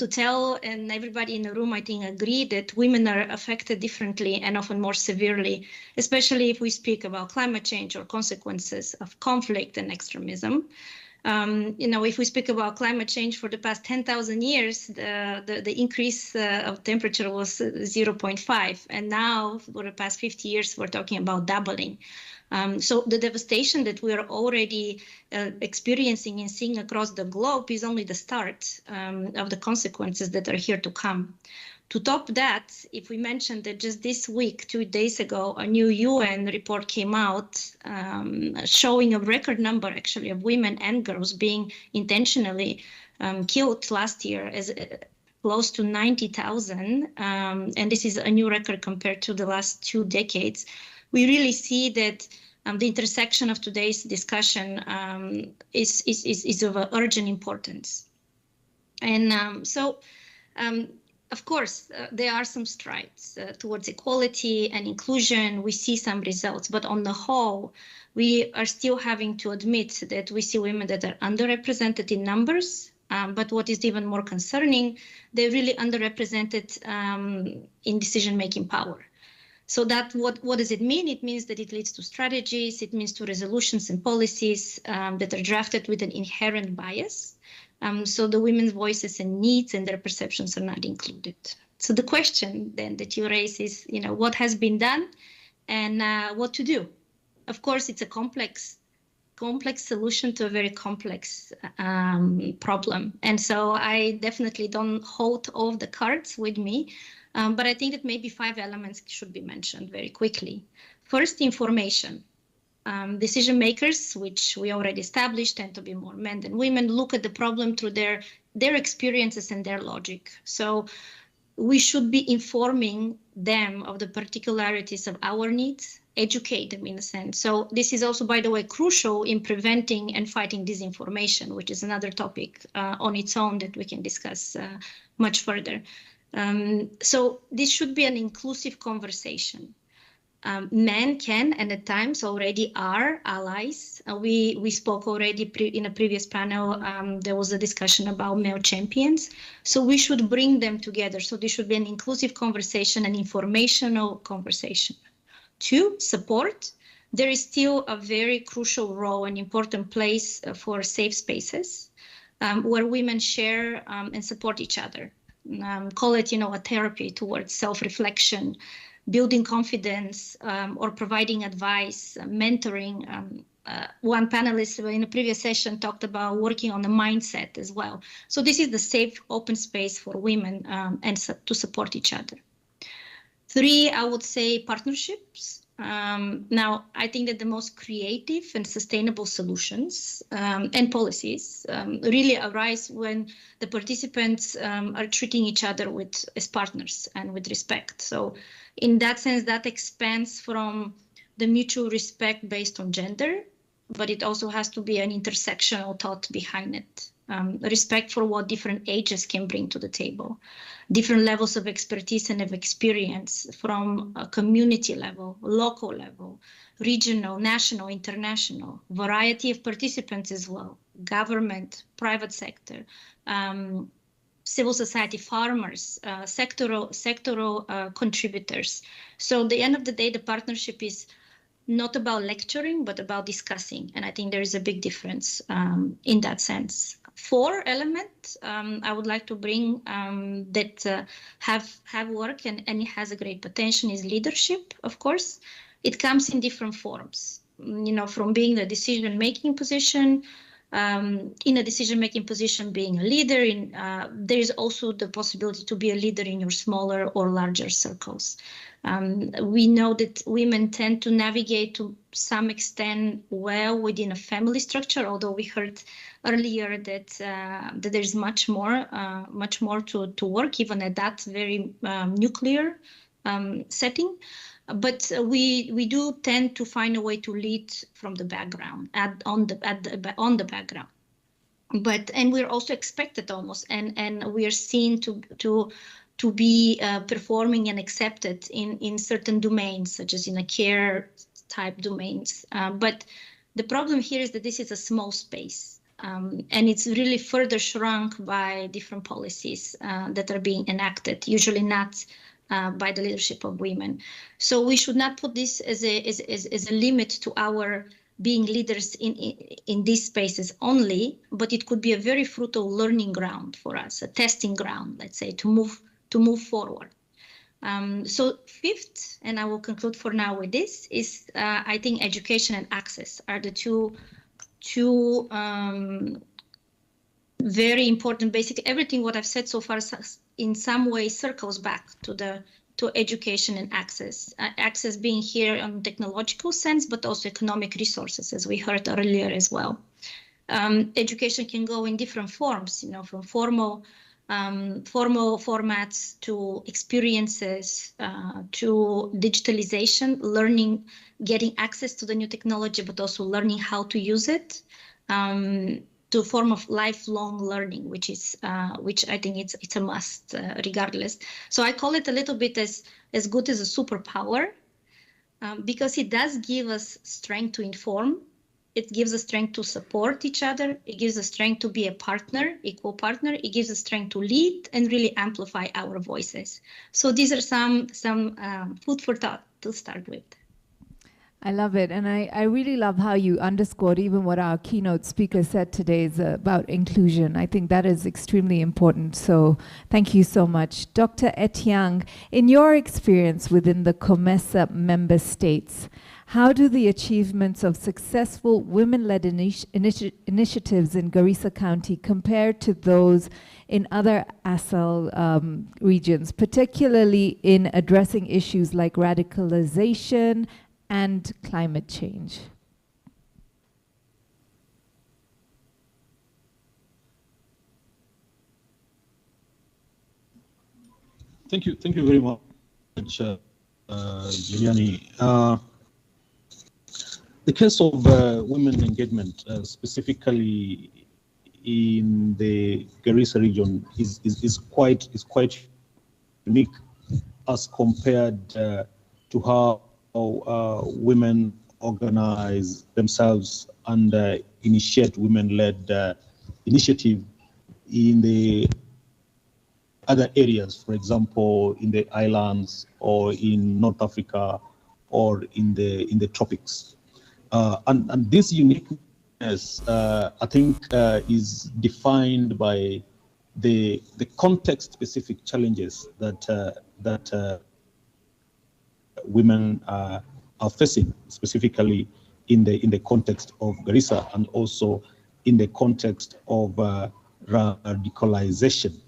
tell, and everybody in the room, I think, agree that women are affected differently and often more severely, especially if we speak about climate change or consequences of conflict and extremism. If we speak about climate change for the past 10,000 years, the increase of temperature was 0.5, and now for the past 50 years, we're talking about doubling. So the devastation that we are already experiencing and seeing across the globe is only the start of the consequences that are here to come. To top that, if we mentioned that just this week, 2 days ago, a new UN report came out showing a record number actually of women and girls being intentionally killed last year, as close to 90,000, and this is a new record compared to the last 2 decades. We really see that the intersection of today's discussion is of urgent importance. And of course, there are some strides towards equality and inclusion. We see some results, but on the whole, we are still having to admit that we see women that are underrepresented in numbers. But what is even more concerning, they're really underrepresented in decision-making power. So that what does it mean? It means that it leads to strategies, it means to resolutions and policies that are drafted with an inherent bias. So the women's voices and needs and their perceptions are not included. So the question then that you raise is, what has been done and what to do? Of course, it's a complex solution to a very complex problem. And so I definitely don't hold all the cards with me. But I think that maybe 5 elements should be mentioned very quickly. First, information. Decision makers, which we already established, tend to be more men than women, look at the problem through their experiences and their logic. So we should be informing them of the particularities of our needs, educate them in a sense. So this is also, by the way, crucial in preventing and fighting disinformation, which is another topic on its own that we can discuss much further. So this should be an inclusive conversation. Men can, and at times already are, allies. We spoke already in a previous panel, there was a discussion about male champions. So we should bring them together. So this should be an inclusive conversation, an informational conversation. 2, support. There is still a very crucial role and important place for safe spaces where women share and support each other. Call it, a therapy towards self-reflection, building confidence, or providing advice, mentoring. One panelist in a previous session talked about working on the mindset as well. So this is the safe, open space for women and to support each other. 3, I would say partnerships. Now, I think that the most creative and sustainable solutions and policies really arise when the participants are treating each other as partners and with respect. So in that sense, that expands from the mutual respect based on gender, but it also has to be an intersectional thought behind it. respect for what different ages can bring to the table, different levels of expertise and of experience from a community level, local level, regional, national, international, variety of participants as well, government, private sector, civil society, farmers, sectoral contributors. So at the end of the day, the partnership is not about lecturing, but about discussing. And I think there is a big difference in that sense. 4 elements I would like to bring that have work and it has a great potential is leadership, of course. It comes in different forms, from being the decision-making position, in a decision-making position, being a leader. There is also the possibility to be a leader in your smaller or larger circles. We know that women tend to navigate to some extent well within a family structure, although we heard earlier that there's much more to work, even at that very nuclear setting. But we do tend to find a way to lead from the background, on the background. And we're also expected almost, and we are seen to be performing and accepted in certain domains, such as in a care type domains. But the problem here is that this is a small space, and it's really further shrunk by different policies that are being enacted, usually not by the leadership of women. So we should not put this as a limit to our being leaders in these spaces only, but it could be a very fruitful learning ground for us, a testing ground, let's say, to move forward. So 5th, and I will conclude for now with this, is I think education and access are the two very important. Basically, everything what I've said so far in some way circles back to education and access. Access being here on technological sense, but also economic resources, as we heard earlier as well. Education can go in different forms, from formal formats to experiences, to digitalization, learning, getting access to the new technology, but also learning how to use it, to a form of lifelong learning, which I think it's a must, regardless. So I call it a little bit as good as a superpower, because it does give us strength to inform. It gives us strength to support each other. It gives us strength to be a partner, equal partner. It gives us strength to lead and really amplify our voices. So these are some food for thought to start with. I love it. And I really love how you underscored even what our keynote speaker said today is about inclusion. I think that is extremely important. So thank you so much. Dr. Etiang, in your experience within the COMESA member states, how do the achievements of successful women-led initiatives in Garissa County compare to those in other ASAL regions, particularly in addressing issues like radicalization and climate change? Thank you very much, Juliani. The case of women engagement, specifically in the Garissa region, is quite unique as compared to how women organize themselves and initiate women-led initiative in the other areas, for example, in the islands or in North Africa or in the tropics. And this uniqueness, I think, is defined by the context-specific challenges that women are facing, specifically in the context of Garissa and also in the context of radicalization.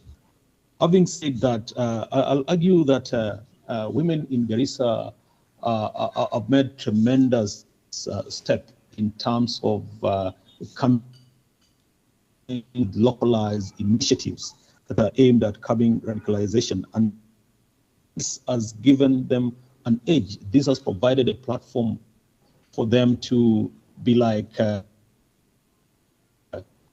Having said that, I'll argue that women in Garissa have made tremendous step in terms of coming with localized initiatives that are aimed at curbing radicalization, and this has given them an edge. This has provided a platform for them to be like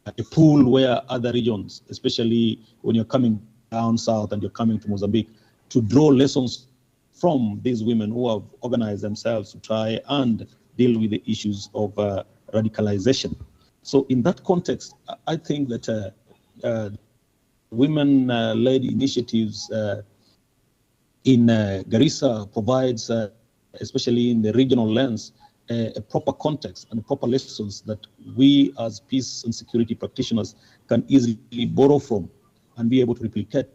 a pool where other regions, especially when you're coming down south and you're coming to Mozambique, to draw lessons from these women who have organized themselves to try and deal with the issues of radicalization. So in that context, I think that women-led initiatives in Garissa provides, especially in the regional lens, a proper context and proper lessons that we as peace and security practitioners can easily borrow from and be able to replicate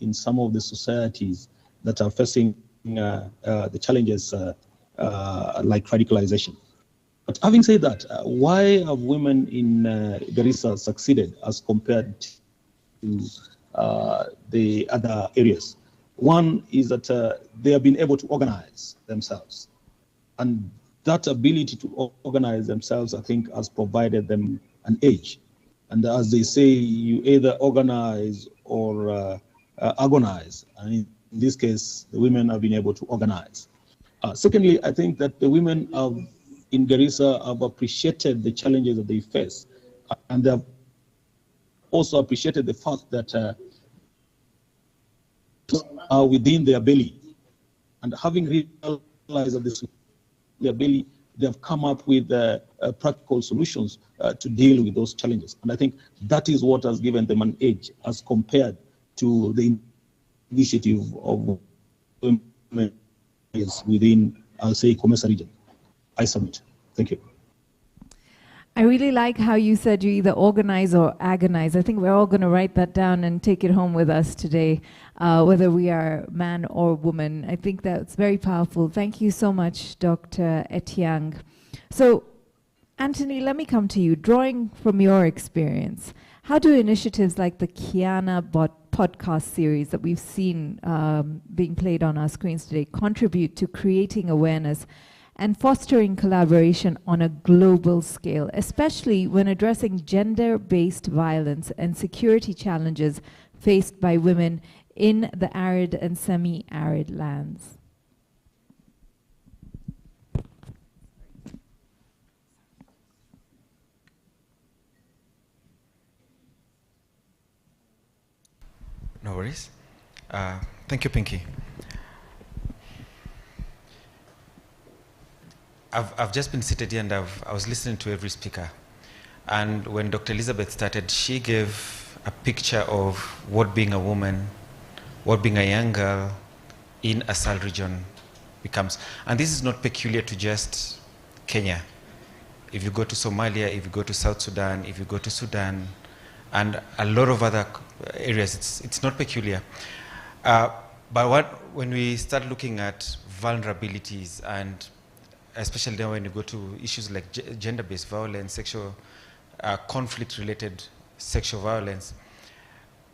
in some of the societies that are facing the challenges like radicalization. But having said that, why have women in Garissa succeeded as compared to the other areas? One is that they have been able to organize themselves. And that ability to organize themselves, I think, has provided them an edge. And as they say, you either organize or agonize. And in this case, the women have been able to organize. Secondly, I think that the women in Garissa have appreciated the challenges that they face. And they have also appreciated the fact that are within their belly. And having realized that this their belly, they have come up with practical solutions to deal with those challenges. And I think that is what has given them an edge as compared to the initiative of women within, I'll say, Comesa region. I submit. Thank you. I really like how you said you either organize or agonize. I think we're all going to write that down and take it home with us today, whether we are man or woman. I think that's very powerful. Thank you so much, Dr. Etiang. So, Anthony, let me come to you. Drawing from your experience, how do initiatives like the Kiana podcast series that we've seen being played on our screens today contribute to creating awareness and fostering collaboration on a global scale, especially when addressing gender-based violence and security challenges faced by women in the arid and semi-arid lands? No worries. Thank you, Pinky. I've just been seated here and I was listening to every speaker. And when Dr. Elizabeth started, she gave a picture of what being a woman, what being a young girl in ASAL region becomes. And this is not peculiar to just Kenya. If you go to Somalia, if you go to South Sudan, if you go to Sudan, and a lot of other areas, it's not peculiar. But when we start looking at vulnerabilities, and especially now when you go to issues like gender-based violence, sexual conflict-related sexual violence,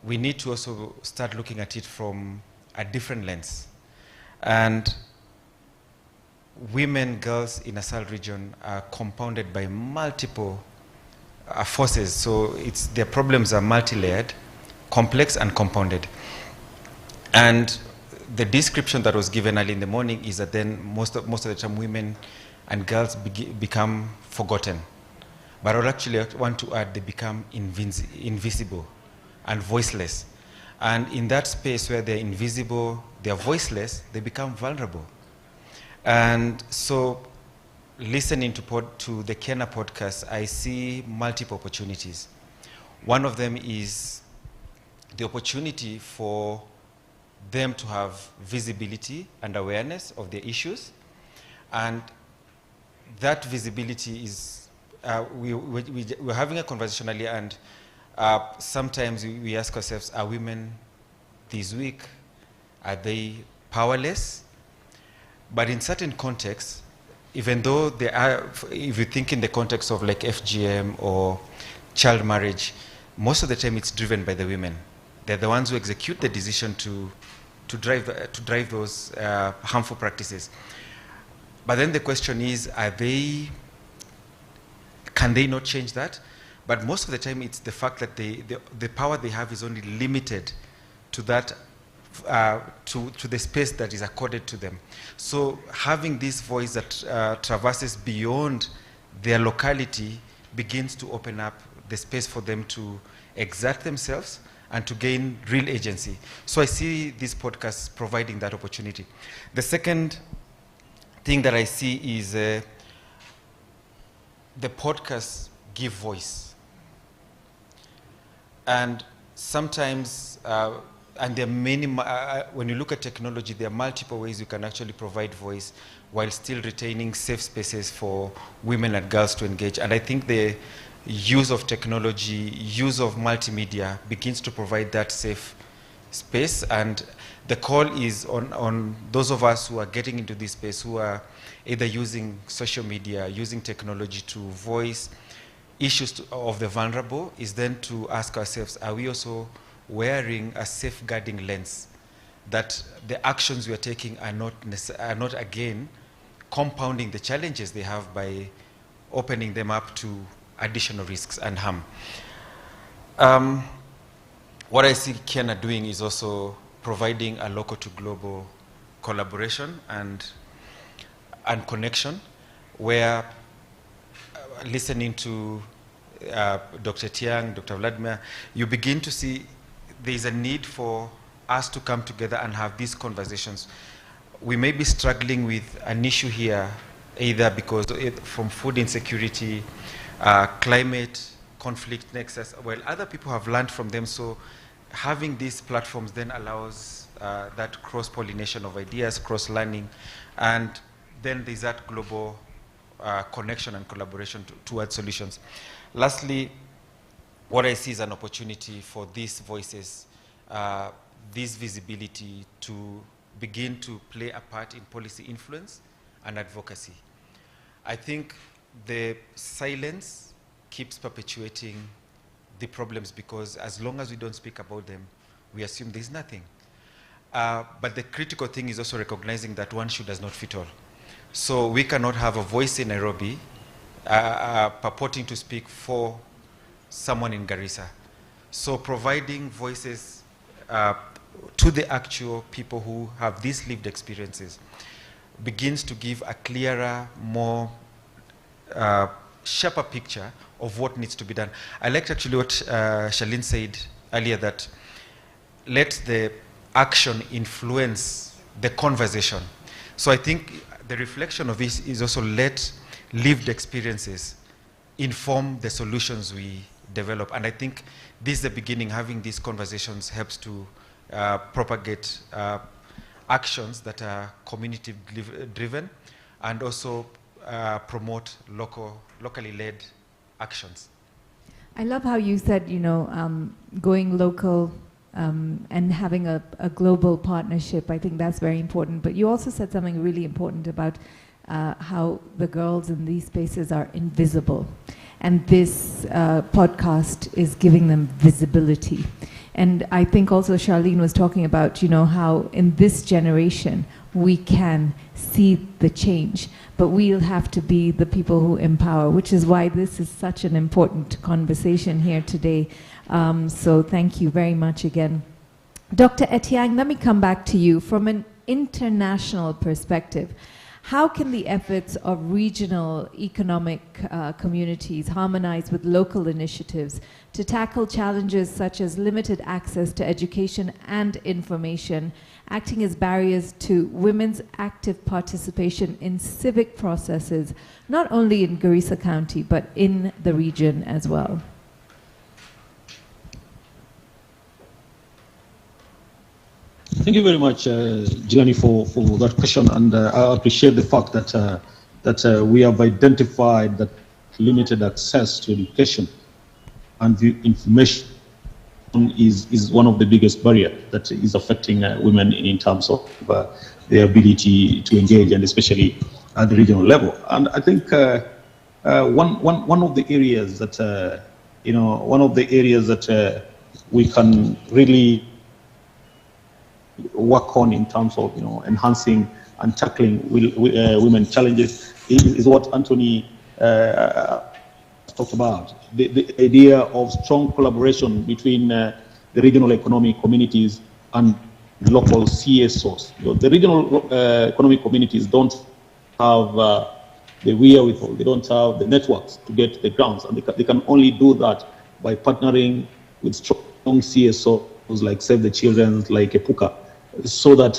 we need to also start looking at it from a different lens. And women, girls in ASAL region are compounded by multiple forces. So their problems are multi-layered, complex and compounded. And the description that was given early in the morning is that then most of the time women and girls become forgotten. But I would actually want to add they become invisible and voiceless. And in that space where they're invisible, they're voiceless, they become vulnerable. And so listening to the Kena podcast, I see multiple opportunities. One of them is the opportunity for them to have visibility and awareness of their issues. And that visibility is, we're having a conversation earlier, and sometimes we ask ourselves, are women this weak? Are they powerless? But in certain contexts, even though they are, if you think in the context of like FGM or child marriage, most of the time it's driven by the women. They're the ones who execute the decision to drive those harmful practices. But then the question is, can they not change that? But most of the time it's the fact that the power they have is only limited to that, to the space that is accorded to them. So having this voice that traverses beyond their locality begins to open up the space for them to exert themselves and to gain real agency. So I see these podcasts providing that opportunity. The second thing that I see is the podcasts give voice. And sometimes, and there are many, when you look at technology, there are multiple ways you can actually provide voice while still retaining safe spaces for women and girls to engage. And I think the use of technology, use of multimedia begins to provide that safe space. And the call is on those of us who are getting into this space, who are either using social media, using technology to voice issues of the vulnerable, is then to ask ourselves, are we also wearing a safeguarding lens, that the actions we are taking are not again compounding the challenges they have by opening them up to additional risks and harm. What I see Kenya doing is also providing a local to global collaboration and connection, where listening to Dr. Tiang, Dr. Vladimir, you begin to see there is a need for us to come together and have these conversations. We may be struggling with an issue here, either because from food insecurity, climate, conflict nexus, well, other people have learned from them, so having these platforms then allows that cross-pollination of ideas, cross-learning, and then there's that global connection and collaboration towards solutions. Lastly, what I see is an opportunity for these voices, this visibility, to begin to play a part in policy influence and advocacy. I think the silence keeps perpetuating the problems, because as long as we don't speak about them, we assume there's nothing. But the critical thing is also recognizing that one shoe does not fit all. So we cannot have a voice in Nairobi purporting to speak for someone in Garissa. So providing voices to the actual people who have these lived experiences begins to give a clearer, more sharper picture of what needs to be done. I liked actually what Charlene said earlier, that let the action influence the conversation. So I think the reflection of this is also let lived experiences inform the solutions we develop. And I think this is the beginning. Having these conversations helps to propagate actions that are community-driven and also promote locally led actions. I love how you said, going local and having a global partnership. I think that's very important. But you also said something really important about how the girls in these spaces are invisible. And this podcast is giving them visibility. And I think also Charlene was talking about, how in this generation we can see the change, but we'll have to be the people who empower, which is why this is such an important conversation here today. So thank you very much again. Dr. Etiang, let me come back to you. From an international perspective, how can the efforts of regional economic communities harmonize with local initiatives to tackle challenges such as limited access to education and information, acting as barriers to women's active participation in civic processes, not only in Garissa County, but in the region as well? Thank you very much, Jelani, for that question, and I appreciate the fact that we have identified that limited access to education and the information is one of the biggest barriers that is affecting women in terms of their ability to engage, and especially at the regional level. And I think one of the areas that we can really work on in terms of enhancing and tackling women challenges is what Anthony talked about, the idea of strong collaboration between the regional economic communities and local CSOs. The regional economic communities don't have the wherewithal, they don't have the networks to get the grants, and they can only do that by partnering with strong CSOs like Save the Children, like Epuka, so that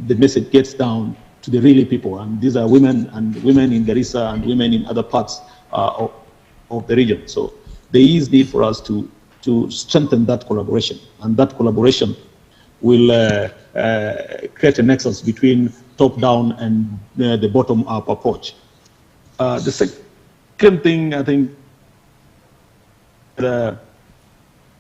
the message gets down to the really people. And these are women in Garissa and women in other parts of the region. So there is need for us to strengthen that collaboration, and that collaboration will create a nexus between top-down and the bottom-up approach. The second thing, I think,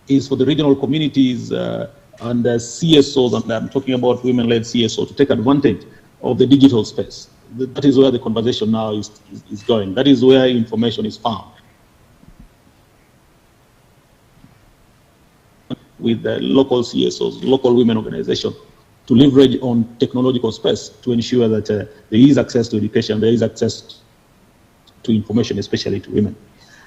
is for the regional communities and the CSOs, and I'm talking about women-led CSOs, to take advantage of the digital space. That is where the conversation now is going. That is where information is found. With the local CSOs, local women organizations, to leverage on technological space to ensure that there is access to education, there is access to information, especially to women.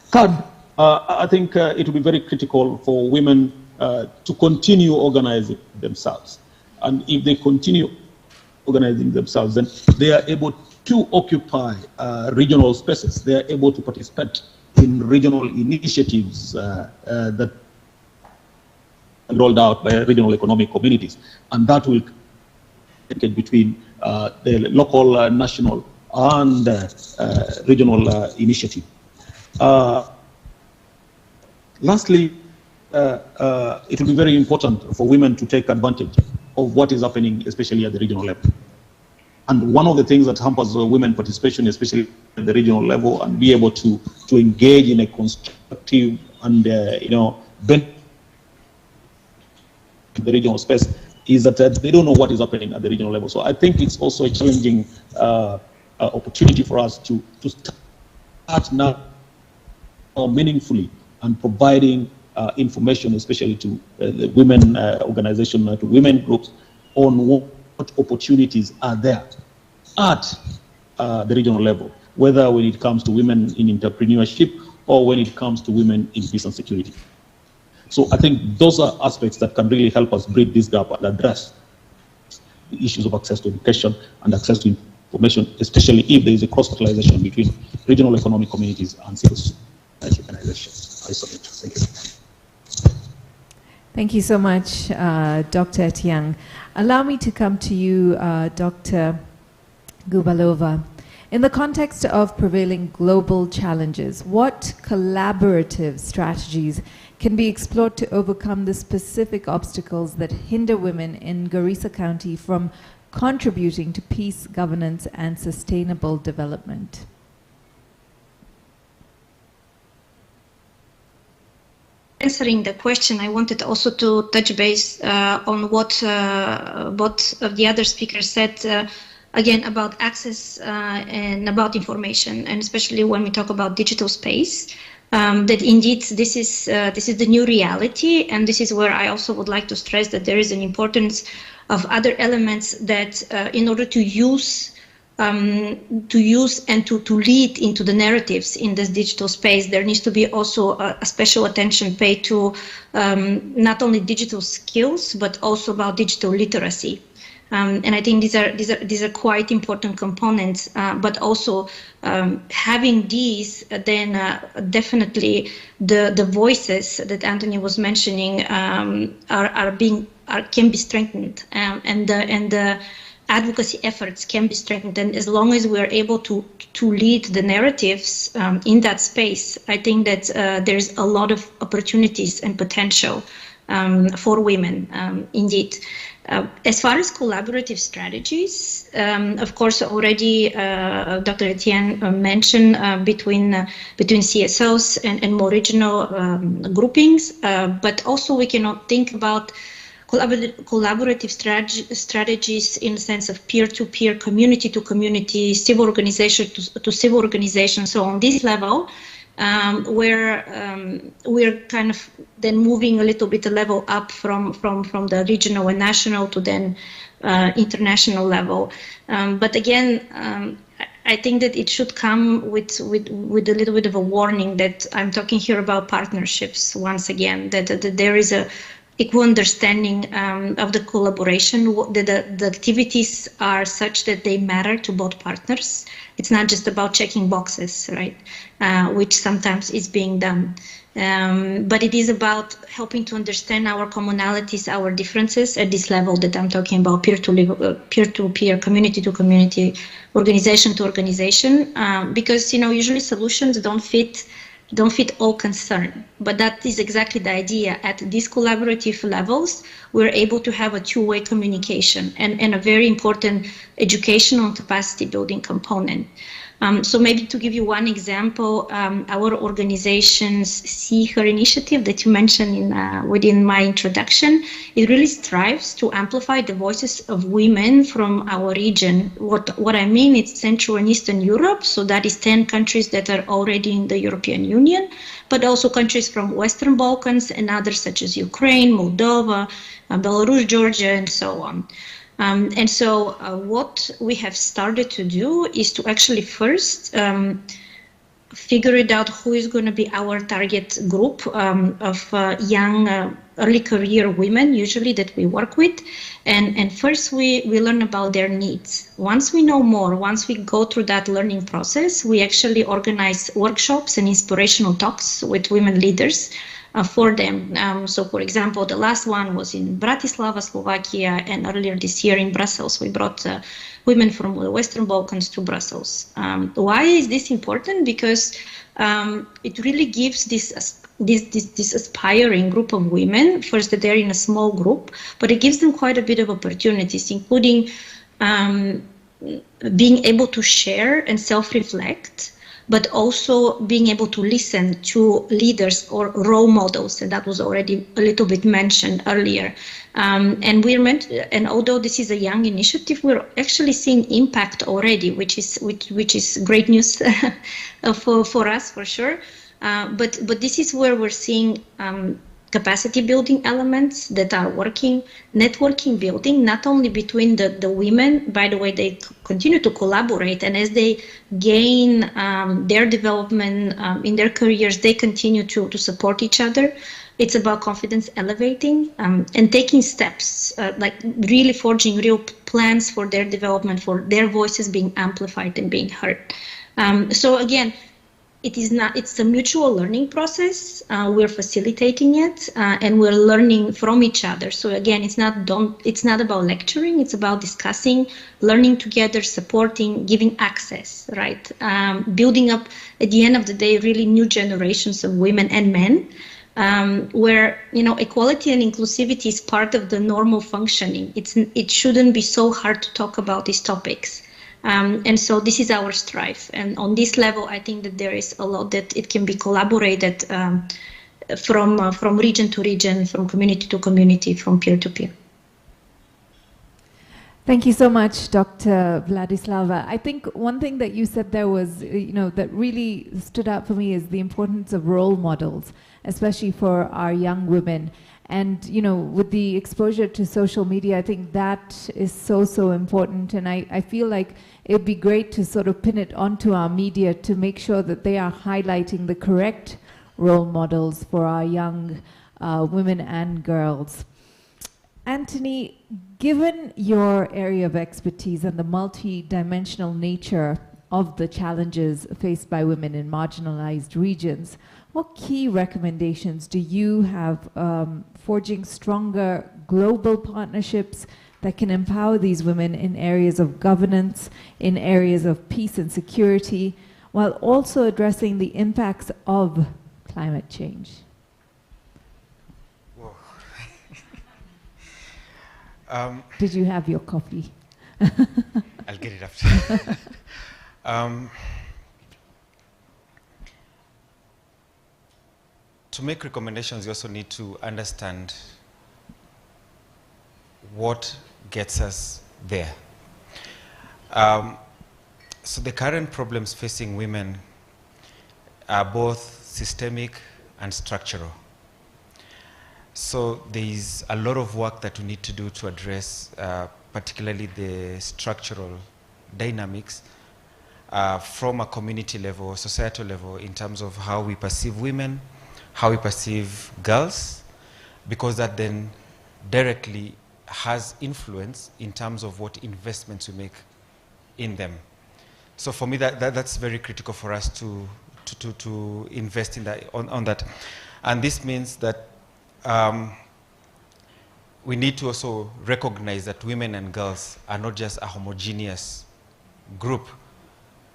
Third, I think it will be very critical for women to continue organizing themselves. And if they continue organizing themselves, then they are able to occupy regional spaces. They are able to participate in regional initiatives that rolled out by regional economic communities, and that will communicate between the local, national, and regional initiative. Lastly, it will be very important for women to take advantage of what is happening, especially at the regional level. And one of the things that hampers women participation, especially at the regional level, and be able to engage in a constructive and the regional space, is that they don't know what is happening at the regional level. So I think it's also a challenging opportunity for us to start now meaningfully and providing information, especially to the women organization, to women groups, on what opportunities are there at the regional level, whether when it comes to women in entrepreneurship or when it comes to women in peace and security. So I think those are aspects that can really help us bridge this gap and address the issues of access to education and access to information, especially if there is a cross-fertilization between regional economic communities and civil society organizations. I submit. Thank you. Thank you so much, Dr. Etiang. Allow me to come to you, Dr. Gubalova. In the context of prevailing global challenges, what collaborative strategies can be explored to overcome the specific obstacles that hinder women in Garissa County from contributing to peace, governance, and sustainable development? Answering the question, I wanted also to touch base on what the other speakers said, again, about access and about information, and especially when we talk about digital space. That indeed this is the new reality, and this is where I also would like to stress that there is an importance of other elements that in order to use and to lead into the narratives in this digital space, there needs to be also a special attention paid to not only digital skills but also about digital literacy. And I think these are quite important components. But also having these, then definitely the voices that Anthony was mentioning can be strengthened, and the advocacy efforts can be strengthened. And as long as we are able to lead the narratives in that space, I think that there's a lot of opportunities and potential for women, indeed. As far as collaborative strategies, of course, already Dr. Etienne mentioned between CSOs and more regional groupings, but also we cannot think about collaborative strategies in the sense of peer-to-peer, community-to-community, civil organization to civil organization. So on this level, where we're kind of then moving a little bit a level up from the regional and national to then international level. But again, I think that it should come with a little bit of a warning that I'm talking here about partnerships once again, that there is a equal understanding of the collaboration, that the activities are such that they matter to both partners. It's not just about checking boxes, right? Which sometimes is being done. But it is about helping to understand our commonalities, our differences at this level that I'm talking about, peer-to-peer, community-to-community, organization-to-organization, because usually solutions don't fit all concern. But that is exactly the idea. At these collaborative levels, we're able to have a two-way communication and a very important educational capacity building component. So maybe to give you one example, our organization's See Her initiative that you mentioned within my introduction, it really strives to amplify the voices of women from our region. What I mean, it's Central and Eastern Europe, so that is 10 countries that are already in the European Union, but also countries from Western Balkans and others such as Ukraine, Moldova, Belarus, Georgia, and so on. And so what we have started to do is to actually first figure it out who is going to be our target group of young early career women usually that we work with. And first we learn about their needs. Once we know more, once we go through that learning process, we actually organize workshops and inspirational talks with women leaders for them. So for example, the last one was in Bratislava, Slovakia, and earlier this year in Brussels. We brought women from the Western Balkans to Brussels. Why is this important? Because it really gives this aspiring group of women, first that they're in a small group, but it gives them quite a bit of opportunities, including being able to share and self-reflect, but also being able to listen to leaders or role models, and that was already a little bit mentioned earlier. And although this is a young initiative, we're actually seeing impact already, which is great news for us for sure. But this is where we're seeing capacity building elements that are working, networking building, not only between the women, by the way, they continue to collaborate, and as they gain their development in their careers, they continue to support each other. It's about confidence elevating and taking steps, like really forging real plans for their development, for their voices being amplified and being heard. So again, it's a mutual learning process. We're facilitating it and we're learning from each other. So again, it's not about lecturing, it's about discussing, learning together, supporting, giving access, right? Building up, at the end of the day, really new generations of women and men, where equality and inclusivity is part of the normal functioning. It shouldn't be so hard to talk about these topics. And so this is our strive. And on this level, I think that there is a lot that it can be collaborated from region to region, from community to community, from peer to peer. Thank you so much, Dr. Vladislava. I think one thing that you said there was, that really stood out for me is the importance of role models, especially for our young women. And, with the exposure to social media, I think that is so important. And I feel like it'd be great to sort of pin it onto our media to make sure that they are highlighting the correct role models for our young women and girls. Anthony, given your area of expertise and the multi-dimensional nature of the challenges faced by women in marginalized regions, what key recommendations do you have forging stronger global partnerships that can empower these women in areas of governance, in areas of peace and security, while also addressing the impacts of climate change? Did you have your coffee? I'll get it after. To make recommendations, you also need to understand what gets us there. So the current problems facing women are both systemic and structural. So there is a lot of work that we need to do to address particularly the structural dynamics from a community level, societal level, in terms of how we perceive women, how we perceive girls, because that then directly has influence in terms of what investments we make in them. So for me, that's very critical for us to invest in that, on that. And this means that we need to also recognize that women and girls are not just a homogeneous group.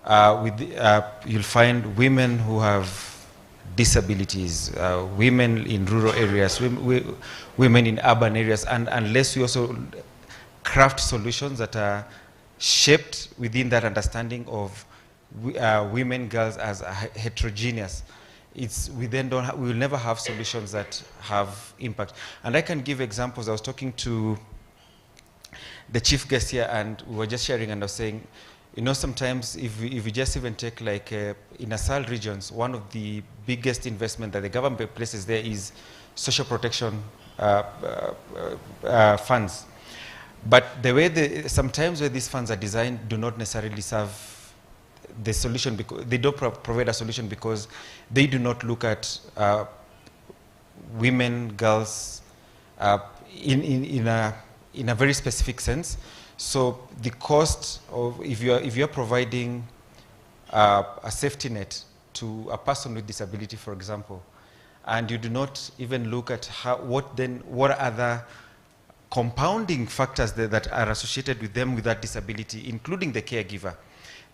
You'll find women who have disabilities, women in rural areas, women in urban areas, and unless we also craft solutions that are shaped within that understanding of women, girls as heterogeneous, we will never have solutions that have impact. And I can give examples. I was talking to the chief guest here, and we were just sharing, and I was saying, you know, sometimes if we just even take like in ASAL regions, one of the biggest investment that the government places there is social protection funds. But the way sometimes where these funds are designed do not necessarily serve the solution, because they don't provide a solution, because they do not look at women, girls in a very specific sense. So the cost of, if you're providing a safety net to a person with disability, for example, and you do not even look at what other compounding factors that are associated with them with that disability, including the caregiver,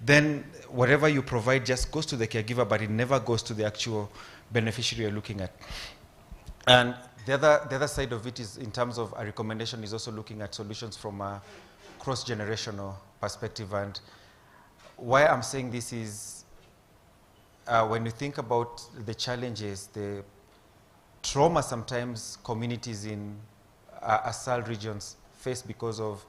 then whatever you provide just goes to the caregiver, but it never goes to the actual beneficiary you're looking at. And the other side of it is, in terms of a recommendation, is also looking at solutions from a cross-generational perspective. And why I'm saying this is, when you think about the challenges, the trauma sometimes communities in ASAL regions face because of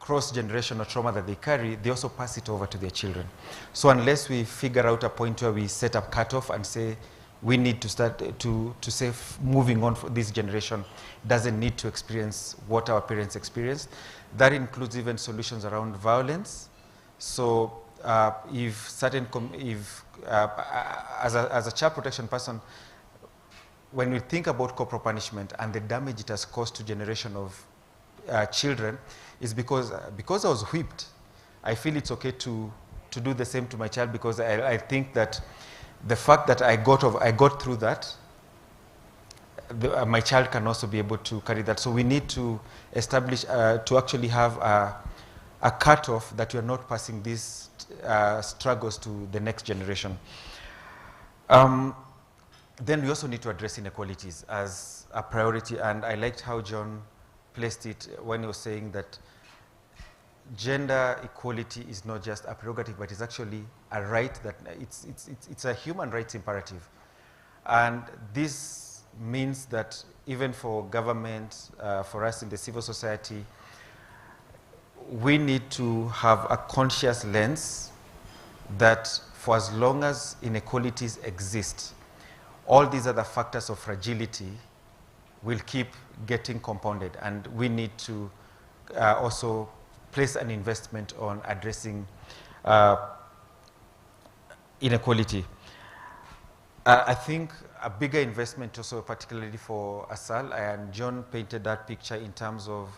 cross-generational trauma that they carry, they also pass it over to their children. So unless we figure out a point where we set up cutoff and say, we need to start to say moving on for this generation doesn't need to experience what our parents experienced. That includes even solutions around violence. So as a child protection person, when we think about corporal punishment and the damage it has caused to generation of children, is because I was whipped. I feel it's okay to do the same to my child, because I think that the fact that I got through that, my child can also be able to carry that. So we need to establish, to actually have a cutoff that we are not passing these struggles to the next generation. Then we also need to address inequalities as a priority, and I liked how John placed it when he was saying that gender equality is not just a prerogative, but it's actually a right, that it's a human rights imperative. And this means that even for government, for us in the civil society, we need to have a conscious lens that for as long as inequalities exist, all these other factors of fragility will keep getting compounded, and we need to also place an investment on addressing inequality. I think a bigger investment also, particularly for ASAL, and John painted that picture in terms of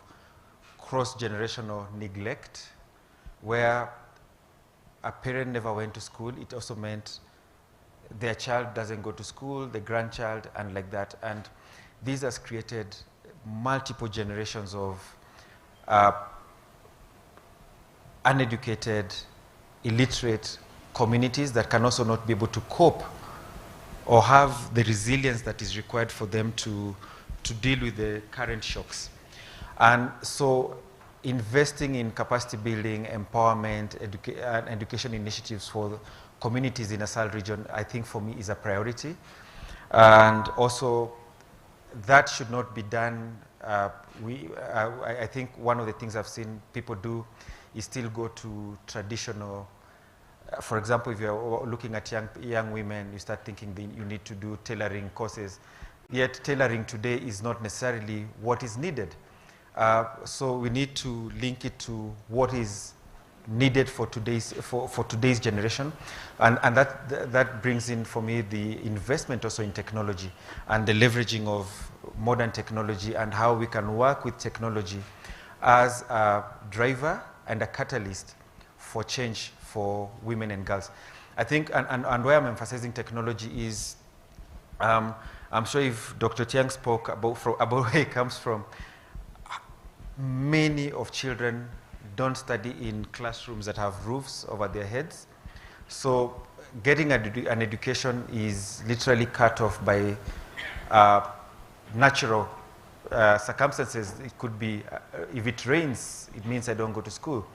cross-generational neglect, where a parent never went to school. It also meant their child doesn't go to school, the grandchild, and like that. And this has created multiple generations of uneducated, illiterate communities that can also not be able to cope or have the resilience that is required for them to deal with the current shocks. And so investing in capacity building, empowerment, education initiatives for communities in ASAL region, I think for me is a priority. And also that should not be done. I think one of the things I've seen people do is still go to traditional. For example, if you're looking at young women, you start thinking that you need to do tailoring courses. Yet tailoring today is not necessarily what is needed. So we need to link it to what is needed for today's generation, and that brings in for me the investment also in technology and the leveraging of modern technology and how we can work with technology as a driver and a catalyst for change for women and girls. I think, and where I'm emphasizing technology is, I'm sure if Dr. Tiang spoke about where he comes from, many of children don't study in classrooms that have roofs over their heads. So getting an education is literally cut off by natural circumstances. It could be, if it rains, it means I don't go to school.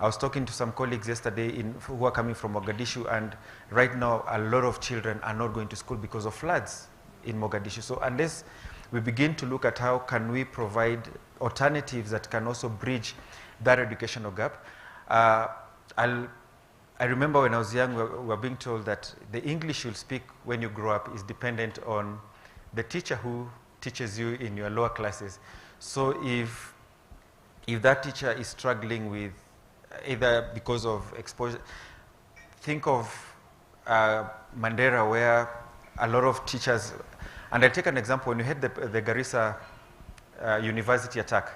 I was talking to some colleagues yesterday who are coming from Mogadishu, and right now a lot of children are not going to school because of floods in Mogadishu. So unless we begin to look at how can we provide alternatives that can also bridge that educational gap. I remember when I was young, we were being told that the English you'll speak when you grow up is dependent on the teacher who teaches you in your lower classes. So if that teacher is struggling with either because of exposure, think of Mandera, where a lot of teachers, and I'll take an example, when you had the Garissa university attack,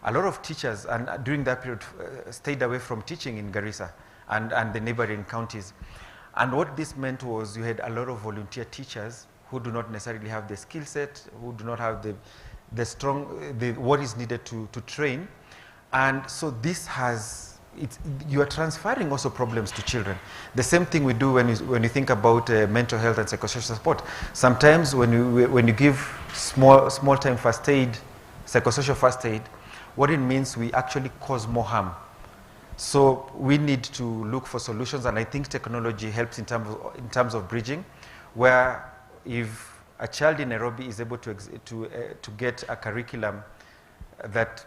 a lot of teachers and during that period stayed away from teaching in Garissa and the neighboring counties. And what this meant was you had a lot of volunteer teachers who do not necessarily have the skill set, who do not have what is needed to train. And so this you are transferring also problems to children. The same thing we do when you think about mental health and psychosocial support. Sometimes when you give small time first aid, psychosocial first aid, what it means, we actually cause more harm. So we need to look for solutions, and I think technology helps in terms of bridging, where if a child in Nairobi is able to get a curriculum that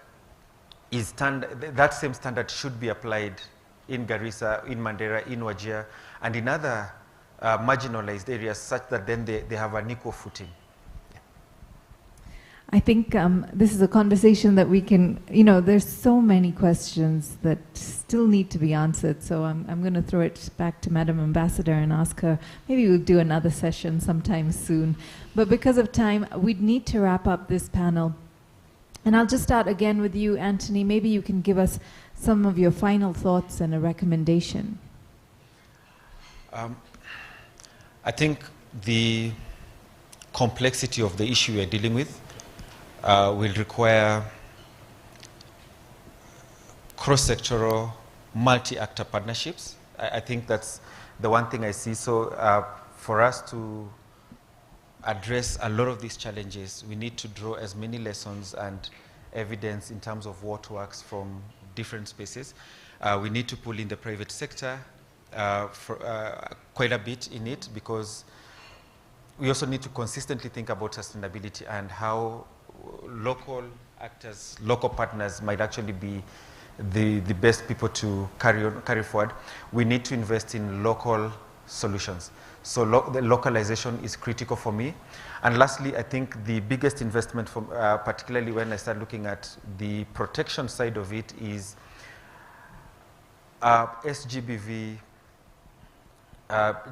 is that same standard should be applied in Garissa, in Mandera, in Wajir, and in other marginalized areas, such that then they have an equal footing. I think this is a conversation that we can, there's so many questions that still need to be answered. So I'm going to throw it back to Madam Ambassador and ask her, maybe we'll do another session sometime soon. But because of time, we'd need to wrap up this panel. And I'll just start again with you, Anthony. Maybe you can give us some of your final thoughts and a recommendation. I think the complexity of the issue we're dealing with will require cross-sectoral, multi-actor partnerships. I think that's the one thing I see. So for us to address a lot of these challenges, we need to draw as many lessons and evidence in terms of what works from different spaces. We need to pull in the private sector quite a bit in it, because we also need to consistently think about sustainability and how local actors, local partners might actually be the best people to carry forward. We need to invest in local solutions. So the localization is critical for me. And lastly, I think the biggest investment, particularly when I start looking at the protection side of it, is SGBV,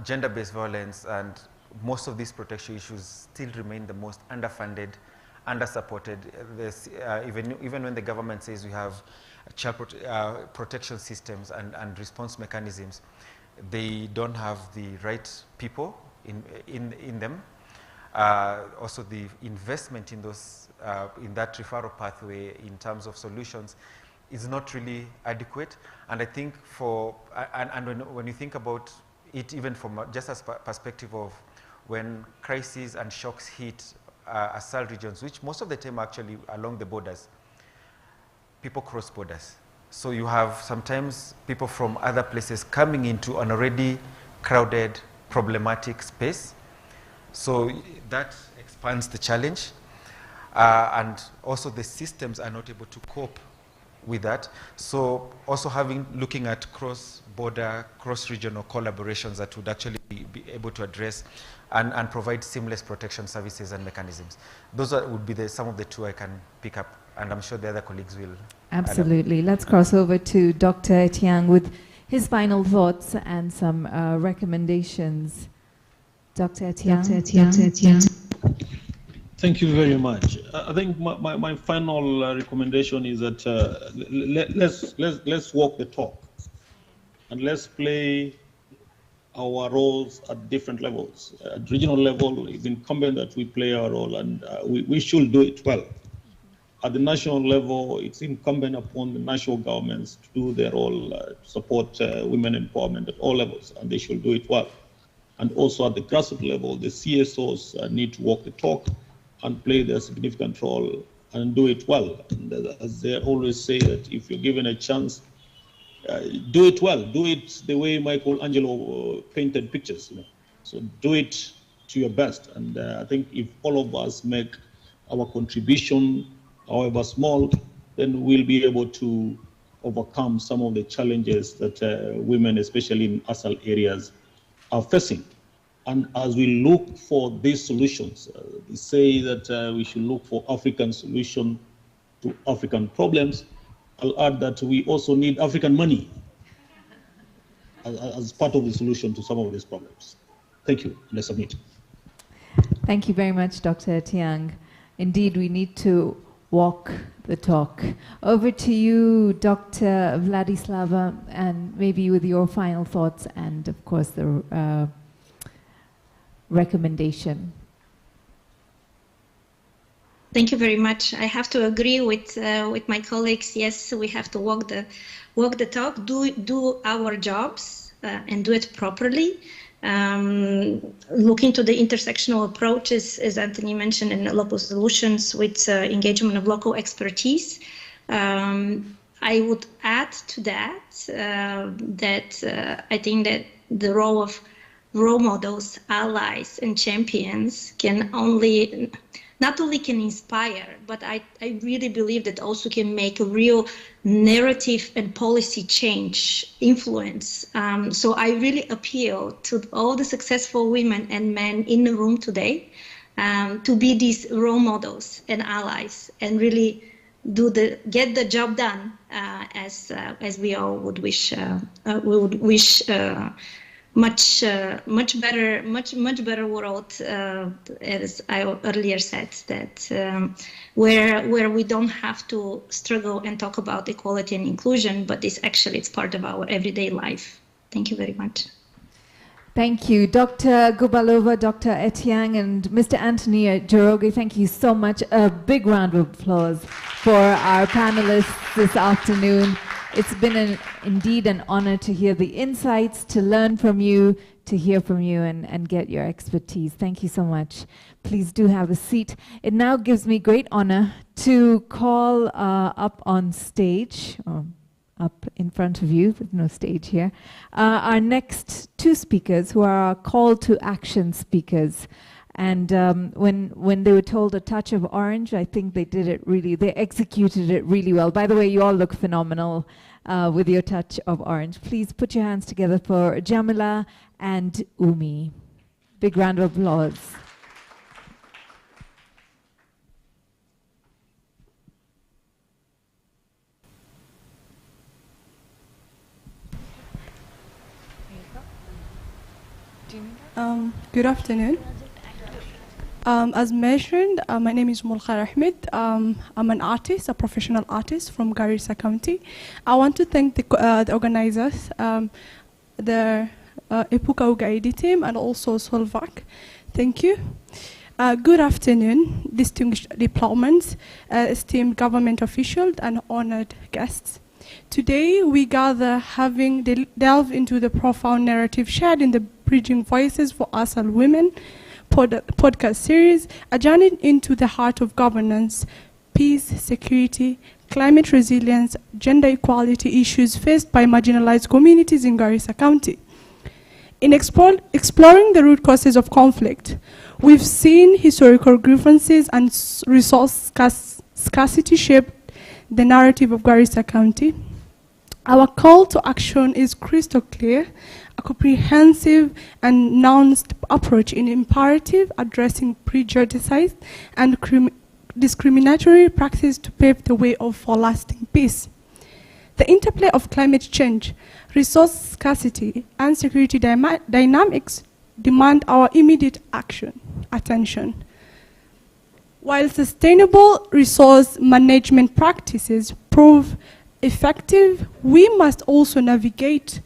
gender-based violence, and most of these protection issues still remain the most underfunded, under-supported. Even when the government says we have child protection systems and response mechanisms, they don't have the right people in them. Also, the investment in those in that referral pathway in terms of solutions is not really adequate. And I think when you think about it, even from just as perspective of when crises and shocks hit ASAL regions, which most of the time are actually along the borders, people cross borders. So you have sometimes people from other places coming into an already crowded, problematic space. So that expands the challenge. And also the systems are not able to cope with that. So also looking at cross-border, cross-regional collaborations that would actually be able to address and provide seamless protection services and mechanisms. Those would be some of the two I can pick up, and I'm sure the other colleagues will. Absolutely. Let's cross over to Dr. Tiang with his final thoughts and some recommendations. Dr. Tiang. Thank you very much. I think my final recommendation is that let's walk the talk, and let's play our roles at different levels. At regional level, it's incumbent that we play our role, and we should do it well. At the national level, it's incumbent upon the national governments to do their role, to support women empowerment at all levels, and they should do it well. And also at the grassroots level, the CSOs need to walk the talk and play their significant role and do it well. And as they always say, that if you're given a chance, do it well. Do it the way Michelangelo painted pictures. So do it to your best. And I think if all of us make our contribution, however small, then we'll be able to overcome some of the challenges that women, especially in ASAL areas, are facing. And as we look for these solutions, they say that we should look for African solution to African problems. I'll add that we also need African money as part of the solution to some of these problems. Thank you. Let's submit. Thank you very much, Dr. Tiang. Indeed, we need to walk the talk. Over to you, Dr. Vladislava, and maybe with your final thoughts and, of course, the recommendation. Thank you very much. I have to agree with my colleagues. Yes, we have to walk the talk, do our jobs, and do it properly. Look into the intersectional approaches, as Anthony mentioned, and local solutions with engagement of local expertise. I would add to that that I think that the role of role models, allies, and champions can not only can inspire, but I really believe that also can make a real narrative and policy change influence. So I really appeal to all the successful women and men in the room today to be these role models and allies and really get the job done as we all would wish. We would wish much better world, as I earlier said, that where we don't have to struggle and talk about equality and inclusion, but it's part of our everyday life. Thank you very much. Thank you, Dr. Gubalova, Dr. Etiang, and Mr. Anthony Joroge. Thank you so much. A big round of applause for our panelists this afternoon. It's been indeed an honor to hear the insights, to learn from you, to hear from you, and get your expertise. Thank you so much. Please do have a seat. It now gives me great honor to call up on stage, up in front of you, with no stage here, our next two speakers who are our call to action speakers. And when they were told a touch of orange, I think they executed it really well. By the way, you all look phenomenal with your touch of orange. Please put your hands together for Jamila and Umi. Big round of applause. Good afternoon. As mentioned, my name is Mulkhar Ahmed. I'm an artist, a professional artist from Garissa County. I want to thank the organizers, the Epuka Ugaidi team, and also Solvac. Thank you. Good afternoon, distinguished diplomats, esteemed government officials, and honored guests. Today, we gather having delved into the profound narrative shared in the Bridging Voices for ASAL Women podcast series, a journey into the heart of governance, peace, security, climate resilience, gender equality issues faced by marginalized communities in Garissa County. In exploring the root causes of conflict, we've seen historical grievances and resource scarcity shape the narrative of Garissa County. Our call to action is crystal clear: a comprehensive and nuanced approach in imperative addressing prejudice and discriminatory practice to pave the way for lasting peace. The interplay of climate change, resource scarcity, and security dynamics demand our immediate attention. While sustainable resource management practices prove effective, we must also navigate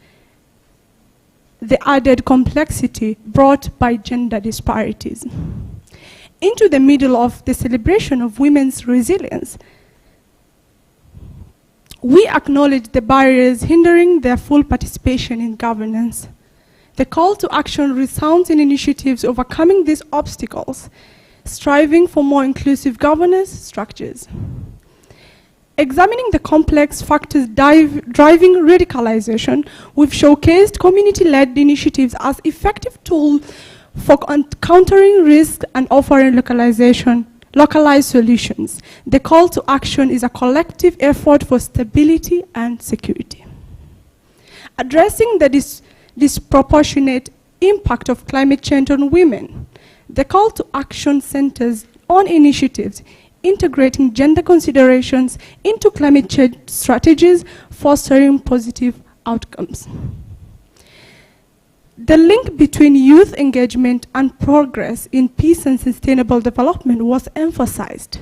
the added complexity brought by gender disparities. Into the middle of the celebration of women's resilience, we acknowledge the barriers hindering their full participation in governance. The call to action resounds in initiatives overcoming these obstacles, striving for more inclusive governance structures. Examining the complex factors driving radicalization, we've showcased community-led initiatives as effective tools for countering risk and offering localized solutions. The call to action is a collective effort for stability and security. Addressing the disproportionate impact of climate change on women, the call to action centers on initiatives integrating gender considerations into climate change strategies, fostering positive outcomes. The link between youth engagement and progress in peace and sustainable development was emphasized.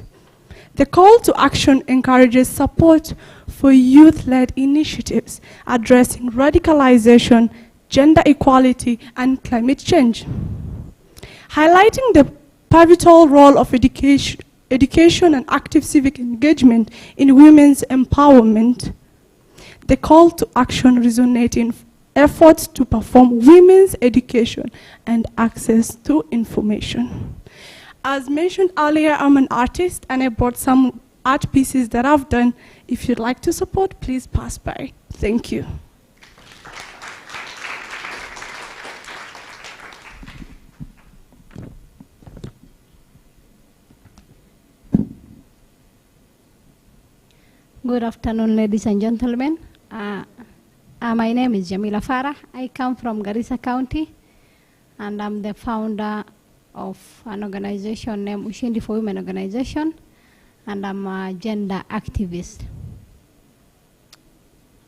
The call to action encourages support for youth-led initiatives addressing radicalization, gender equality, and climate change. Highlighting the pivotal role of education and active civic engagement in women's empowerment, the call to action resonates in efforts to perform women's education and access to information. As mentioned earlier, I'm an artist and I brought some art pieces that I've done. If you'd like to support, please pass by. Thank you. Good afternoon, ladies and gentlemen. My name is Jamila Farah. I come from Garissa County, and I'm the founder of an organization named Ushindi for Women Organization, and I'm a gender activist.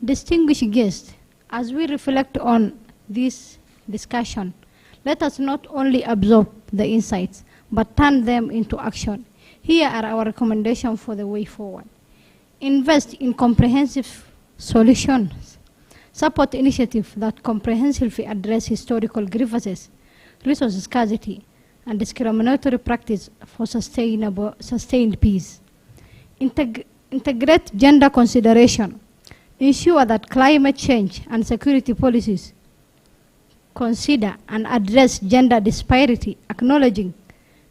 Distinguished guests, as we reflect on this discussion, let us not only absorb the insights, but turn them into action. Here are our recommendations for the way forward. Invest in comprehensive solutions. Support initiatives that comprehensively address historical grievances, resource scarcity, and discriminatory practice for sustained peace. Integrate gender consideration. Ensure that climate change and security policies consider and address gender disparity, acknowledging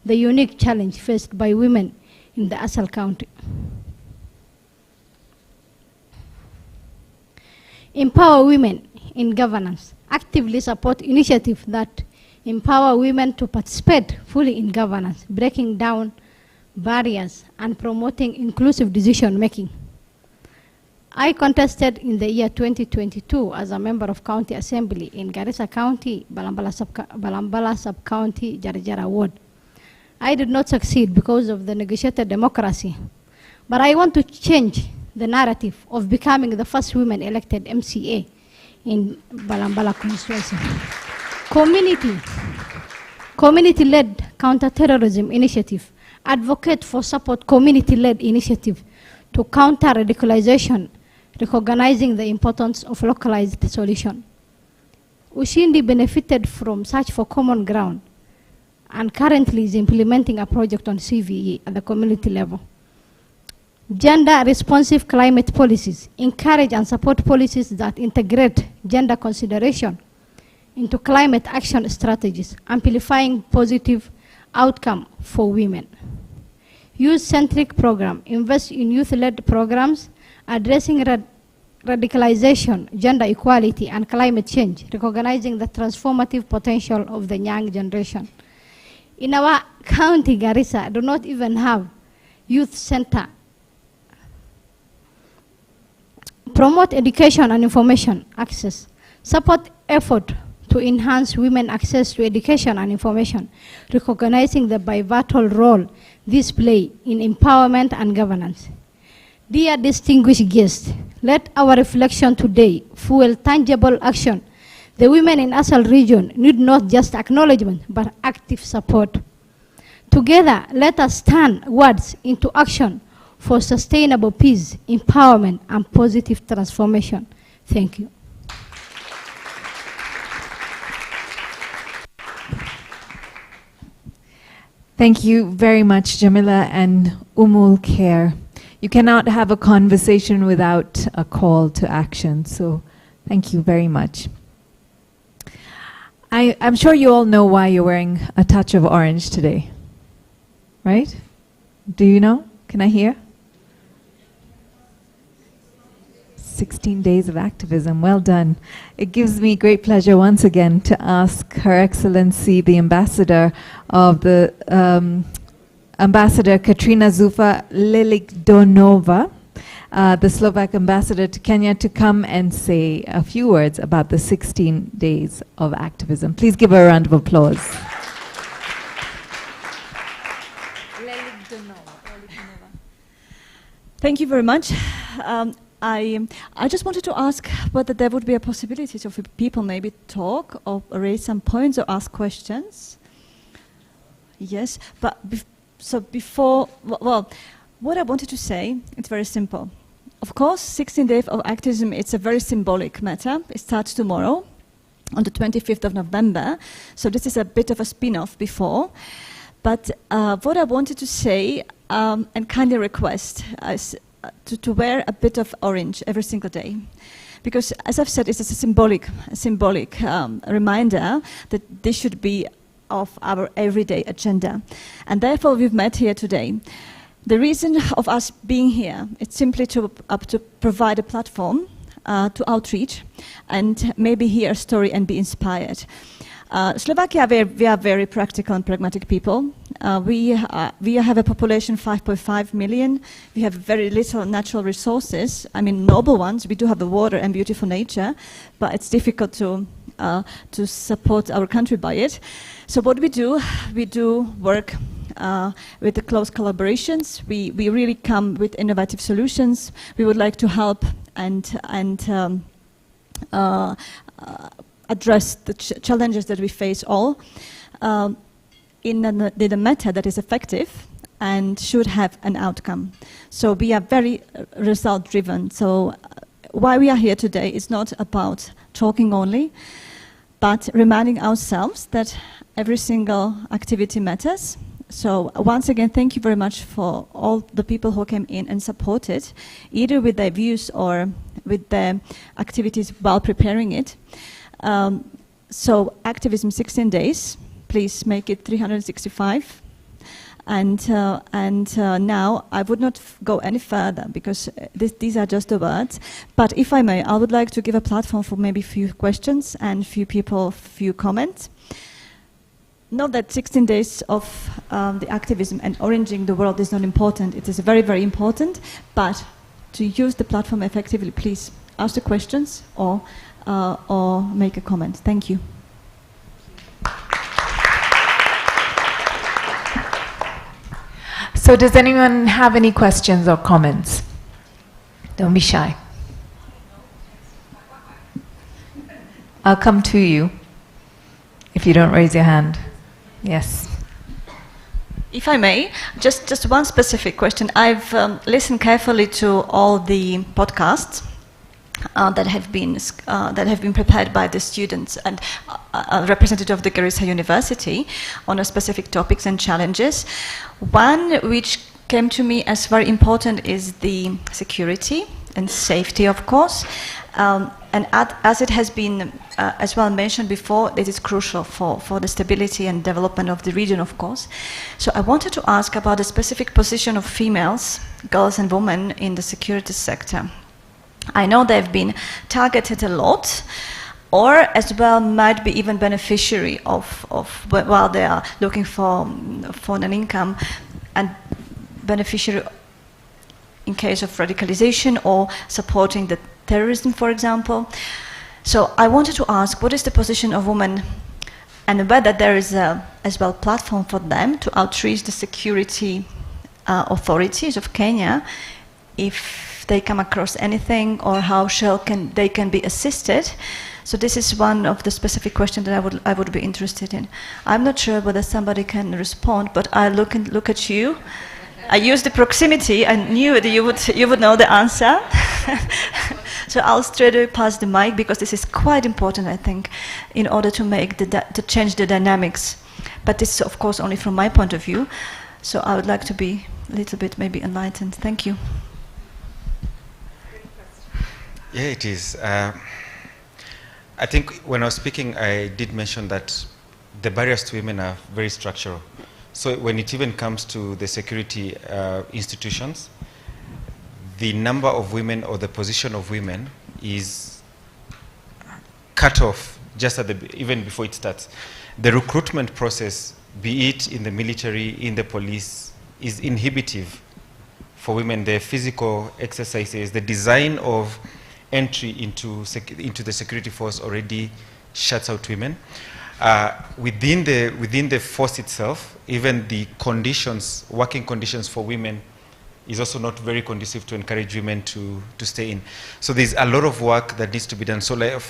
the unique challenge faced by women in the ASAL County. Empower women in governance. Actively support initiatives that empower women to participate fully in governance, breaking down barriers and promoting inclusive decision making. I contested in the year 2022 as a member of County Assembly in Garissa County, Balambala Sub-County, Jarjara Ward. I did not succeed because of the negotiated democracy, but I want to change the narrative of becoming the first woman elected MCA in Balambala constituency. Community-led counter-terrorism initiative. Advocate for support community-led initiative to counter radicalization, recognizing the importance of localized solution. Ushindi benefited from Search for Common Ground and currently is implementing a project on CVE at the community level. Gender responsive climate policies. Encourage and support policies that integrate gender consideration into climate action strategies, amplifying positive outcome for women. Youth-centric program. Invest in youth-led programs addressing radicalization, gender equality, and climate change, recognizing the transformative potential of the young generation. In our county, Garissa, do not even have youth center. Promote education and information access. Support effort to enhance women access to education and information, recognizing the pivotal role this play in empowerment and governance. Dear distinguished guests, let our reflection today fuel tangible action. The women in ASAL region need not just acknowledgement, but active support. Together, let us turn words into action for sustainable peace, empowerment, and positive transformation. Thank you. Thank you very much, Jamila and Umul Khair. You cannot have a conversation without a call to action, so thank you very much. I'm sure you all know why you're wearing a touch of orange today, right? Do you know? Can I hear? 16 days of activism, well done. It gives me great pleasure once again to ask Her Excellency, the Ambassador of the Ambassador Katrina Zufa Lilikdonova, the Slovak ambassador to Kenya, to come and say a few words about the 16 days of activism. Please give her a round of applause. Thank you very much. I just wanted to ask whether there would be a possibility for people maybe talk or raise some points or ask questions. Yes, but before, well, what I wanted to say, it's very simple. Of course, 16 days of activism, it's a very symbolic matter. It starts tomorrow, on the 25th of November. So this is a bit of a spin-off before. But what I wanted to say and kindly request is to wear a bit of orange every single day. Because, as I've said, it's a symbolic reminder that this should be of our everyday agenda. And therefore, we've met here today. The reason of us being here is simply to provide a platform to outreach and maybe hear a story and be inspired. Slovakia, we are very practical and pragmatic people. We have a population 5.5 million. We have very little natural resources. I mean, noble ones. We do have the water and beautiful nature, but it's difficult to support our country by it. So what we do work with the close collaborations. We really come with innovative solutions. We would like to help and address the challenges that we face all in a matter that is effective and should have an outcome. So we are very result-driven. So why we are here today is not about talking only, but reminding ourselves that every single activity matters. So once again, thank you very much for all the people who came in and supported, either with their views or with their activities while preparing it. So activism 16 days, please make it 365. And now I would not go any further because these are just the words. But if I may, I would like to give a platform for maybe a few questions and few people, few comments. Not that 16 days of the activism and oranging the world is not important. It is very, very important. But to use the platform effectively, please ask the questions or make a comment. Thank you. So does anyone have any questions or comments? Don't be shy. I'll come to you if you don't raise your hand. Yes. If I may, just one specific question. I've listened carefully to all the podcasts that have been prepared by the students and a representative of the Garissa University on a specific topics and challenges. One which came to me as very important is the security and safety, of course. And as it has been as well mentioned before, it is crucial for the stability and development of the region, of course. So I wanted to ask about the specific position of females, girls and women in the security sector. I know they've been targeted a lot, or as well might be even beneficiary of while they are looking for an income, and beneficiary in case of radicalization or supporting the terrorism, for example. So I wanted to ask, what is the position of women, and whether there is as well platform for them to outreach the security authorities of Kenya if they come across anything, or how they can be assisted So this is one of the specific questions that I would be interested in. I'm not sure whether somebody can respond, but I look at you. I used the proximity. I knew that you would know the answer. So I'll straight away pass the mic, because this is quite important, I think, in order to make to change the dynamics. But this is, of course, only from my point of view. So I would like to be a little bit maybe enlightened. Thank you. Yeah, it is. I think when I was speaking, I did mention that the barriers to women are very structural. So when it even comes to the security institutions, the number of women or the position of women is cut off just at even before it starts. The recruitment process, be it in the military, in the police, is inhibitive for women. The physical exercises, the design of entry into the security force already shuts out women. Within the force itself, even the conditions, working conditions for women, is also not very conducive to encourage women to stay in. So there's a lot of work that needs to be done. So like,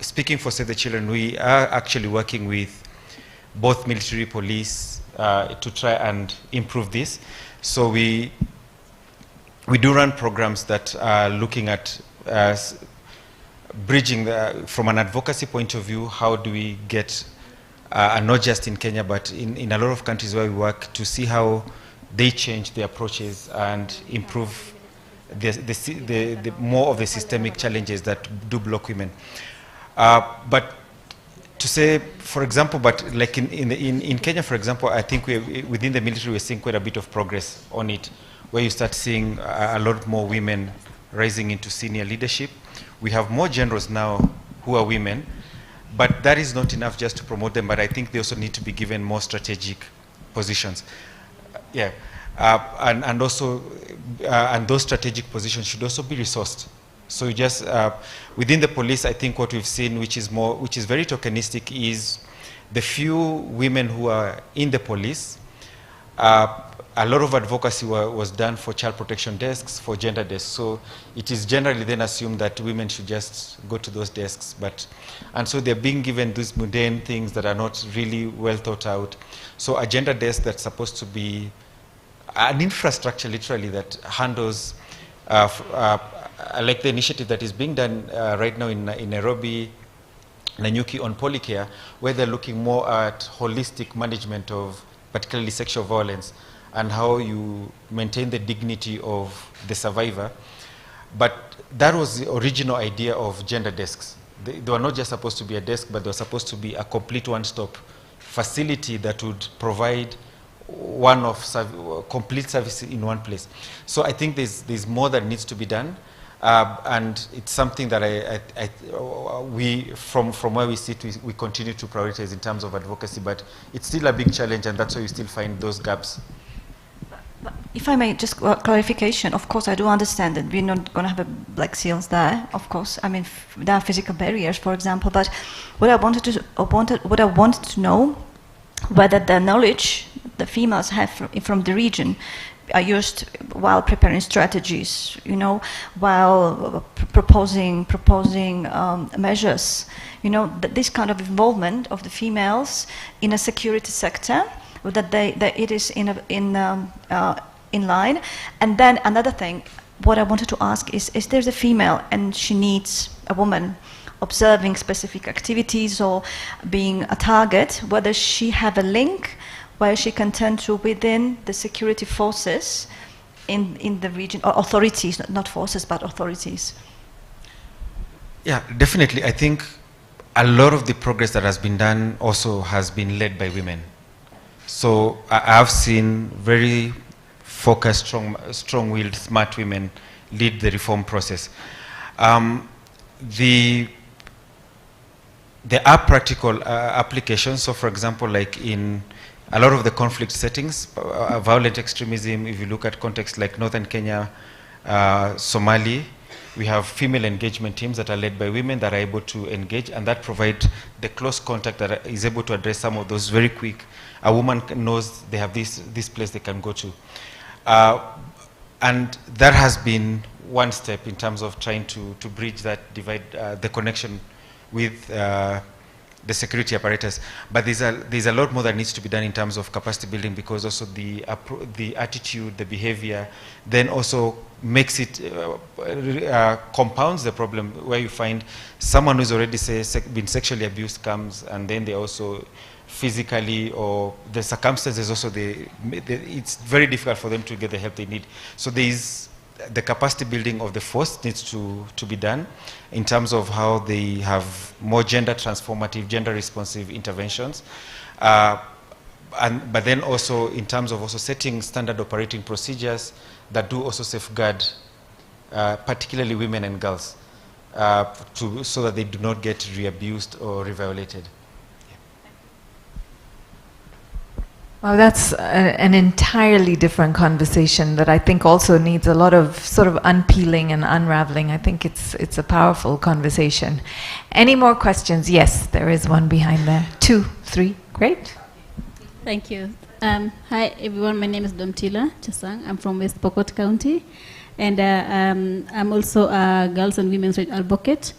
speaking for Save the Children, we are actually working with both military, police, to try and improve this. So we do run programs that are looking at bridging from an advocacy point of view, how do we get, and not just in Kenya, but in a lot of countries where we work, to see how they change their approaches and improve the more of the systemic challenges that do block women. But to say, for example, but like in Kenya, for example, I think within the military we're seeing quite a bit of progress on it, where you start seeing a lot more women rising into senior leadership. We have more generals now who are women, but that is not enough just to promote them, but I think they also need to be given more strategic positions. Yeah, and also, and those strategic positions should also be resourced. So you just, within the police, I think what we've seen, which is very tokenistic, is the few women who are in the police. A lot of advocacy was done for child protection desks, for gender desks. So it is generally then assumed that women should just go to those desks. And so they're being given these mundane things that are not really well thought out. So a gender desk that's supposed to be an infrastructure, literally, that handles, like the initiative that is being done right now in Nairobi, Nanyuki, on Polycare, where they're looking more at holistic management of particularly sexual violence, and how you maintain the dignity of the survivor. But that was the original idea of gender desks. They were not just supposed to be a desk, but they were supposed to be a complete one-stop facility that would provide complete service in one place. So I think there's more that needs to be done. And it's something that we, from where we sit, we continue to prioritize in terms of advocacy, but it's still a big challenge, and that's why you still find those gaps. If I may, just clarification. Of course, I do understand that we're not going to have a black seals there. Of course, I mean there are physical barriers, for example. But what I wanted to know, whether the knowledge the females have from the region are used while preparing strategies, you know, while proposing measures, you know, this kind of involvement of the females in a security sector, that it is in line. And then another thing, what I wanted to ask is there's a female and she needs a woman observing specific activities or being a target, whether she have a link where she can turn to within the security forces in the region, or authorities, not forces, but authorities? Yeah, definitely. I think a lot of the progress that has been done also has been led by women. So I've seen very focused, strong-willed, smart women lead the reform process. There are practical applications. So for example, like in a lot of the conflict settings, violent extremism, if you look at contexts like Northern Kenya, Somali, we have female engagement teams that are led by women that are able to engage, and that provide the close contact that is able to address some of those very quick. A woman knows they have this place they can go to. And that has been one step in terms of trying to bridge that divide, the connection with the security apparatus. But there's a lot more that needs to be done in terms of capacity building, because also the attitude, the behavior, then also makes it, compounds the problem, where you find someone who's already been sexually abused comes, and then they also physically, or the circumstances also, it's very difficult for them to get the help they need. So there's the capacity building of the force needs to be done in terms of how they have more gender transformative, gender responsive interventions. But then also in terms of also setting standard operating procedures that do also safeguard particularly women and girls so that they do not get re-abused or re-violated. Well, that's an entirely different conversation that I think also needs a lot of sort of unpeeling and unraveling. I think it's a powerful conversation. Any more questions? Yes, there is one behind there. 2, 3, great. Thank you. Hi everyone, my name is Domtila Chasang. I'm from West Pokot County, and I'm also a girls and women's rights advocate.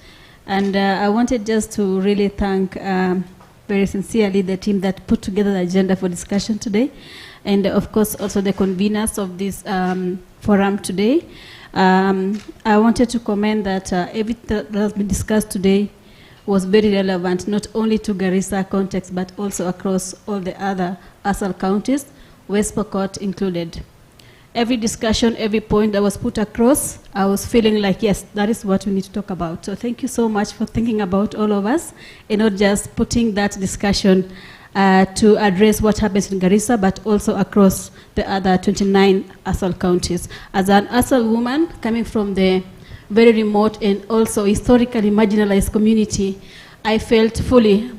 And I wanted just to really thank very sincerely the team that put together the agenda for discussion today, and of course also the conveners of this forum today. I wanted to comment that everything that has been discussed today was very relevant, not only to Garissa context, but also across all the other ASAL counties, West Pokot included. Every discussion, every point that was put across, I was feeling like, yes, that is what we need to talk about. So thank you so much for thinking about all of us, and not just putting that discussion to address what happens in Garissa, but also across the other 29 ASAL counties. As an ASAL woman coming from the very remote and also historically marginalized community, I felt fully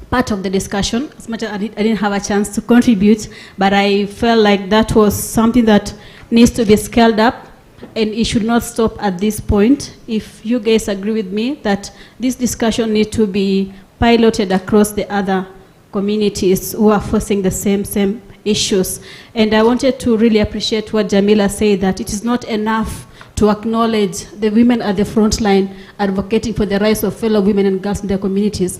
part of the discussion, as much as I didn't have a chance to contribute, but I felt like that was something that needs to be scaled up, and it should not stop at this point. If you guys agree with me that this discussion needs to be piloted across the other communities who are facing the same issues. And I wanted to really appreciate what Jamila said, that it is not enough to acknowledge the women at the front line advocating for the rights of fellow women and girls in their communities.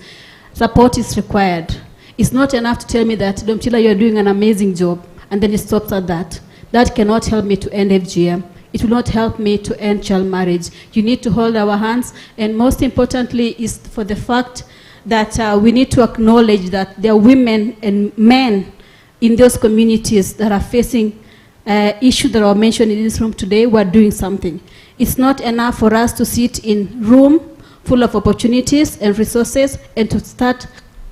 Support is required. It's not enough to tell me that, Domtila, you're doing an amazing job, and then it stops at that. That cannot help me to end FGM. It will not help me to end child marriage. You need to hold our hands, and most importantly is for the fact that we need to acknowledge that there are women and men in those communities that are facing issues that are mentioned in this room today who are doing something. It's not enough for us to sit in room full of opportunities and resources and to start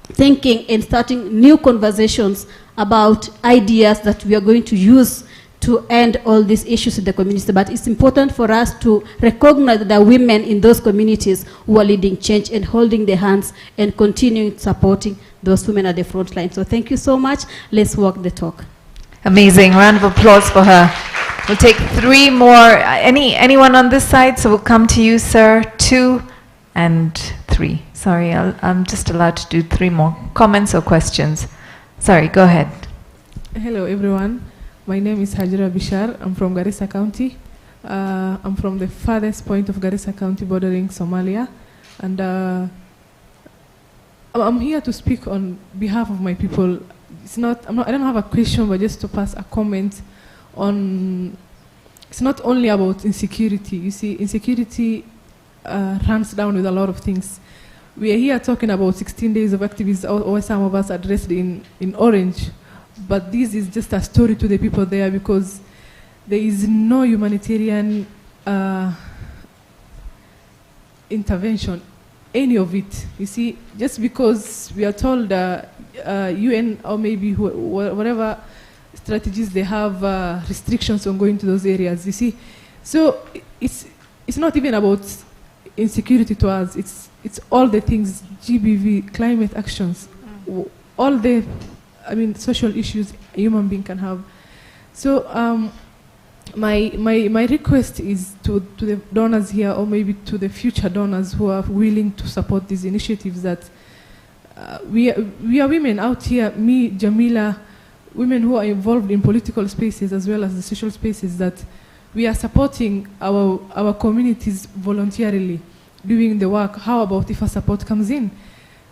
thinking and starting new conversations about ideas that we are going to use to end all these issues in the community. But it's important for us to recognize the women in those communities who are leading change and holding their hands and continuing supporting those women at the front line. So thank you so much. Let's walk the talk. Amazing. Round of applause for her. We'll take 3 more. Anyone on this side? So we'll come to you, sir. 2 and 3. Sorry, I'm just allowed to do 3 more. Comments or questions? Sorry, go ahead. Hello, everyone. My name is Hajira Bishar. I'm from Garissa County. I'm from the farthest point of Garissa County bordering Somalia. And I'm here to speak on behalf of my people. I don't have a question, but just to pass a comment on, it's not only about insecurity. You see, insecurity runs down with a lot of things. We are here talking about 16 days of activism, or some of us addressed in Orange, but this is just a story to the people there, because there is no humanitarian intervention, any of it. You see, just because we are told UN or maybe whatever strategies they have restrictions on going to those areas, you see. So it's not even about insecurity to us, it's all the things, GBV, climate actions, all the, social issues a human being can have. So my request is to the donors here, or maybe to the future donors who are willing to support these initiatives, that we are women out here, me, Jamila, women who are involved in political spaces as well as the social spaces, that we are supporting our communities voluntarily. doing the work, how about if a support comes in?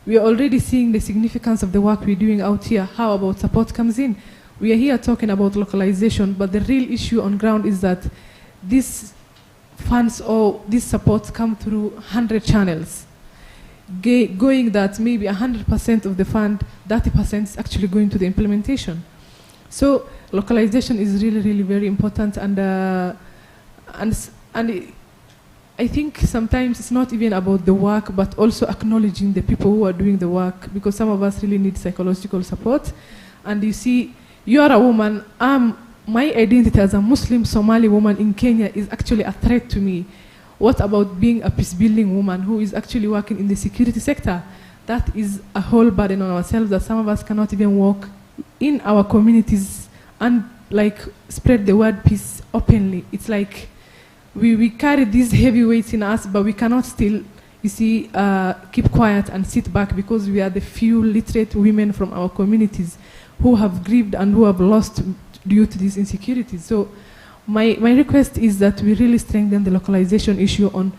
We are already seeing the significance of the work we're doing out here. How about support comes in? We are here talking about localization, but the real issue on ground is that these funds or these supports come through 100 channels, going that maybe 100% of the fund, 30% is actually going to the implementation. So localization is really, really very important, and I think sometimes it's not even about the work, but also acknowledging the people who are doing the work, because some of us really need psychological support. And you see, you are a woman. My identity as a Muslim Somali woman in Kenya is actually a threat to me. What about being a peace-building woman who is actually working in the security sector? That is a whole burden on ourselves that some of us cannot even walk in our communities and like spread the word peace openly. It's like we carry these heavy weights in us, but we cannot still, you see, keep quiet and sit back, because we are the few literate women from our communities who have grieved and who have lost due to these insecurities. So my request is that we really strengthen the localization issue on,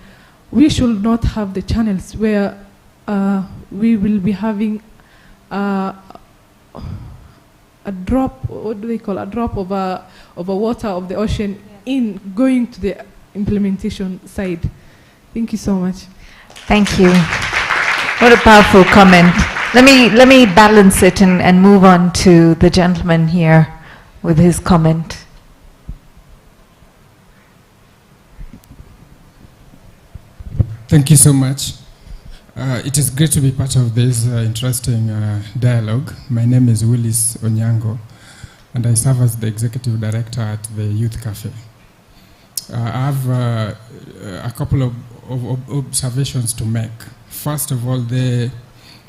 we should not have the channels where we will be having a drop, what do they call, a drop of a water of the ocean in going to the implementation side. Thank you so much. Thank you. What a powerful comment. Let me balance it and move on to the gentleman here with his comment. Thank you so much. It is great to be part of this interesting dialogue. My name is Willis Onyango, and I serve as the Executive Director at the Youth Cafe. I have a couple of observations to make. First of all, there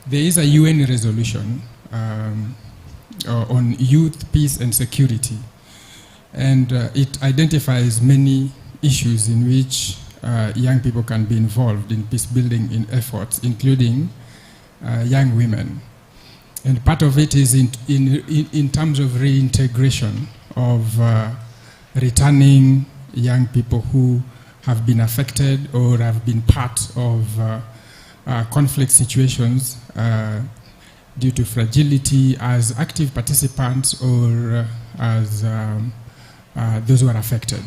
is a UN resolution on youth, peace and security, and it identifies many issues in which young people can be involved in peace building in efforts, including young women. And part of it is in terms of reintegration of returning young people who have been affected or have been part of conflict situations due to fragility as active participants or as those who are affected.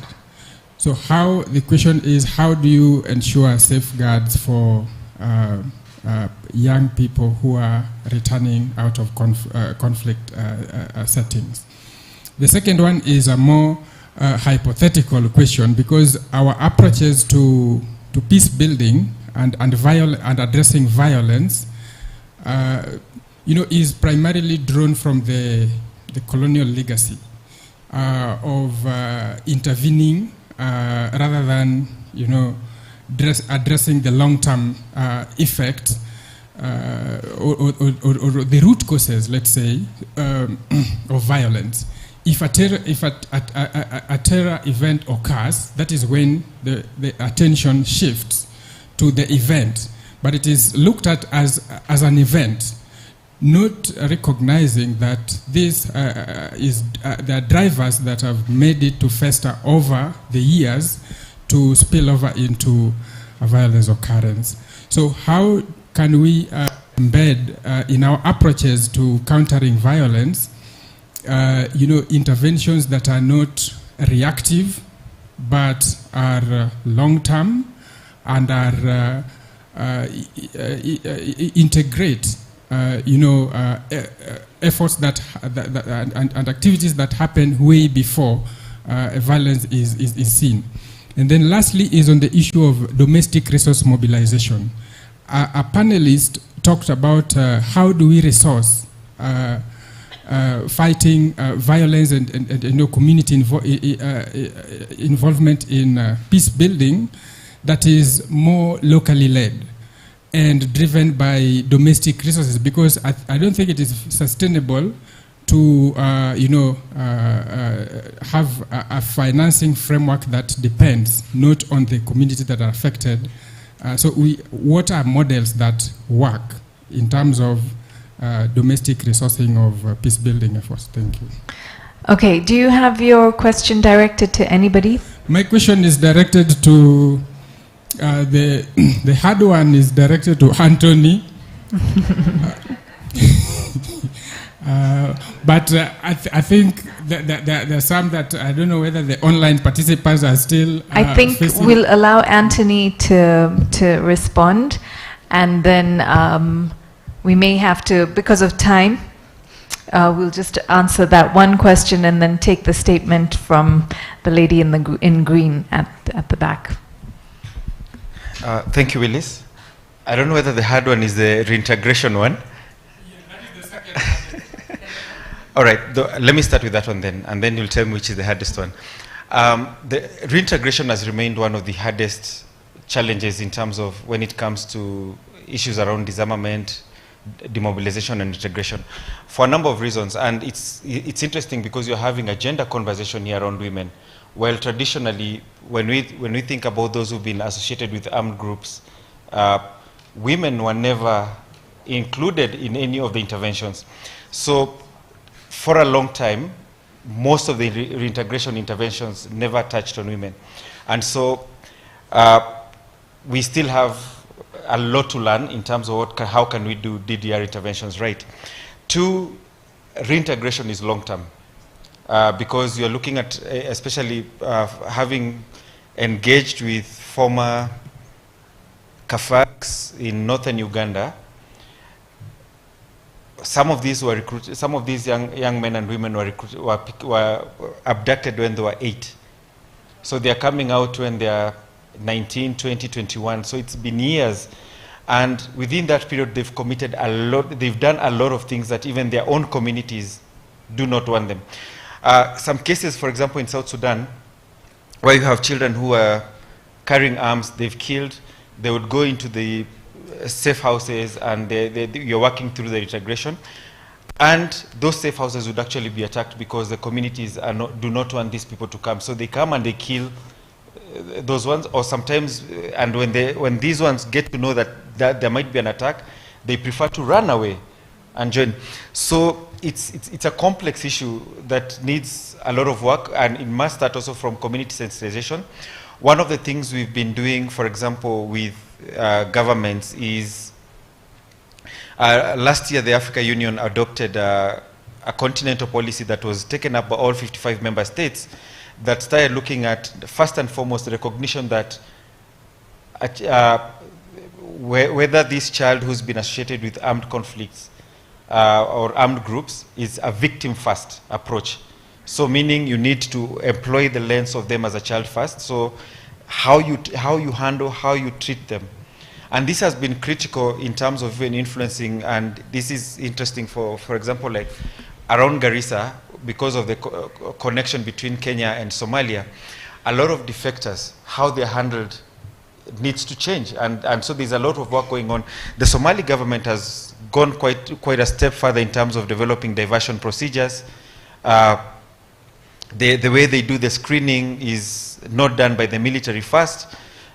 So the question is, how do you ensure safeguards for young people who are returning out of conflict settings? The second one is a more hypothetical question, because our approaches to peace building and addressing violence is primarily drawn from the colonial legacy of intervening rather than addressing the long-term effect or the root causes, let's say, of violence. If a terror event occurs, that is when the attention shifts to the event, but it is looked at as an event, not recognizing that there are drivers that have made it to fester over the years to spill over into a violence occurrence. So how can we embed in our approaches to countering violence interventions that are not reactive but are long-term and are integrate efforts and activities that happen way before violence is seen. And then lastly is on the issue of domestic resource mobilization. A panelist talked about how do we resource fighting violence and community involvement in peace building that is more locally led and driven by domestic resources, because I don't think it is sustainable to have a financing framework that depends not on the community that are affected. So what are models that work in terms of domestic resourcing of peace building efforts? Thank you. Okay, do you have your question directed to anybody? My question is directed to The hard one is directed to Anthony. But I think that there are some that I don't know whether the online participants are still. I think we'll allow Anthony to respond, and then we may have to, because of time, we'll just answer that one question and then take the statement from the lady in green at the back. Thank you, Willis. I don't know whether the hard one is the reintegration one. All right, let me start with that one then, and then you'll tell me which is the hardest one. The reintegration has remained one of the hardest challenges in terms of when it comes to issues around disarmament, demobilization, and integration, for a number of reasons. And it's interesting because you're having a gender conversation here around women. Well, traditionally, when we think about those who've been associated with armed groups, women were never included in any of the interventions. So for a long time, most of the reintegration interventions never touched on women. And so we still have a lot to learn in terms of how can we do DDR interventions right. Two, reintegration is long-term because you're looking at, especially having engaged with former Kafax in northern Uganda. Some of these were recruited. Some of these young men and women were abducted when they were 8. So they are coming out when they are 19, 20, 21. So it's been years, and within that period, they've committed a lot. They've done a lot of things that even their own communities do not want them. Some cases, for example, in South Sudan, where you have children who are carrying arms, they've killed. They would go into the safe houses, and you're working through the integration, and those safe houses would actually be attacked because the communities do not want these people to come. So they come and they kill those ones, or sometimes, and when these ones get to know that there might be an attack, they prefer to run away and join. So it's a complex issue that needs a lot of work, and it must start also from community sensitization. One of the things we've been doing, for example, with governments is last year the Africa Union adopted a continental policy that was taken up by all 55 member states that started looking at, first and foremost, the recognition that whether this child who's been associated with armed conflicts or armed groups is a victim-first approach. So meaning you need to employ the lens of them as a child first. So how you handle, how you treat them. And this has been critical in terms of even influencing, and this is interesting for example, like around Garissa, because of the connection between Kenya and Somalia, a lot of defectors, how they're handled needs to change. And so there's a lot of work going on. The Somali government has gone quite a step further in terms of developing diversion procedures. The way they do the screening is not done by the military first,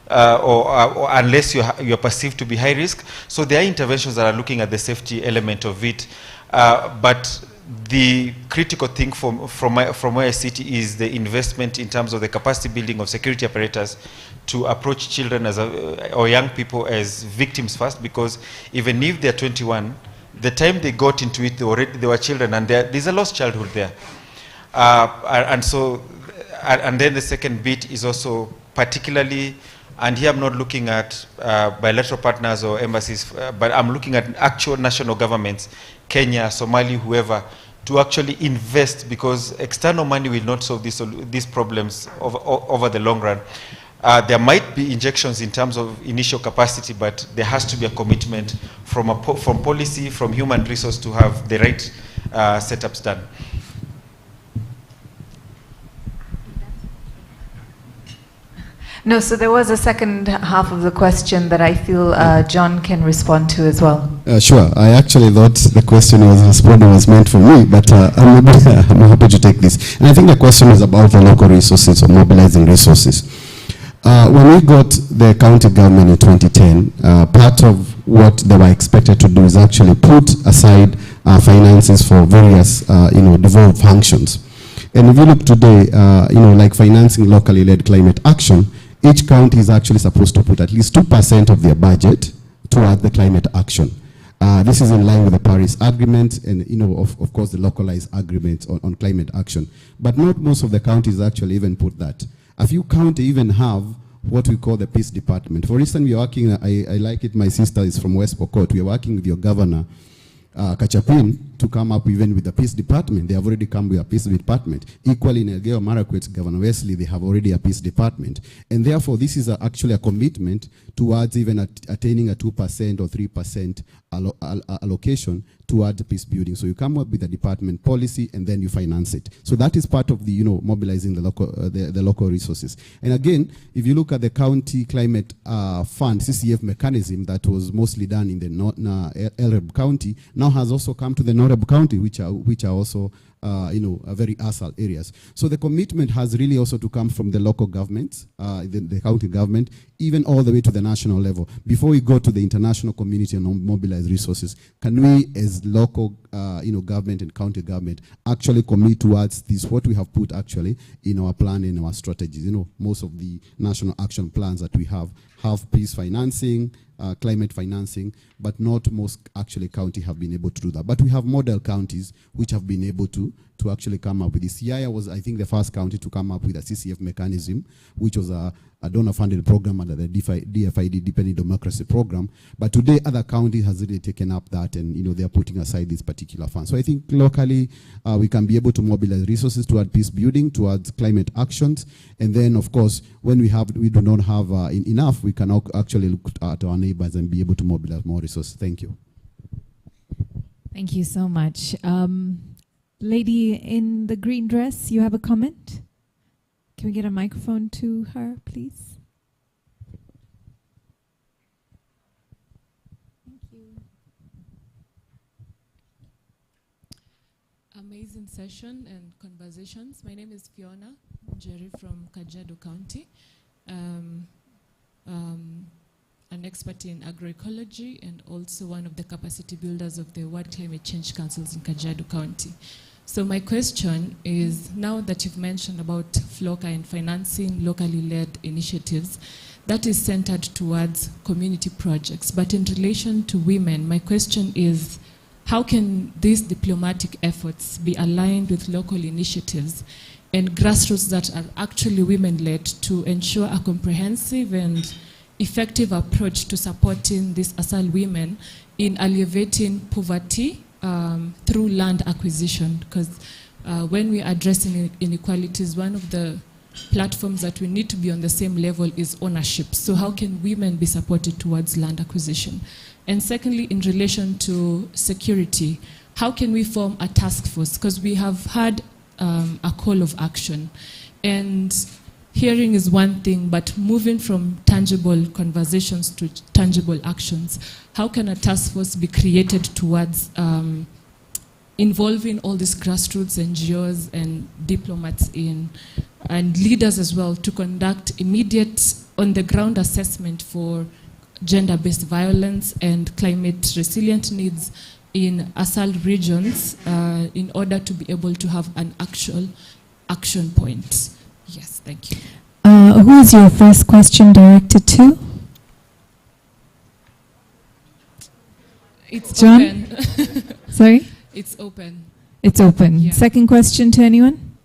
or unless you're perceived to be high risk. So there are interventions that are looking at the safety element of it. But the critical thing from where I sit is the investment in terms of the capacity building of security apparatus to approach children or young people as victims first, because even if they're 21, the time they got into it, they were children, and there's a lost childhood there. And then the second bit is also particularly, and here I'm not looking at bilateral partners or embassies, but I'm looking at actual national governments, Kenya, Somali, whoever, to actually invest, because external money will not solve these problems over the long run. There might be injections in terms of initial capacity, but there has to be a commitment from policy, from human resource to have the right setups done. No, so there was a second half of the question that I feel John can respond to as well. Sure. I actually thought the question was meant for me, but I'm happy to take this. And I think the question is about the local resources or mobilizing resources. When we got the county government in 2010, part of what they were expected to do is actually put aside finances for various, devolved functions. And if you look today, like financing locally led climate action, each county is actually supposed to put at least 2% of their budget toward the climate action. This is in line with the Paris Agreement and, of course, the localized agreement on climate action. But not most of the counties actually even put that. A few counties even have what we call the peace department. For instance, we are working, I like it, my sister is from West Pokot, we are working with your governor, Kachapin, to come up even with the peace department. They have already come with a peace department. Equally in Elgeyo Marakwet, Governor Wesley, they have already a peace department. And therefore, this is actually a commitment towards even attaining a 2% or 3% allocation toward peace building. So you come up with a department policy and then you finance it. So that is part of the, mobilizing the local resources. And again, if you look at the county climate fund, CCF mechanism that was mostly done in the Elreb County, now has also come to the Noreb County, which are also very ASAL areas. So the commitment has really also to come from the local governments, the county government, even all the way to the national level. Before we go to the international community and mobilize resources, can we as local government and county government actually commit towards this, what we have put actually in our plan and our strategies? Most of the national action plans that we have peace financing, climate financing, but not most actually county have been able to do that. But we have model counties which have been able to actually come up with this. Siaya was, I think, the first county to come up with a CCF mechanism, which was a donor-funded program under the DFID, Dependent Democracy Program. But today, other counties has really taken up that, and they are putting aside this particular fund. So I think locally, we can be able to mobilize resources toward peace building, towards climate actions, and then, of course, when we do not have enough, we can actually look at our neighbors and be able to mobilize more resources. Thank you. Thank you so much. Lady in the green dress, you have a comment? Can we get a microphone to her, please? Thank you. Amazing session and conversations. My name is Fiona Jerry from Kajiado County. An expert in agroecology and also one of the capacity builders of the World Climate Change Councils in Kajiado County. So my question is, now that you've mentioned about FLOCA and financing locally led initiatives, that is centered towards community projects. But in relation to women, my question is, how can these diplomatic efforts be aligned with local initiatives and grassroots that are actually women-led to ensure a comprehensive and effective approach to supporting these ASAL women in alleviating poverty through land acquisition? Because when we are addressing inequalities, one of the platforms that we need to be on the same level is ownership. So how can women be supported towards land acquisition? And secondly, in relation to security, how can we form a task force? Because we have had a call of action. And hearing is one thing, but moving from tangible conversations to tangible actions, how can a task force be created towards involving all these grassroots NGOs and diplomats and leaders as well to conduct immediate on-the-ground assessment for gender-based violence and climate resilient needs in ASAL regions in order to be able to have an actual action point? Yes, thank you. Who is your first question directed to? It's John? open. Sorry? It's open. It's open. Yeah. Second question to anyone?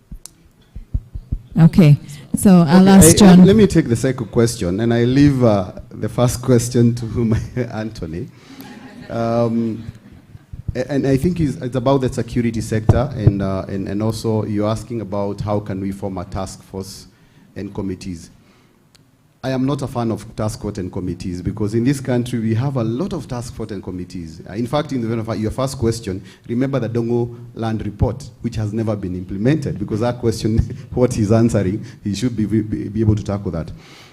Okay, so I'll ask John. Let me take the second question, and I leave the first question to Anthony. And I think it's about the security sector, and also you're asking about how can we form a task force and committees. I am not a fan of task force and committees because in this country we have a lot of task force and committees. In fact, in your first question, remember the Dongo land report, which has never been implemented, because that question, what he's answering, he should be able to tackle that.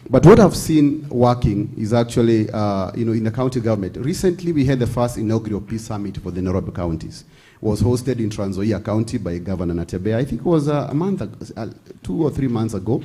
But what I've seen working is actually, in the county government. Recently, we had the first inaugural peace summit for the Nairobi counties. It was hosted in Trans Nzoia County by Governor Natebe. I think it was a month, 2 or 3 months ago.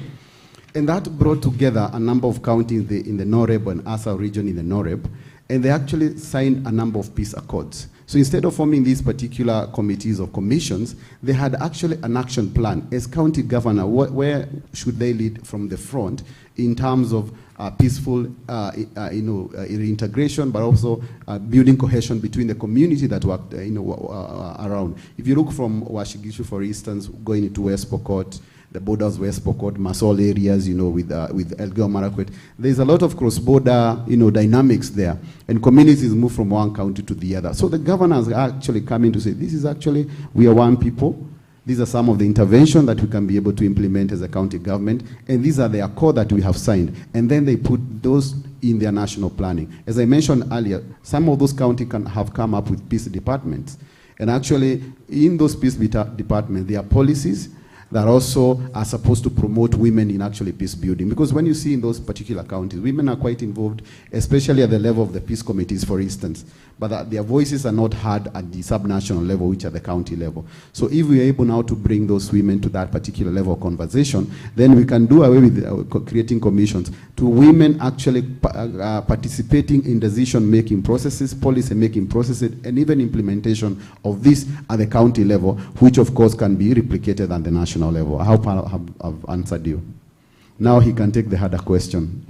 And that brought together a number of counties in the Noreb and ASAL region in the Noreb, and they actually signed a number of peace accords. So instead of forming these particular committees or commissions, they had actually an action plan. As county governor, where should they lead from the front in terms of peaceful reintegration, but also building cohesion between the community that worked around. If you look from Washigishu, for instance, going into West Pokot, the borders West Pokot, Masol areas, with Elgeyo Marakwet, there's a lot of cross-border, dynamics there, and communities move from one county to the other. So the governors are actually coming to say, this is actually, we are one people. These are some of the interventions that we can be able to implement as a county government, and these are the accord that we have signed. And then they put those in their national planning. As I mentioned earlier, some of those counties have come up with peace departments. And actually, in those peace departments, there are policies that also are supposed to promote women in actually peace building. Because when you see in those particular counties, women are quite involved, especially at the level of the peace committees, for instance, but their voices are not heard at the subnational level, which are the county level. So if we are able now to bring those women to that particular level of conversation, then we can do away with creating commissions to women actually participating in decision-making processes, policy-making processes, and even implementation of this at the county level, which of course can be replicated at the national level. I hope I've answered you. Now he can take the harder question.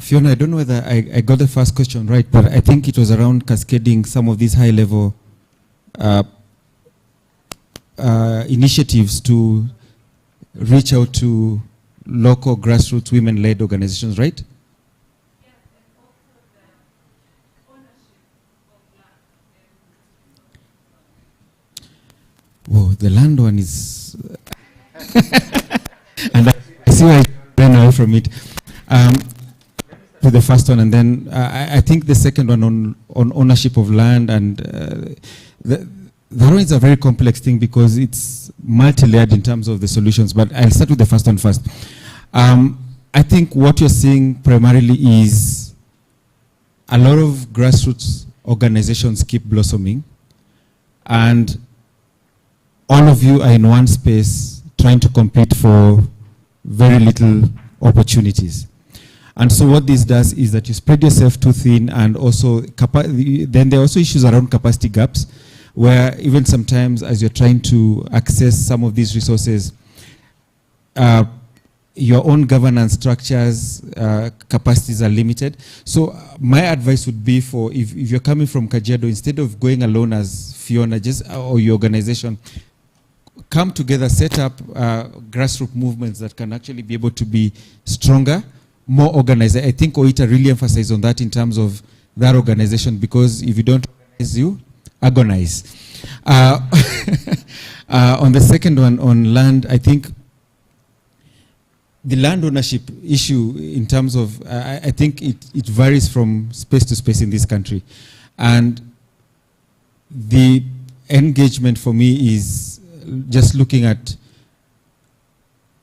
Fiona, I don't know whether I got the first question right, but I think it was around cascading some of these high-level initiatives to reach out to local grassroots women-led organizations, right? Whoa, the land one is... and I see why I ran away from it. To the first one, and then I think the second one on ownership of land, and that one is a very complex thing because it's multi-layered in terms of the solutions, but I'll start with the first one first. I think what you're seeing primarily is a lot of grassroots organizations keep blossoming, and all of you are in one space trying to compete for very little opportunities. And so what this does is that you spread yourself too thin, and also then there are also issues around capacity gaps, where even sometimes as you're trying to access some of these resources, your own governance structures, capacities are limited. So my advice would be for, if you're coming from Kajiado, instead of going alone as Fiona, or your organization, come together, set up grassroots movements that can actually be able to be stronger, more organized. I think OITA really emphasized on that in terms of that organization, because if you don't organize, you agonize. On the second one, on land, I think the land ownership issue in terms of, I think it varies from space to space in this country. And the engagement for me is just looking at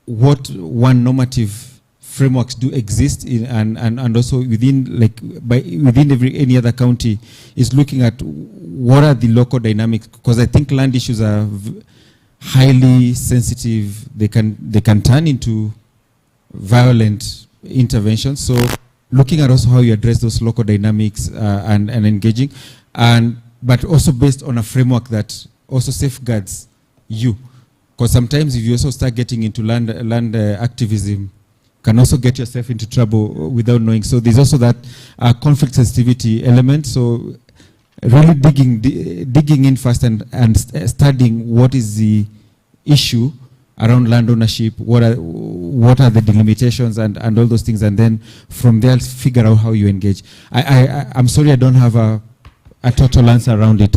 what one normative frameworks do exist in, and also within any other county is looking at what are the local dynamics, because I think land issues are highly sensitive. They can turn into violent interventions. So looking at also how you address those local dynamics and engaging, but also based on a framework that also safeguards you, because sometimes if you also start getting into land activism, can also get yourself into trouble without knowing. So there's also that conflict sensitivity element. So really digging in first and studying what is the issue around land ownership, what are the delimitations and all those things, and then from there figure out how you engage. I'm sorry I don't have a total answer around it.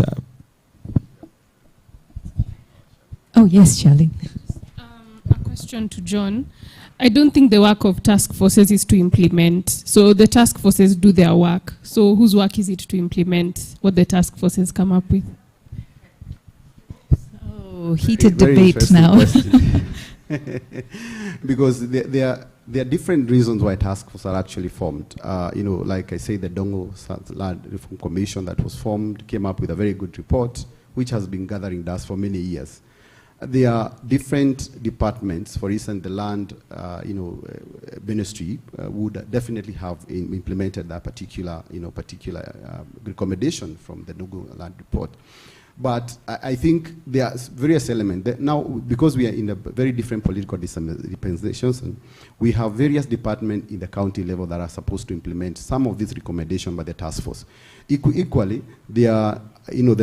Oh yes, Charlie. A question to John. I don't think the work of task forces is to implement. So the task forces do their work. So whose work is it to implement what the task forces come up with? Oh, heated debate now. Because there are different reasons why task forces are actually formed. Like I say, the Dongo Land Reform Commission that was formed came up with a very good report, which has been gathering dust for many years. there are different departments. For instance, the land, ministry would definitely have implemented that particular recommendation from the Nogo Land Report. But I think there are various elements. Now, because we are in a very different political dispensations, we have various departments in the county level that are supposed to implement some of these recommendations by the task force. Equally, the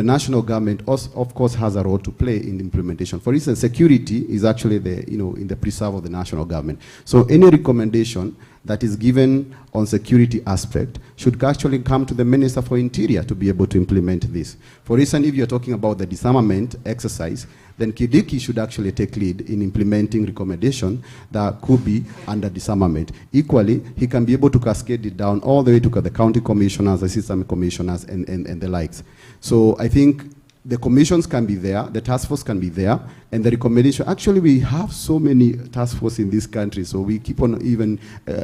national government also, of course, has a role to play in the implementation. For instance, security is actually in the preserve of the national government. So any recommendation that is given on security aspect should actually come to the Minister for Interior to be able to implement this. For instance, if you're talking about the disarmament exercise, then Kidiki should actually take lead in implementing recommendation that could be under disarmament. Equally, he can be able to cascade it down all the way to the county commissioners, assistant commissioners, and the likes. So I think the commissions can be there, the task force can be there, and the recommendation. Actually, we have so many task forces in this country, so we keep on even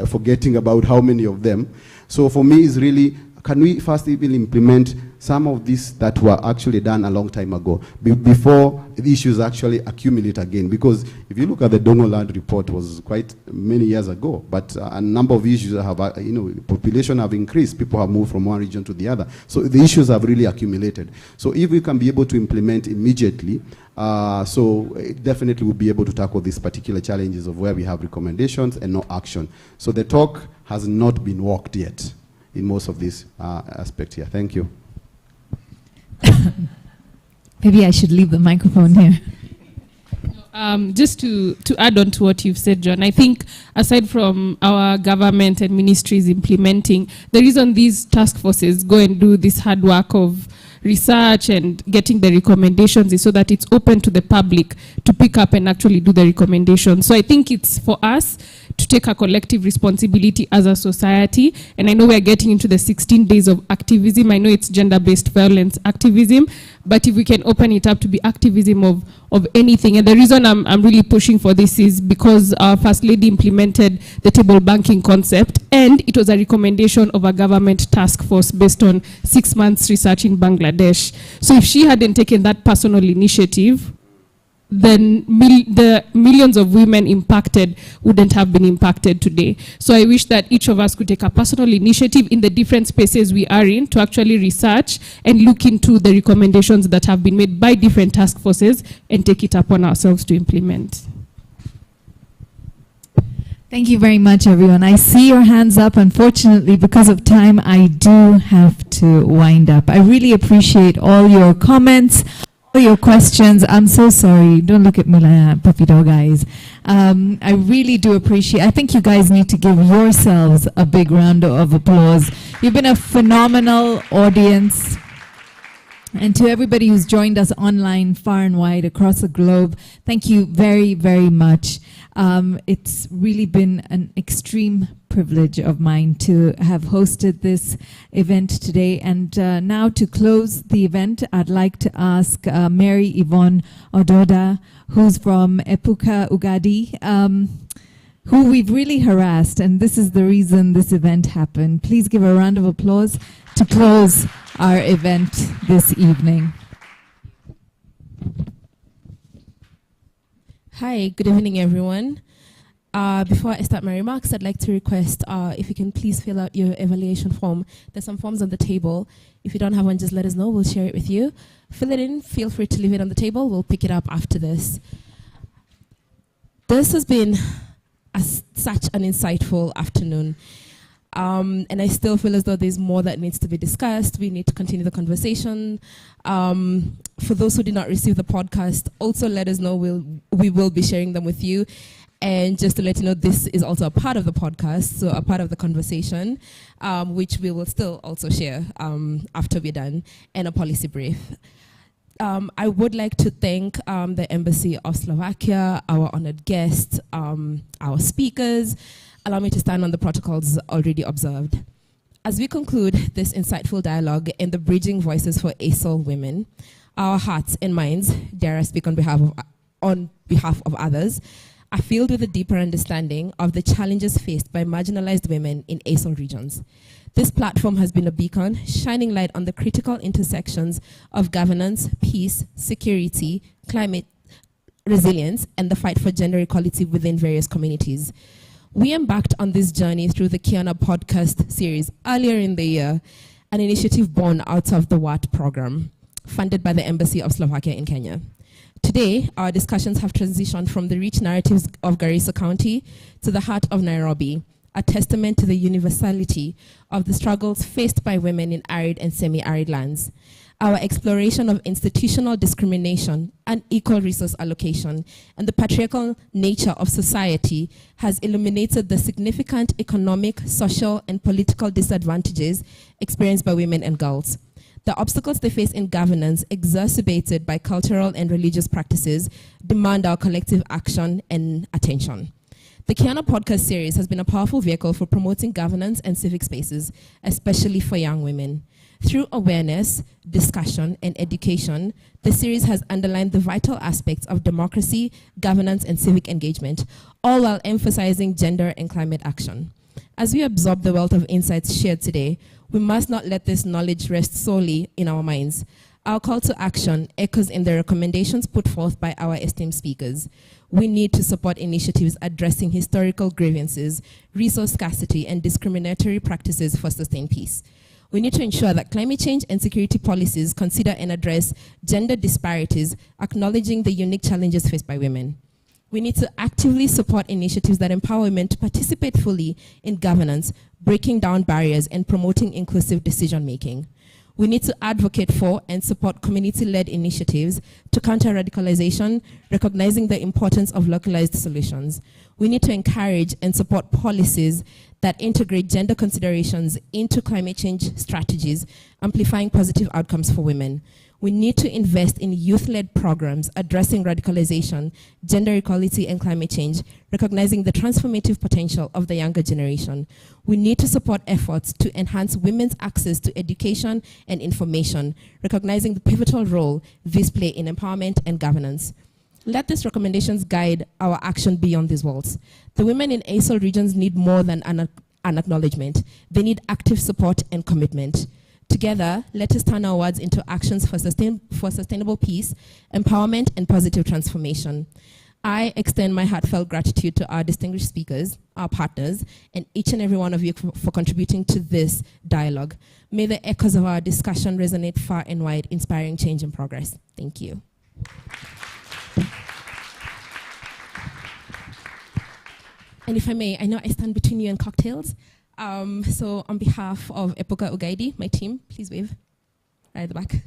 forgetting about how many of them. So for me, it's really, can we first even implement some of these that were actually done a long time ago, before the issues actually accumulate again? Because if you look at the Dongo Land Report, it was quite many years ago, but a number of issues have, population have increased, people have moved from one region to the other. So the issues have really accumulated. So if we can be able to implement immediately, so it definitely will be able to tackle these particular challenges of where we have recommendations and no action. So the talk has not been walked yet in most of these aspects here. Thank you. Maybe I should leave the microphone here. Just to add on to what you've said, John, I think aside from our government and ministries implementing, the reason these task forces go and do this hard work of research and getting the recommendations is so that it's open to the public to pick up and actually do the recommendations. So I think it's for us to take a collective responsibility as a society. And I know we're getting into the 16 days of activism. I know it's gender-based violence activism, but if we can open it up to be activism of anything. And the reason I'm really pushing for this is because our First Lady implemented the table banking concept, and it was a recommendation of a government task force based on 6 months research in Bangladesh. So if she hadn't taken that personal initiative, then the millions of women impacted wouldn't have been impacted today. So I wish that each of us could take a personal initiative in the different spaces we are in to actually research and look into the recommendations that have been made by different task forces and take it upon ourselves to implement. Thank you very much, everyone. I see your hands up. Unfortunately, because of time, I do have to wind up. I really appreciate all your comments, your questions. I'm so sorry. Don't look at me like puppy dog eyes. I really do appreciate. I think you guys need to give yourselves a big round of applause. You've been a phenomenal audience. And to everybody who's joined us online, far and wide, across the globe, thank you very, very much. It's really been an extreme privilege of mine to have hosted this event today. And now to close the event, I'd like to ask Mary Yvonne Ododa, who's from Epuka Ugadi, who we've really harassed, and this is the reason this event happened. Please give a round of applause to close our event this evening. Hi, good evening, everyone. Before I start my remarks, I'd like to request if you can please fill out your evaluation form. There's some forms on the table. If you don't have one, just let us know. We'll share it with you. Fill it in. Feel free to leave it on the table. We'll pick it up after this. This has been such an insightful afternoon. And I still feel as though there's more that needs to be discussed. We need to continue the conversation. For those who did not receive the podcast, also let us know. We will be sharing them with you. And just to let you know, this is also a part of the podcast, so a part of the conversation, which we will still also share after we're done, and a policy brief. I would like to thank the Embassy of Slovakia, our honored guests, our speakers. Allow me to stand on the protocols already observed. As we conclude this insightful dialogue in the Bridging Voices for ASAL Women, our hearts and minds, dare I speak on behalf of others, are filled with a deeper understanding of the challenges faced by marginalized women in ASAL regions. This platform has been a beacon, shining light on the critical intersections of governance, peace, security, climate resilience, and the fight for gender equality within various communities. We embarked on this journey through the Kiana podcast series earlier in the year, an initiative born out of the WAT program, funded by the Embassy of Slovakia in Kenya. Today, our discussions have transitioned from the rich narratives of Garissa County to the heart of Nairobi, a testament to the universality of the struggles faced by women in arid and semi-arid lands. Our exploration of institutional discrimination, unequal resource allocation, and the patriarchal nature of society has illuminated the significant economic, social, and political disadvantages experienced by women and girls. The obstacles they face in governance, exacerbated by cultural and religious practices, demand our collective action and attention. The Kiana podcast series has been a powerful vehicle for promoting governance and civic spaces, especially for young women. Through awareness, discussion, and education, the series has underlined the vital aspects of democracy, governance, and civic engagement, all while emphasizing gender and climate action. As we absorb the wealth of insights shared today, we must not let this knowledge rest solely in our minds. Our call to action echoes in the recommendations put forth by our esteemed speakers. We need to support initiatives addressing historical grievances, resource scarcity, and discriminatory practices for sustained peace. We need to ensure that climate change and security policies consider and address gender disparities, acknowledging the unique challenges faced by women. We need to actively support initiatives that empower women to participate fully in governance, breaking down barriers and promoting inclusive decision-making. We need to advocate for and support community-led initiatives to counter radicalization, recognizing the importance of localized solutions. We need to encourage and support policies that integrate gender considerations into climate change strategies, amplifying positive outcomes for women. We need to invest in youth-led programs addressing radicalization, gender equality, and climate change, recognizing the transformative potential of the younger generation. We need to support efforts to enhance women's access to education and information, recognizing the pivotal role these play in empowerment and governance. Let these recommendations guide our action beyond these walls. The women in ASAL regions need more than an acknowledgement. They need active support and commitment. Together, let us turn our words into actions for sustainable peace, empowerment, and positive transformation. I extend my heartfelt gratitude to our distinguished speakers, our partners, and each and every one of you for contributing to this dialogue. May the echoes of our discussion resonate far and wide, inspiring change and progress. Thank you. And if I may, I know I stand between you and cocktails. So on behalf of Epoka Ugaidi, my team, please wave. Right at the back.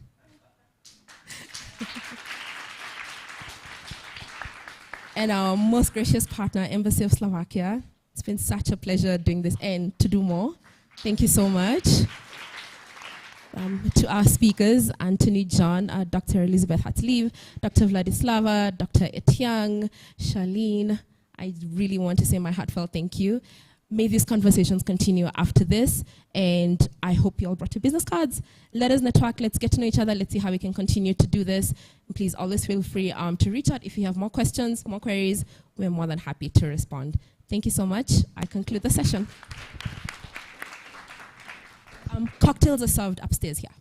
And our most gracious partner, Embassy of Slovakia. It's been such a pleasure doing this and to do more. Thank you so much. To our speakers, Anthony John, Dr. Elizabeth Hatliv, Dr. Vladislava, Dr. Etiang, Charlene, I really want to say my heartfelt thank you. May these conversations continue after this, and I hope you all brought your business cards. Let us network, let's get to know each other, let's see how we can continue to do this. And please always feel free to reach out if you have more questions, more queries. We're more than happy to respond. Thank you so much. I conclude the session. Cocktails are served upstairs here.